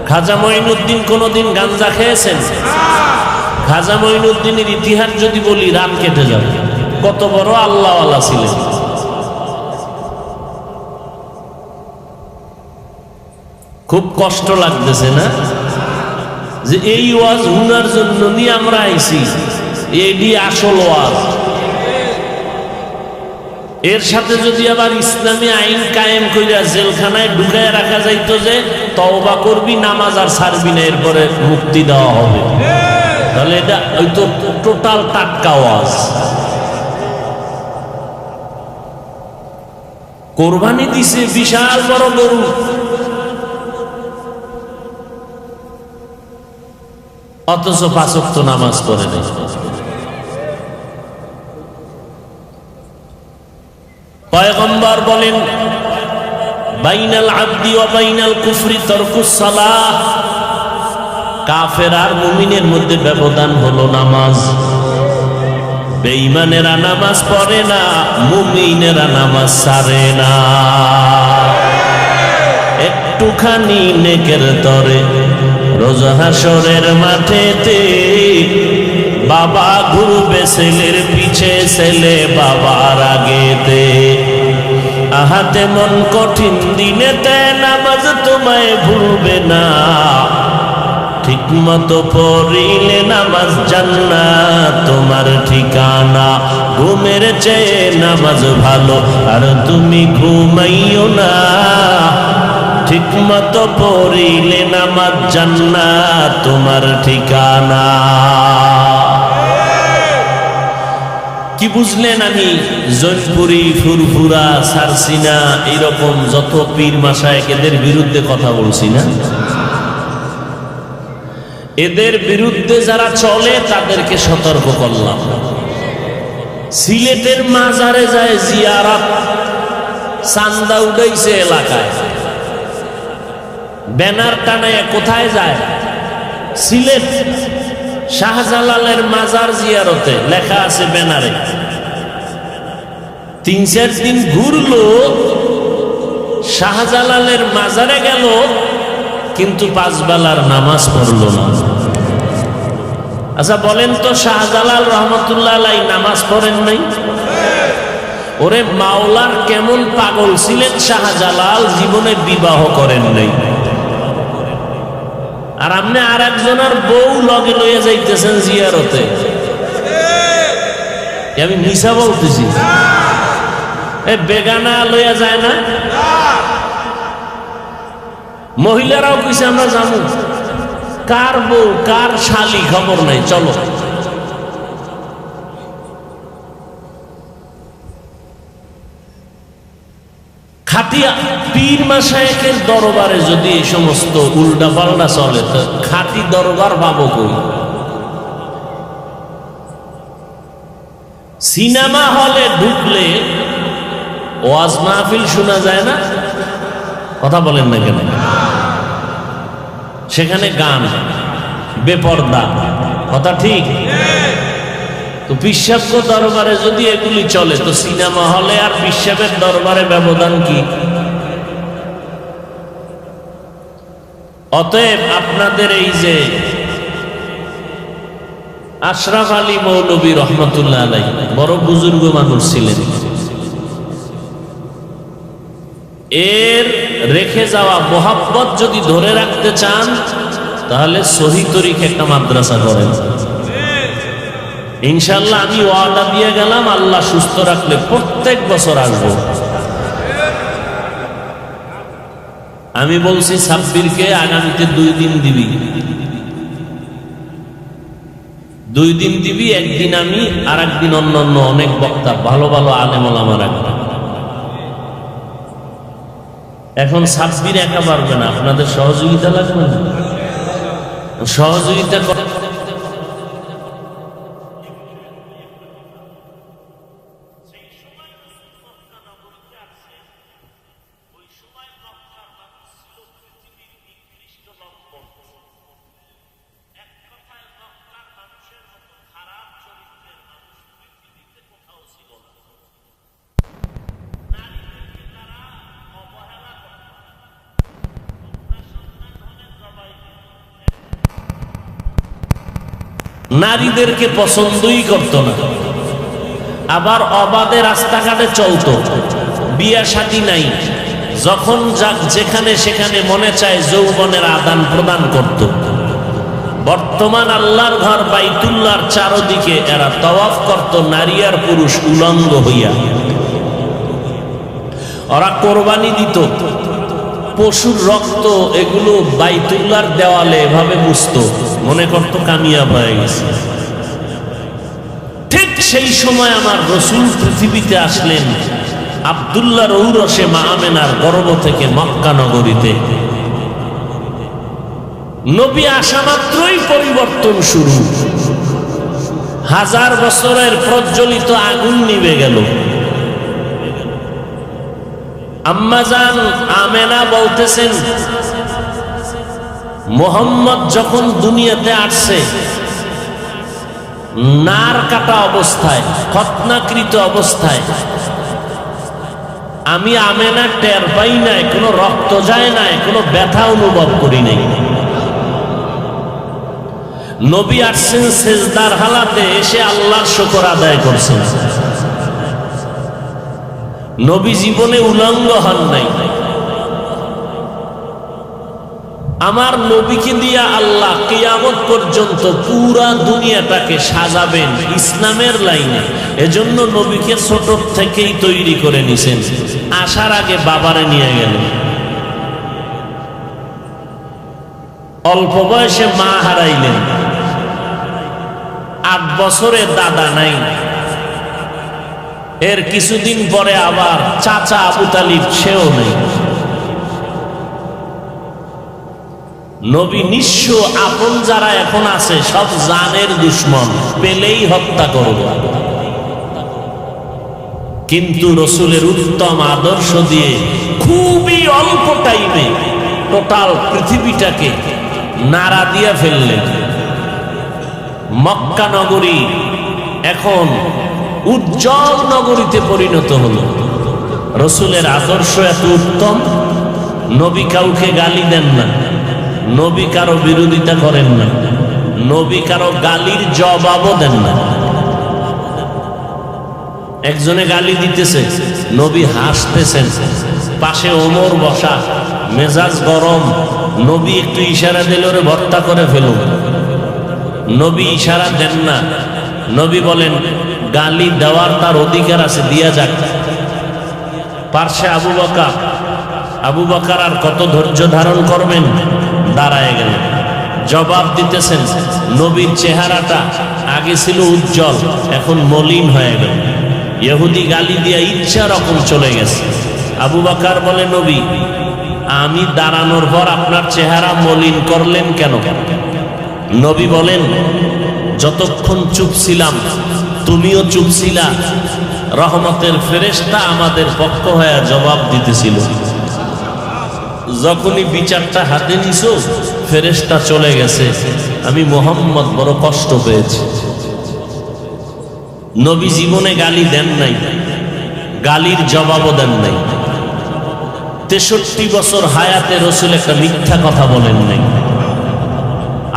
খাজা মঈনুদ্দিন কোনদিন গাঞ্জা খেয়েছেন? খাজা মঈনুদ্দিনের ইতিহাস যদি বলি রাত কেটে যাবে। কত বড় আল্লাহওয়ালা ছিলেন। খুব কষ্ট লাগতেছে না যে এই ওয়াজ হুনার জন্য নিয়ে আমরা আইছি, এডি আসল ওয়াজ। এর সাথে যদি আবার ইসলামী আইন কায়েম কইরা জেলখানায় ঢুকায় রাখা যাইতো যে তওবা করবি, নামাজ আর ছাড়বি না, এরপরে মুক্তি দেওয়া হবে, তাহলে এটা ওই তো টোটাল টাটকা ওয়াজ। কোরবানি দিছে বিশাল বড় গরু, অথচ 5 ওয়াক্ত নামাজ পড়ে নাই। পয়গম্বর বলেন, বাইনাল আবদি ওয়া বাইনাল কুফরি তারকুস সালাহ। কাফের আর মুমিনের মধ্যে ব্যবধান হলো নামাজ। বেঈমানেরা নামাজ পড়ে না, মুমিনেরা নামাজ ছাড়ে না। একটুখানি নেকের তরে রোজ হাসরের মাঠেতে বাবা ঘুরবে ছেলের পিছে, ছেলে বাবার আগেতে। আহাতে মন কঠিন দিনেতে নামাজ তোমায় ভুলবে না। ঠিক মতো পড়িলে নামাজ জান্নাত তোমার ঠিকানা। ঘুমের চেয়ে নামাজ ভালো আর তুমি ঘুমাইও না। ঠিক মতো পড়িলে নামাজ জান্নাত তোমার ঠিকানা। কি বুঝলেন? আমি জৈনপুরি, ফুরফুরা, সারসিনা এইরকম যত পীর মাশায়েখ এদের বিরুদ্ধে কথা বলছি না? এদের বিরুদ্ধে যারা চলে তাদেরকে সতর্ক করলাম। সিলেটের মাজারে যায় জিয়ারত, চান্দা উঠাইছে এলাকায়, ব্যানার টানায় কোথায় যায়? সিলেট শাহজালালের মাজার জিয়ারতে লেখা আছে ব্যানারে। 3-4 দিন ঘুরলো, শাহজালালের মাজারে গেল, কিন্তু 5 বেলার নামাজ পড়লো না। আচ্ছা বলেন তো, শাহজালাল রহমতুল্লাহ আলাইহি নামাজ পড়েন নাই? ওরে মাওলার কেমন পাগল ছিলেন শাহজালাল, জীবনে বিবাহ করেন নাই। আর আপনি আর একজনের বউ লগে লইয়া যাইতেছেন জিয়ারতে। আমি মিছা বলতেছি? বেগানা লইয়া যায় না? মহিলারাও কইছে আমরা জানু, কার বউ কার শালি খবর নাই, চলো। খাটিয়া পীর মাশায়েখের দরবারে যদি এই সমস্ত উল্টা পাল্টা চলে, তো খাঁটি দরবার পাবো কই? সিনেমা হলে ঢুকলে ওয়াজ মাহফিল শোনা যায় না? কথা বলেন না কেন? সেখানে গান, বেপর্দা, কথা ঠিক? তো পিশাব্য দরবারে যদি এগুলি চলে, তো সিনেমা হলে আর পিশাবের দরবারে ব্যবধান কি? অতএব আপনাদের এই যে আশরাফ আলী মৌলভী রহমতুল্লাহ আলাইহি বড় বুজুর্গ মানুষ ছিলেন, এর রেখে যাওয়া মোহাব্বত যদি ধরে রাখতে চান, তাহলে সহি তরিকে একটা মাদ্রাসা করেন। ইনশাআল্লাহ আমি ওয়াদা দিয়ে গেলাম, আল্লাহ সুস্থ রাখলে প্রত্যেক বছর আসবো। আমি বলছি সাব্বিরকে আগামীতে 2 দিন দিবি, 2 দিন দিবি, একদিন আমি আর একদিন অন্য অন্য অনেক বক্তা ভালো ভালো আলেম ওলামা রাখবে। এখন সাব্বির একা পারবে না, আপনাদের সহযোগিতা লাগবে না? সহযোগিতা নারীদেরকে পছন্দই করত না, আবার অবাধে রাস্তাঘাটে চলতো, বিয়া শাদী নাই, যখন যাক যেখানে সেখানে মনে চায় যৌবনের আদান প্রদান করত। বর্তমান আল্লাহর ঘর বাইতুল্লাহর চারদিকে এরা তওয়াফ করত, নারী আর পুরুষ উলঙ্গ হইয়া। ওরা কোরবানি দিত, পশুর রক্ত এগুলো বাইতুল্লাহর দেওয়ালে এভাবে মুছতো, মনে করত কামিয়াব হয়ে গেছে। ঠিক সেই সময় আমার রাসূল পৃথিবীতে আসলেন আব্দুল্লাহর ঔরসে মা আমেনার গর্ভ থেকে মক্কা নগরীতে। নবী আসা মাত্রই পরিবর্তন শুরু। 1000 বছরের প্রজ্বলিত আগুন নিভে গেল। আম্মাজান আমেনা বলতেছেন, মুহাম্মদ যখন দুনিয়াতে আসছে নার কাটা অবস্থায়, খতনাকৃত অবস্থায়, আমি আমেনা টের পাই নাই, কোনো রক্ত যায় নাই, কোনো ব্যথা অনুভব করি নাই। নবী আসছেন সেজদার হালাতে, এসে আল্লাহর শুকর আদায় করছেন। নবী জীবনে উলঙ্গ হন নাই। আমার নবীকে দিয়া আল্লাহ কিয়ামত পর্যন্ত পুরা দুনিয়াটাকে সাজাবেন ইসলামের লাইনে। এজন্য নবীকে ছোট থেকেই তৈরি করে নিছেন। আসার আগে বাবারে নিয়ে গেলেন। অল্প বয়সে মা হারাইলেন। 8 বছরে দাদা নাই। এর কিছুদিন পরে আবার চাচা আবু তালিব, সেও নেই। নবী নিঃস্ব, আপন যারা এখন আছে সব জানের দুশ্মন, পেলেই হত্যা করব। কিন্তু রসুলের উত্তম আদর্শ দিয়ে খুবই অল্প টাইমে টোটাল পৃথিবীটাকে নাড়া দিয়ে ফেললেন। মক্কা নগরী এখন উজ্জ্বল নগরীতে পরিণত হলো। রসুলের আদর্শ এত উত্তম, নবী কাউকে গালি দেন না, নবী কারো বিরোধিতা করেন না, নবী কারো গালির জবাবও দেন না। একজনে গালি দিতেছে, নবী হাসতেছেন, পাশে ওমর বসা, মেজাজ গরম, নবী একটু ইশারা দিলে ওরে ভর্তা করে ফেলুন। নবী ইশারা দেন না, নবী বলেন গালি দেওয়ার তার অধিকার আছে, দিয়া যাক। পার্শ্বে আবু বকর আর কত ধৈর্য ধারণ করবেন, দাঁড়ায় গেলেন। জবাব দিতেছেন, নবীর চেহারাটা আগে ছিল উজ্জ্বল, এখন মলিন হয়ে গেল। ইহুদি গালি দিয়া ইচ্ছা রকম চলে গেছে। আবু বকর বলে, নবী আমি দাঁড়ানোর পর আপনার চেহারা মলিন করলেন কেন? নবী বলেন, যতক্ষণ চুপ ছিলাম তুমিও চুপ ছিলা, রহমতের ফেরেশতা আমাদের পক্ষ হয়ে জবাব দিতেছিল। যখনই বিচারটা হাতে নিছো ফেরেশতা চলে গেছে, আমি মুহাম্মদ বড় কষ্ট পেয়েছি। নবী জীবনে গালি দেন নাই, গালির জবাবও দেন নাই। 63 বছর হায়াতে রসুল একটা মিথ্যা কথা বলেন নাই।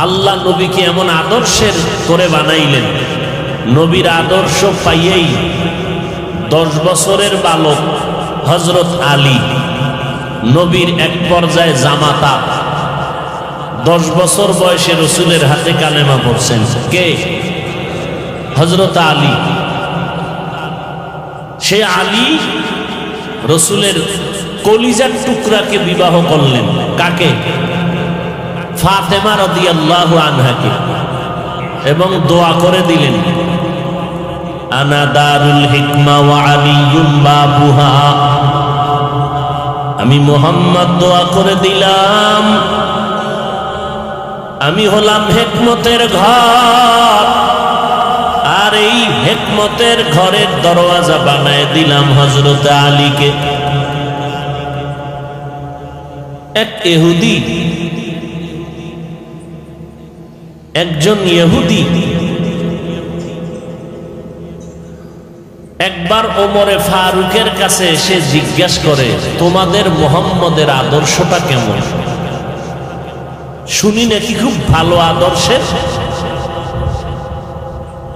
আল্লাহ নবীকে এমন আদর্শের করে বানাইলেন, নবীর আদর্শ পাইয়েই 10 বছরের বালক হযরত আলী, নবীর এক পর্যায়ে জামাতা, 10 বছর বয়সে রসুলের হাতে কালেমা পড়ছেন। কে? হযরত আলী। সে আলী রসুলের কলিজার টুকরাকে বিবাহ করলেন। কাকে? ফাতেমা রাদিয়াল্লাহু আনহাকে। এবং দোয়া করে দিলেন, আনা দারুল হিকমা ওয়া আলিয়্যুম বাবুহা। আমি মুহাম্মদ দোয়া করে দিলাম, আমি হলাম হিকমতের ঘর, আর এই হিকমতের ঘরের দরওয়াজা বানায় দিলাম হযরত আলীকে। এক ইহুদি, একজন ইহুদি একবার ওমরে ফারুকের কাছে এসে জিজ্ঞাসা করে, তোমাদের মুহাম্মদের আদর্শটা কেমন? শুনি নাকি খুব ভালো আদর্শের।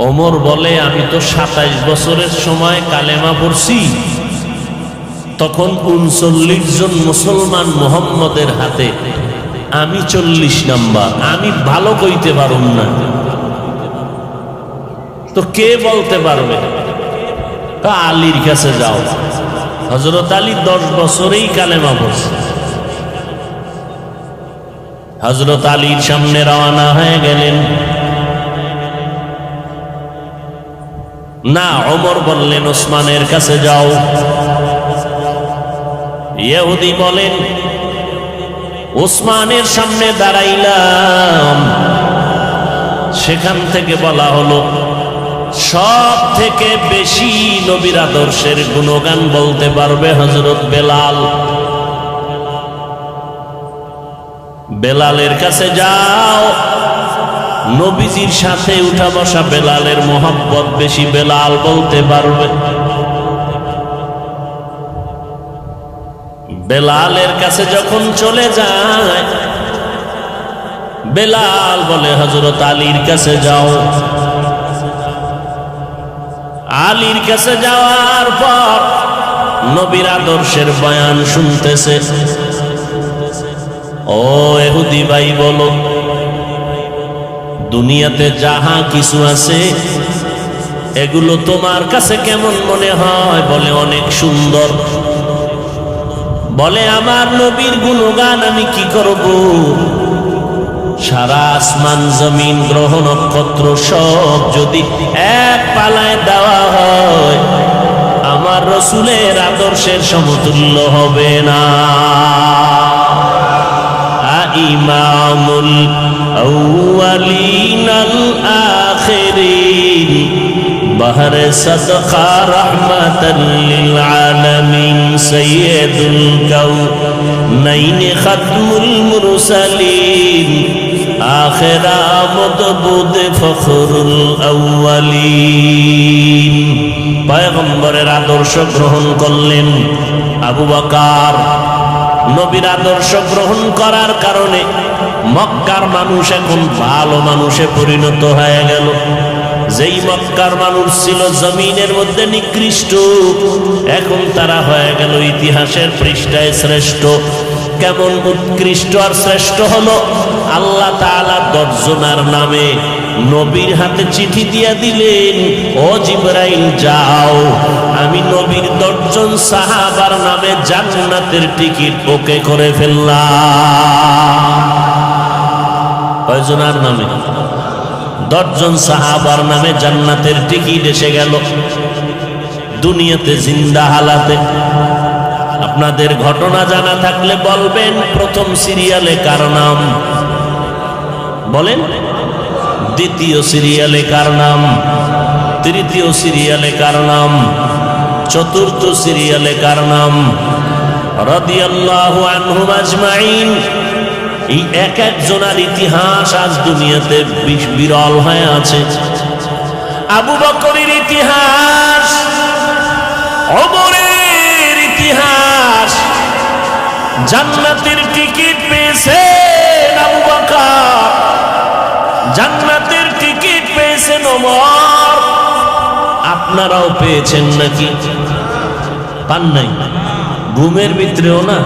ওমর বলে, আমি তো 27 বছরের সময় কালেমা পড়ছি, তখন 39 জন মুসলমান মুহাম্মদের হাতে, আমি 40 নাম্বার, আমি ভালো কইতে পারুম না। তো কে বলতে পারবে? আলীর কাছে যাও। হযরত আলী 10 বছরেই কালেমা পড়ছে। হযরত আলীর সামনে রওনা হয়ে গেলেন। না, ওমর বললেন ওসমানের কাছে যাও। ইহুদি বলেন ওসমানের সামনে দাঁড়াইলাম। সেখান থেকে বলা হলো সব থেকে বেশি নবীর আদর্শের গুণগান বলতে পারবে হযরত বেলাল। বেলালের কাছে যাও। নবীজির সাথে উঠা বসা বেলালের মোহাব্বত বেশি, বেলাল বলতে পারবে। বেলালের কাছে যখন চলে যায়, বেলাল বলে হযরত আলীর কাছে যাও। আলীর কাছে যাওয়ার পর নবীর আদর্শের বয়ান শুনতেছে। ও ইহুদি ভাই, বলো দুনিয়াতে যাহা কিছু আছে এগুলো তোমার কাছে কেমন মনে হয়? বলে অনেক সুন্দর। বলে আমার নবীর গুণগান আমি কি করব? সারা আসমান জমিন গ্রহ নক্ষত্র সব যদি এক পালায় দেওয়া হয়, আমার রসুলের আদর্শের সমতুল্য হবে না। ইমামুল আউয়ালিন আল আখিরিন বাহরে সাদকা রাহমাতাল লিল আলামিন সাইয়্যিদুল কাউনাইন খাতমুল মুরসালিন আখিরা মুদবুদ ফখরুল আউয়ালিন। পয়গম্বরের আদর্শ গ্রহণ করলেন আবু বকর। নবীর আদর্শ গ্রহণ করার কারণে মক্কার মানুষ এখন ভালো মানুষে পরিণত হয়ে গেল। যেই মক্কার মানুষ ছিল জমিনের মধ্যে নিকৃষ্ট, এখন তারা হয়ে গেল ইতিহাসের পৃষ্ঠায় শ্রেষ্ঠ। কেমন উৎকৃষ্ট আর শ্রেষ্ঠ হলো? আল্লাহ তাআলা 10 জনের নামে নবীর হাতে চিঠি দিয়ে দিলেন, ও জিবরাইল যাও, আমি নবীর 10 জন সাহাবার নামে জান্নাতের টিকিট ওকে করে ফেললাম। কয়জনের নামে? 10 জন সাহাবার নামে জান্নাতের টিকিট এসে গেল দুনিয়াতে জিন্দা হালাতে। আপনাদের ঘটনা জানা থাকলে বলবেন, প্রথম সিরিয়ালে কার নাম? বলেন। দ্বিতীয় সিরিয়ালে কার নাম? তৃতীয় সিরিয়ালে কার নাম? চতুর্থ সিরিয়ালে কার নাম? রাদিয়াল্লাহু আনহুম আজমাইন। এই এক একজনের ইতিহাস আজ দুনিয়াতে বিরল হয়ে আছে। আবু বকরের ইতিহাস, ওমরের ইতিহাস, জান্নাতের টিকিট পেয়েছেন আবু বকর, জান্নাতের টিকিট পেয়েছেন ওমর। আপনারাও পেয়েছেন নাকি? পান নাই? ঘুমের ভিতরেও না,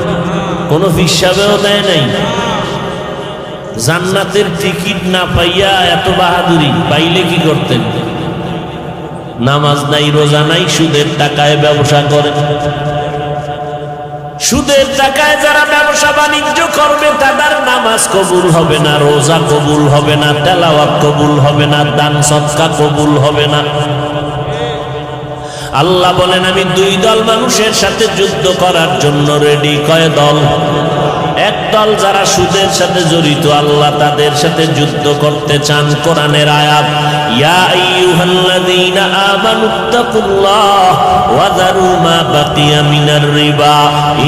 কোনো হিসাবেও দেয় নাই। জান্নাতের টিকিট না পাইয়া এত বাহাদুরি, পাইলে কি করতেন? নামাজ নাই, রোজা নাই, সুদের টাকায় ব্যবসা করেন। সুদের টাকায় যারা ব্যবসা বাণিজ্য করবে তাদের নামাজ কবুল হবে না, রোজা কবুল হবে না, তেলাওয়াত কবুল হবে না, দান সদকা কবুল হবে না। আল্লাহ বলেন আমি 2 দল মানুষের সাথে যুদ্ধ করার জন্য রেডি। কয় দল? এক দল যারা সুদের সাথে জড়িত, আল্লাহ তাদের সাথে যুদ্ধ করতে চান। কোরআনের আয়াত, ইয়া আইয়ুহাল্লাযীনা আমানুত্তাকুল্লাহ ওয়া যারু মা বাকিয়া মিনার রিবা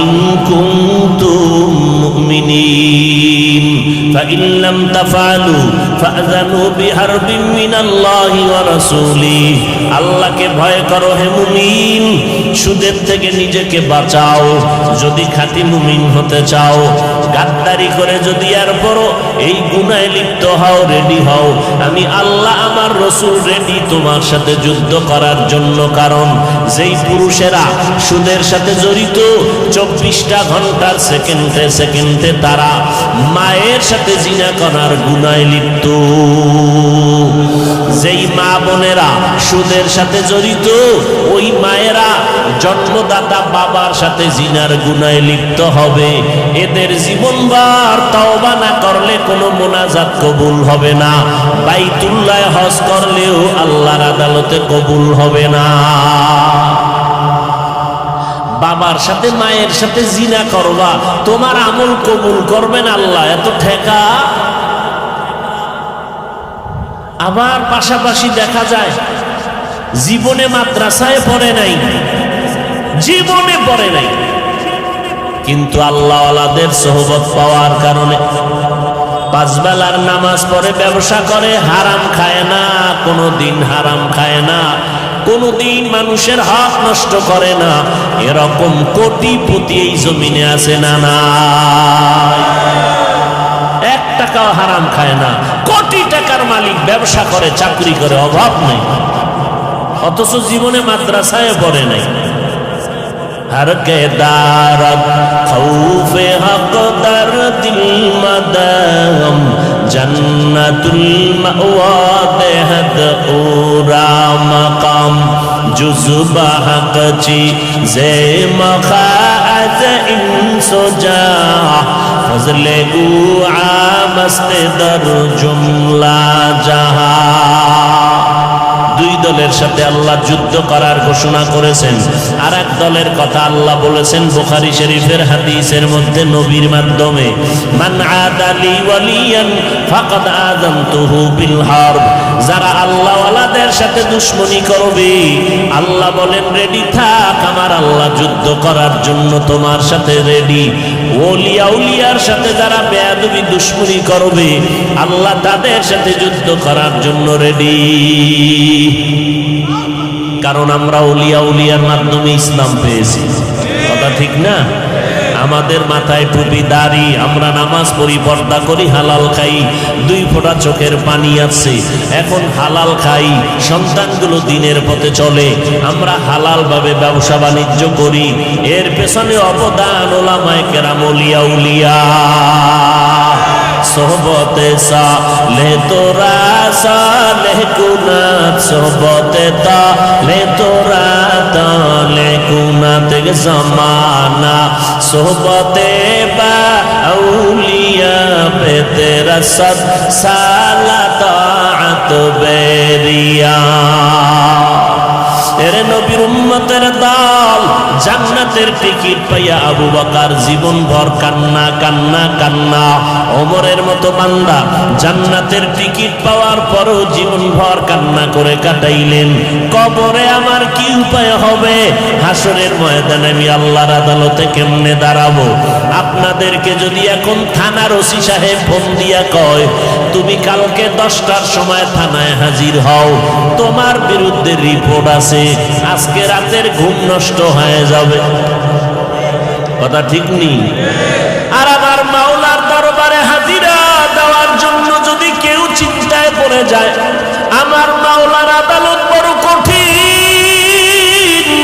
ইন কুনতুম মুমিনিন ফাইন লাম তাফআলু ফাআযানু বিহারবিন মিনাল্লাহি ওয়া রাসূলিহি। আল্লাহকে ভয় করো হে মুমিন, সুদের থেকে নিজেকে বাঁচাও। যদি খাঁটি মুমিন হতে চাও, গাদ্দারি করে যদি এরপরও এই গুনাহে লিপ্ত হও, রেডি হও। আমি আল্লাহ আমার রসুল রেডি তোমার সাথে যুদ্ধ করার জন্য। কারণ যেই পুরুষেরা সুদের সাথে জড়িত, 24টা ঘন্টার সেকেন্ডে সেকেন্ডে তারা মায়ের সাথে জিনা করার গুনাহে লিপ্ত। যেই মা বোনেরা সুদের সাথে জড়িত, ওই মায়েরা জন্মদাতা বাবার সাথে জিনার গুনায় লিপ্ত হবে, এদের জীবনভর তওবা না করলে কোনো মোনাজাত কবুল হবে না, বাইতুল্লাহ হজ করলেও আল্লাহর আদালতে কবুল হবে না। বাবার সাথে মায়ের সাথে জিনা করবা, তোমার আমল কবুল করবেন আল্লাহ, এত ঠেকা। আবার পাশাপাশি দেখা যায় জীবনে মাদ্রাসায় পড়ে নাই, জীবনে পড়ে নাই, কিন্তু আল্লাহওয়ালাদের সোহবত পাওয়ার কারণে পাঁচ বেলার নামাজ পড়ে, ব্যবসা করে, হারাম খায় না, কোনোদিন হারাম খায় না, কোনোদিন মানুষের হক নষ্ট করে না, এরকম কোটিপতি এই জমিনে আছে না? নাই। এক টাকাও হারাম খায় না, কোটি টাকার মালিক, ব্যবসা করে, চাকরি করে, অভাব নেই, অথচ জীবনে মাদ্রাসায় পড়ে নাই। हर के दारत खौफे हक दर दिल मदम जन्नतुल मअवा देहद ओरा मकाम जुज़बा हक ची जे मखाअत इंसो जा फजले उ आमस्त दर जुमला जहा। দুই দলের সাথে আল্লাহ যুদ্ধ করার ঘোষণা করেছেন, আর এক দলের কথা আল্লাহ বলেছেন বুখারী শরীফের হাদিসের মধ্যে নবীর মাধ্যমে, মান আদালি ওয়ালিয়ান ফাকাদ আযানতুহু বিল হারব। যারা আল্লাহওয়ালাদের সাথে দুশমনি করবে, আল্লাহ বলেন রেডি থাক, আমার আল্লাহ যুদ্ধ করার জন্য তোমার সাথে রেডি। ওলিয়া উলিয়ার সাথে যারা বেয়াদবি দুশমনি করবে, আল্লাহ তাদের সাথে যুদ্ধ করার জন্য রেডি। কারণ আমরা ওলিয়া উলিয়ার মাধ্যমে ইসলাম পেয়েছি, কথা ঠিক না? আমাদের মাথায় টুপি, দাড়ি, আমরা নামাজ পড়ি, পর্দা করি, হালাল খাই, দুই ফোঁটা চোখের পানি আছে, এখন হালাল খাই, সন্তানগুলো দিনের পথে চলে, আমরা হালাল ভাবে ব্যবসা বাণিজ্য করি, এর পেছনে অবদান ওলামায়ে কেরাম, ওলিয়া উলিয়া। সোহবতে সালে তোরা সালেহ কুনাত, সোহবতে তালে তোরা তালে কুনাত জমানা, সোহবতে বা আউলিয়া পে তেরা সদ সালা তাআত বেরিয়া। এরে নবীর উম্মতের দল, জান্নাতের টিকিট পাইয়া আবু বকর জীবন ভর কান্না কান্না কান্না। ওমরের মতো বান্দা জান্নাতের টিকিট পাওয়ার পরও জীবন ভর কান্না করে কাটাইলেন। কবরে আমার কি উপায় হবে, হাসরের ময়দানে আমি আল্লাহর আদালতে কেমনে দাঁড়াবো? আপনাদেরকে যদি এখন থানার ওসি সাহেব ফোন দিয়া কয় তুমি কালকে 10টার সময় থানায় হাজির হও, তোমার বিরুদ্ধে রিপোর্ট আছে, আজকে রাতের ঘুম নষ্ট হয়ে যাবে, কথা ঠিক নেই? আর আমার মাওলার দরবারে হাজিরা দেওয়ার জন্য যদি কেউ চিন্তায় পড়ে যায়, আমার মাওলার আদালত বড় কঠিন।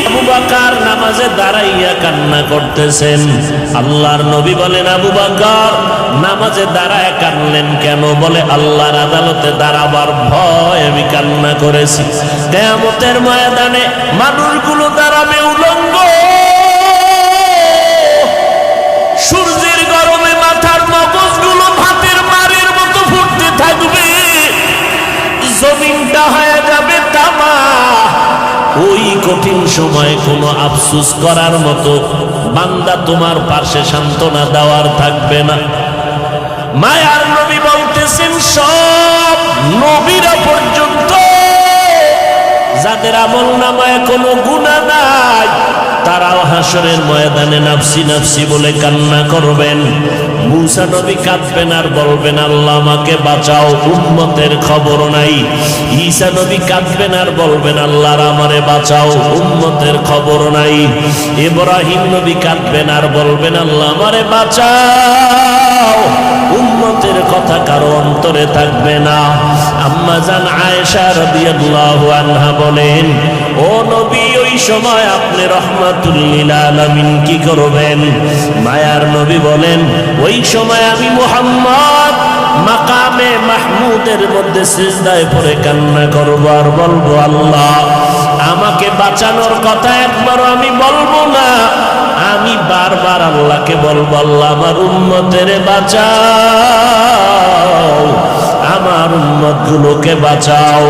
আবু বকর নামাজে দাঁড়াইয়া কান্না করতেছেন। আল্লাহর নবী বলেন, আবু বকর নামাজে দাঁড়ায় কানলেন কেন? বলে আল্লাহর আদালতে দাঁড়াবার ভয় আমি কান্না করেছি। কিয়ামতের ময়দানে মানুষগুলো দাঁড়াবে উলঙ্গ, সূর্যের গরমে মাথার মগজগুলো ভাতের মারের মতো ফুটতে থাকবে, জমিনটা হয়ে যাবে তামা। ওই কঠিন সময় কোনো আফসোস করার মতো বান্দা তোমার পাশে সান্ত্বনা দেওয়ার থাকবে না। মায়ার নবী বলতেছেন, সব নবীরা পর্যন্ত যাদের আমল নামায় কোনো গুনাহ নাই, তারাও হাসরের ময়দানে নাফসি নাফসি বলে কান্না করবেন। মূসা নবী কাঁদবেন আর বলবেন, আল্লাহ আমাকে বাঁচাও, উম্মতের খবর নাই। ঈসা নবী কাঁদবেন আর বলবেন, আল্লাহ আমারে বাঁচাও, উম্মতের খবর নাই। ইব্রাহিম নবী কাঁদবেন আর বলবেন, আল্লাহ আমারে বাঁচাও, উম্মতের কথা কারো অন্তরে থাকবে না। আম্মা জান আয়েশা রাদিয়াল্লাহু আনহা বলেন, ও নবী, ওই সময় আপনি রহমাতুল লিল আলামিন কি করবেন? মায়ার নবী বলেন, ওই সময় আমি মুহাম্মদ মাকামে মাহমুদের মধ্যে সিজদায় পড়ে কান্না করব আর বলবো, আল্লাহ আমাকে বাঁচানোর কথা একবারও আমি বলবো না, আমি বারবার আল্লাহকে বলবো, আল্লাহ আমার উম্মতের বাঁচাও, আমার উম্মতগুলোকে বাঁচাও।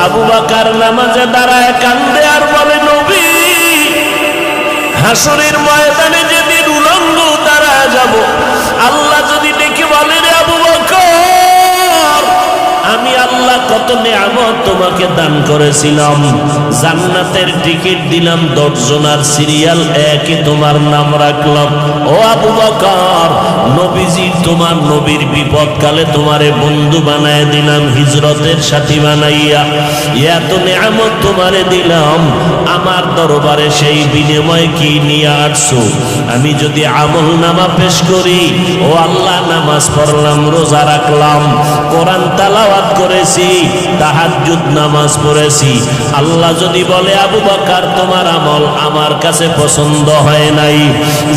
আবু বকর নামাজে দাঁড়ায় কান্দে আর বলে, নবী হাসরের ময়দানে যেদিন উলঙ্গ দাঁড়ায় যাব, আল্লাহ যদি ডেকে বলে, রে আবু বকর, আমি আল্লাহ কত নেয়ামত তোমাকে দান করেছিলাম, জান্নাতের টিকিট দিলাম 10 জনার সিরিয়াল একই তোমার নাম রাখলাম। ও আবু বকর, নবীজি তোমার নবীর বিপদকালে তোমারে বন্ধু বানায় দিলাম, হিজরতের সাথী বানাইয়া এত নেয়ামত তোমারে দিলাম, আমার দরবারে সেই বিনিময় কি নিয়ে আসছো? আমি যদি আমল নামা পেশ করি, ও আল্লাহ নামাজ পড়লাম, রোজা রাখলাম, কোরআন তেলাওয়াত করেছি, তাহাজ্জুদ নামাজ পড়েছি, আল্লাহ যদি বলে আবু বকর তোমার আমল আমার কাছে পছন্দ হয় নাই,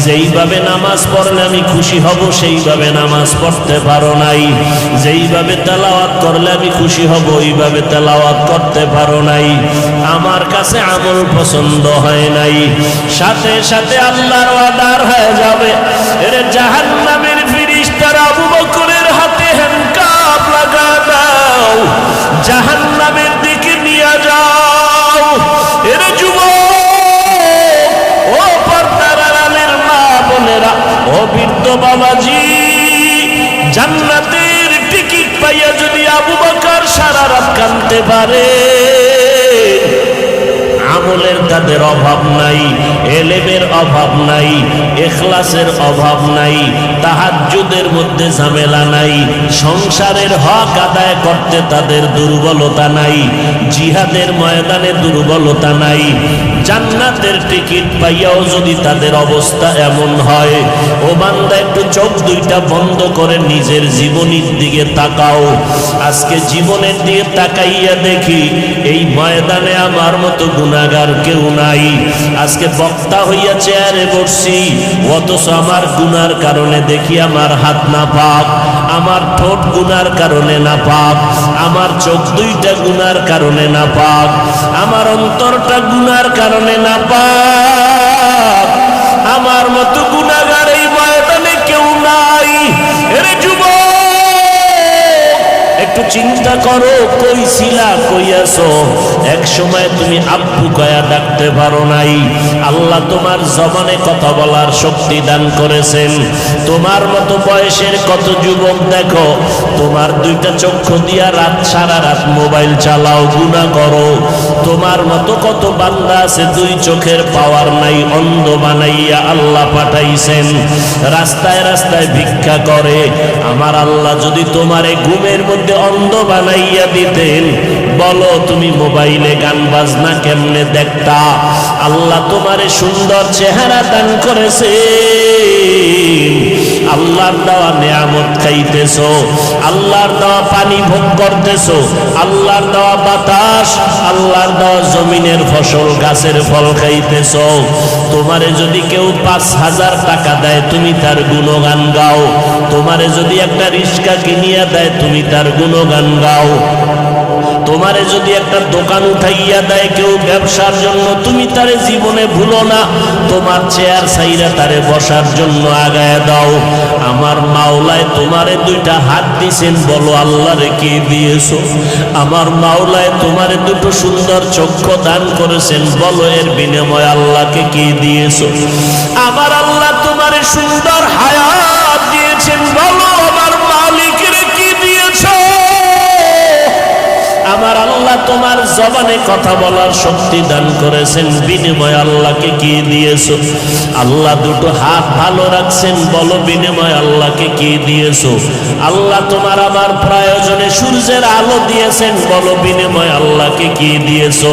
যেইভাবে নামাজ পড়লে আমি খুশি হব সেইভাবে নামাজ পড়তে পারো নাই, যেইভাবে তেলাওয়াত করলে আমি খুশি হব ওইভাবে তেলাওয়াত করতে পারো নাই, আমার কাছে আমল পছন্দ হয় নাই, সাথে সাথে আল্লাহর ওয়াদার হয়ে যাবে, এর জাহান্নামের ফেরেশতারা আবু বকরের হাতে হ্যান্ডকাপ লাগা দাও, জাহান্নামের দিকে নিয়ে যাও। এর যুবক, ও পর্দার আড়ালের মা বোনেরা, ও বৃদ্ধ বাবাজি, জান্নাতের টিকিট পাইয়া যদি আবু বকর সারা রাত কাঁদতে পারে, আমলের তাদের অভাব নাই, এলেমের অভাব নাই, ইখলাসের অভাব নাই, তাহাজ্জুদের মধ্যে ঝামেলা নাই, সংসারের হক আদায় করতে তাদের দুর্বলতা নাই, জিহাদের ময়দানে দুর্বলতা নাই, জান্নাতের টিকিট পাইয়াও যদি তাদের অবস্থা এমন হয়, ও বান্দা একটু চোখ দুইটা বন্ধ করে নিজের জীবনের দিকে তাকাও। আজকে জীবনের দিকে তাকাইয়া দেখি এই ময়দানে আমার মতো গুনাহগার কেউ নাই। আজকে বক্তা হইয়া চেয়ারে বসছি, অথচ আমার গুনার কারণে দেখি আমার হাত না পাক, আমার ঠোঁট গুনার কারণে না পাক, আমার চোখ দুইটা গুনার কারণে না পাক, আমার অন্তরটা গুনার কারণে না পাক। আমার মতো গুনাহগার এই ময়দানে কেউ নাই। এরে যুবক, একটু চিন্তা করো, কই ছিলা, কই আছো? এক সময় তুমি আব্বু কয়া ডাকতে পারো নাই, আল্লাহ তোমার জবানে কথা বলার শক্তি দান করেছেন। তোমার মতো বয়সের কত যুবক দেখো, তোমার দুইটা চক্ষু দিয়া রাত সারা রাত মোবাইল চালাও, গুনাহ করো। তোমার মতো কত বান্দা আছে দুই চোখের পাওয়ার নাই, অন্ধ বানাইয়া আল্লাহ পাঠাইছেন, রাস্তায় রাস্তায় ভিক্ষা করে। আমার আল্লাহ যদি তোমারে ঘুমের মধ্যে অন্ধ বানাইয়া দিতেন, বলো তুমি মোবাইলে গান বাজনা কেমনে দেখতা? আল্লাহ তোমারে সুন্দর চেহারা দান করেছে, আল্লাহর দেওয়া নেয়ামত খাইতেছো, আল্লাহর দেওয়া পানি ভোগ করতেছো, আল্লাহর দেওয়া বাতাস, আল্লাহর দেওয়া জমিনের ফসল গাছের ফল খাইতেছো। তোমারে যদি কেউ 5,000 টাকা দেয়, তুমি তার গুণগান গাও। তোমারে যদি একটা রিক্সা কিনিয়া দেয়, তুমি তার গুণগান গাও। তোমারে যদি একটা দোকান উঠাইয়া দেয় কেউ ব্যবসার জন্য, তুমি তারে জীবনে ভুলো না, তোমার চেয়ার ছাইরা তারে বসার জন্য আগায় দাও। আমার মাওলায় তোমারে দুইটা হাত দিয়েছেন, বলো আল্লাহরে কে দিয়েছো? আমার মাওলায় তোমারে দুটো সুন্দর চক্ষু দান করেছেন, বলো এর বিনিময়ে আল্লাহকে কে দিয়েছো? আমার আল্লাহ তোমারে সুন্দর হায়াত দিয়েছেন, বলো আমার মালিকের কি দিয়েছো? আমার আল্লাহ তোমার জবানে কথা বলার শক্তি দান করেছেন, বিনিময় আল্লাহকে কি দিয়েছো? আল্লাহ দুটো হাত ভালো রাখছেন, বলো বিনিময় আল্লাহকে কি দিয়েছো? আল্লাহ তোমার আমার প্রয়োজনে সূর্যের আলো দিয়েছেন, বলো বিনিময় আল্লাহকে কি দিয়েছো?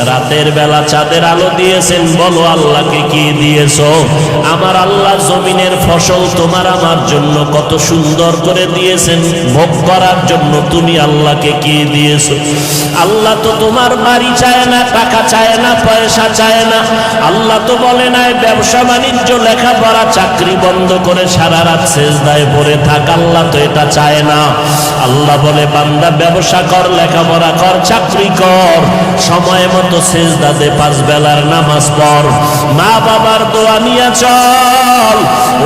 রাতের বেলা চাঁদের আলো দিয়েছেন, বলো আল্লাহকে কি দিয়েছো? আমার আল্লাহ জমিনের ফসল তোমার আমার জন্য কত সুন্দর করে দিয়েছেন, ভোগ করার জন্য তুমি আল্লাহকে কি দিয়েছো? আল্লাহ তো তোমার বাড়ি চায় না, টাকা চায় না, পয়সা চায় না। আল্লাহ তো বলে নাই ব্যবসা বাণিজ্য লেখাপড়া চাকরি বন্ধ করে সারা রাত সেজদায় পড়ে থাক। আল্লাহ তো এটা চায় না। আল্লাহ বলে বান্দা ব্যবসা কর, লেখাপড়া কর, চাকরি কর, সময় মতো সেজদা দে, 5 বেলার নামাজ পড়, মা বাবার দোয়া নিয়ে চল,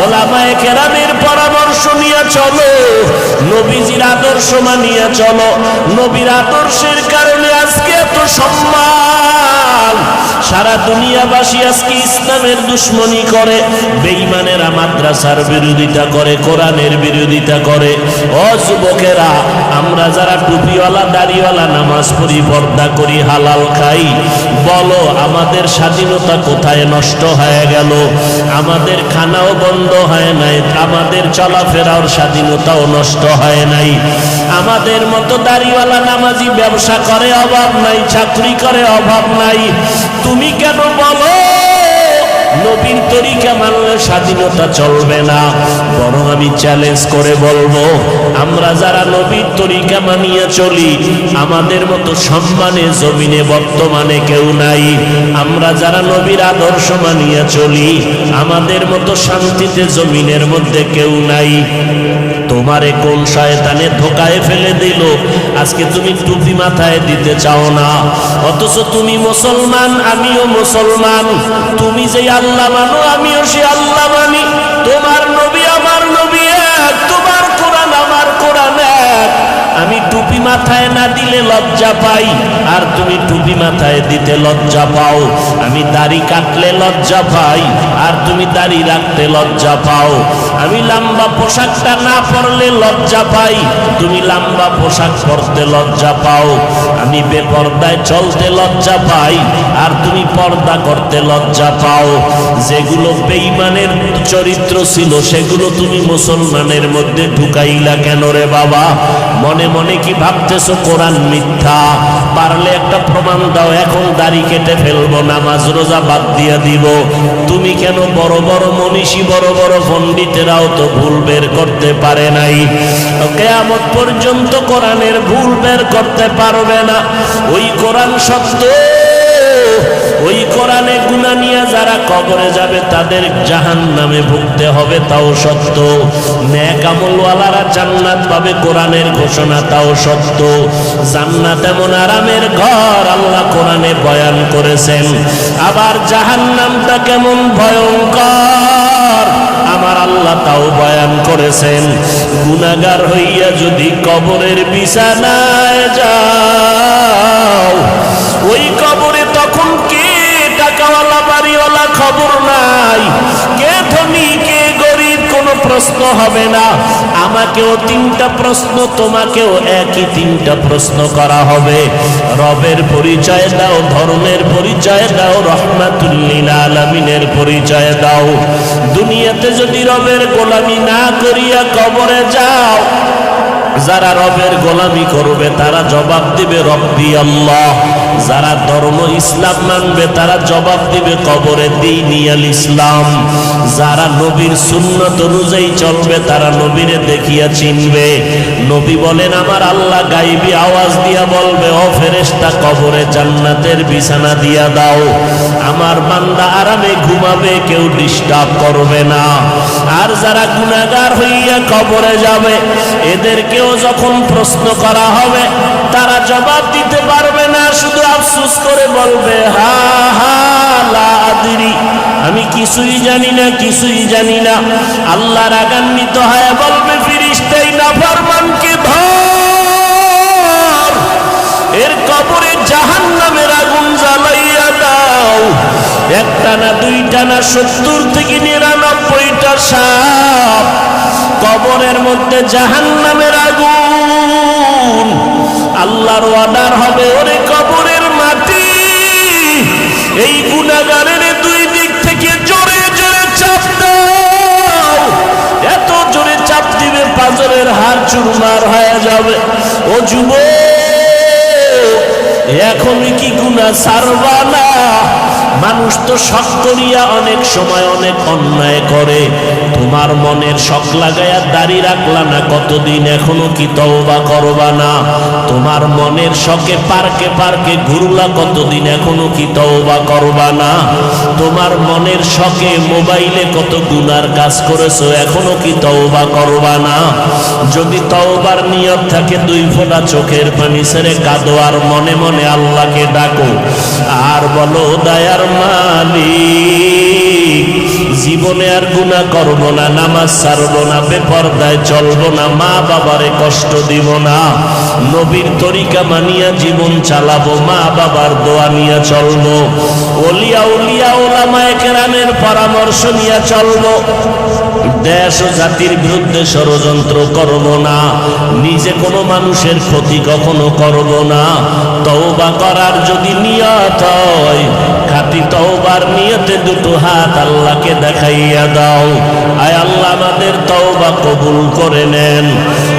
ওলামায়ে কেরামের পরামর্শ নিয়ে চলো, নবীজির আদর্শ মানিয়ে চলো। নবীর আদর্শের কারণে আজকে এত সম্মান। সারা দুনিয়াবাসী আজকে ইসলামের দুশ্মনী করে, বেঈমানেরা মাদ্রাসার বিরোধিতা করে, কোরআনের বিরোধিতা করে। ও যুবকেরা, আমরা যারা টুপিওয়ালা দাড়িওয়ালা নামাজ পড়ি, পর্দা করি, হালাল খাই, বলো আমাদের স্বাধীনতা কোথায় নষ্ট হয়ে গেল? আমাদের খানাও বন্ধ হয় নাই, আমাদের চলাফেরার স্বাধীনতাও নষ্ট হয় নাই। আমাদের মতো দাড়িওয়ালা নামাজি ব্যবসা করে, অভাব নাই, চাকরি করে, অভাব নাই। তুমি কেন বলো নবীর তরিকা মানলে স্বাধীনতা চলবে না? বরং আমি চ্যালেঞ্জ করে বলবো, আমরা যারা নবীর তরিকা মানিয়ে চলি, আমাদের মতো সম্মানে জমিনে বর্তমানে কেউ নাই। আমরা যারা নবীর আদর্শ মানিয়ে চলি, আমাদের মতো শান্তিতে জমিনের মধ্যে কেউ নাই। তোমারে কোন শয়তানে ধোকায় ফেলে দিল, আজকে তুমি টুপি মাথায় দিতে চাও না, অথচ তুমি মুসলমান, আমিও মুসলমান। তুমি যে আল্লাহ মানো, আমিও সে আল্লাহ মানি। তোমার নবী আমার নবী এক, তোমার কোরআন আমার কোরআন এক। আমি টুপি মাথায় না দিলে লজ্জা পাই, আর তুমি টুপি মাথায় দিতে লজ্জা পাও। আমি দাড়ি কাটলে লজ্জা পাই, আর তুমি দাড়ি রাখতে লজ্জা পাও। আমি লম্বা পোশাকটা না পরলে লজ্জা পাই, তুমি লম্বা পোশাক পরতে লজ্জা পাও। আমি বেপরদায় চলতে লজ্জা পাই, আর তুমি পর্দা করতে লজ্জা পাও। যেগুলো বেঈমানের চরিত্র ছিল, সেগুলো তুমি মুসলমানের মধ্যে ঢুকাইলা কেন রে বাবা? মনে মনে কি ভাবতেছো কোরআন মিথ্যা? পারলে একটা প্রমাণ দাও, এখন দাড়ি কেটে ফেলবো, নামাজ রোজা বাদ দিয়ে দিব। তুমি কেন? বড় বড় মনীষী, বড় বড় পণ্ডিতেরাও তো ভুল বের করতে পারে নাই। কিয়ামত পর্যন্ত কোরআনের ভুল বের করতে পারবে না। ওই কোরআন সত্য, ওই কোরআনে গুনাহ নিয়ে যারা কবরে যাবে তাদের জাহান্নামে ভুগতে হবে, তাও সত্য। নেক আমলওয়ালারা জান্নাত পাবে, কোরআনের ঘোষণা, তাও সত্য। জান্নাত এমন আরামের ঘর, আল্লাহ কোরআনে বয়ান করেছেন। আবার জাহান্নামটা কেমন ভয়ঙ্কর, আমার আল্লাহ তাও বয়ান করেছেন। গুনাহগার হইয়া যদি কবরের বিছানায় যাও, ওই কবরে তখন কে টাকাওয়ালা বাড়িওয়ালা খবর নাই, কে ধনী কে গরিব কোনো প্রশ্ন হবে না। আমাকেও 3টা প্রশ্ন, তোমাকেও একই 3টা প্রশ্ন করা হবে। রবের পরিচয় দাও, ধর্মের পরিচয় দাও, রহমাতুল লিল আলামিনের পরিচয় দাও। দুনিয়াতে যদি রবের গোলামি না করিয়া কবরে যাও, যারা রবের গোলামি করবে তারা জবাব দিবে রব্বি আল্লাহ। যারা ধর্ম ইসলাম মানবে তারা জবাব দিবে কবরে দীনিয়াল ইসলাম। যারা নবীর সুন্নাত অনুযায়ী চলবে তারা নবীরে দেখিয়া চিনবে। নবী বলেন, আমার আল্লাহ গায়বী আওয়াজ দিয়া বলবে, ও ফেরেশতা কবরে জান্নাতের বিছানা দিয়া দাও, আমার বান্দা আরামে ঘুমাবে, কেউ ডিস্টার্ব করবে না। আর যারা গুনাহগার হইয়া কবরে যাবে, এদেরকেও যখন প্রশ্ন করা হবে তারা জবাব দিতে পারবে না, শুধু আফসোস করে বলবে, হা হা লা আদরি, আমি কিছুই জানি না, কিছুই জানি না। আল্লাহ রাগান্বিত হয়ে বলবে, ফেরেশতাই নাফরমানকে ধর, এর কবরে জাহান্নামের আগুন জ্বালাইয়া দাও। একটা না, দুইটা না, 70 থেকে 99টা সাপ কবরের মধ্যে জাহান্নামের আগুন। আল্লাহর ওয়াদার হবে, ওরে কবরের মাটি, এই গুনাহগারের 2 দিক থেকে জোরে জোরে চাপ দাও। এত জোরে চাপ দিবে পাঁজরের হাড় চুরমার হয়ে যাবে। ও যুবক, এখনই কি গুনাহ ছাড়বা না? মানুষ তো শখ করিয়া অনেক সময় অনেক অন্যায় করে। তোমার মনের শখ লাগাইয়া দাড়ি রাখলা না কতদিন, এখনো কি তওবা করবা না? তোমার মনের শখে পার্কে পার্কে ঘুরলা কতদিন, এখনো কি তওবা করবা না? তোমার মনের শখে মোবাইলে কত গুনার কাজ করেছো, এখনো কি তওবা করবা না? যদি তওবার নিয়ত থাকে দুই ফোঁটা চোখের পানি ছেড়ে কাঁদো আর মনে মনে আল্লাহকে ডাকো আর বলো, দয়ার মালিক, জীবনে আর গুনাহ করব না, নামাজ ছাড়ব না, বেপরদায় চলব না, মা বাবারে কষ্ট দিব না, নবীর তরিকা মানিয়া জীবন চালাবো, মা বাবার দোয়া নিয়ে চলবো, ওলিয়া উলিয়া ওলামায়ে কেরামের পরামর্শ নিয়ে চলবো, দেশ ও জাতির বিরুদ্ধে ষড়যন্ত্র করব না, নিজে কোনো মানুষের ক্ষতি কখনো করব না। তওবা করার যদি নিয়ত হয়, খাঁটি তওবার নিয়তে দুটো হাত আল্লাহকে দেখাইয়া দাও। আয় আল্লাহ আমাদের তওবা কবুল করে নেন।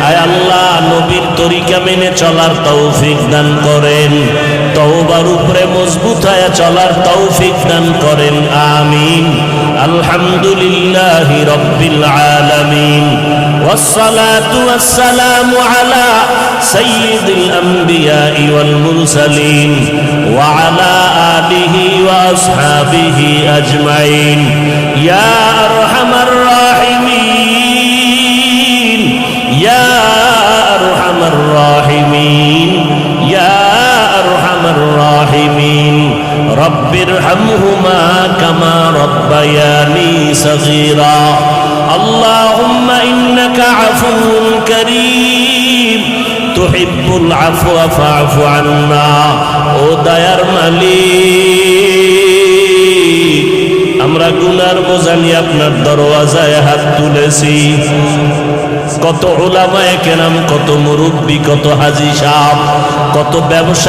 আয় আল্লাহ নবীর তরিকা মেনে চলার তৌফিক দান করেন, তওবার উপরে মজবুত হয়ে চলার তৌফিক দান করেন, আমিন। আলহামদুলিল্লাহি রাব্বিল আলামিন, والصلاة والسلام على سيد الأنبياء والمرسلين وعلى آله وأصحابه أجمعين يا أرحم الراحمين يا أرحم الراحمين يا أرحم الراحمين رب ارحمهما كما ربياني صغيرا اللهم إنك عفو كريم تحب العفو فاعف عنا ও দয়ার মালিক, আমরা গুনার বোঝা নিয়ে আপনার দরওয়াজায় হাত তুলেছি। কত উলামায়ে কেরাম, কত মুরব্বী, কত হাজী সাহেব, কত ব্যবসা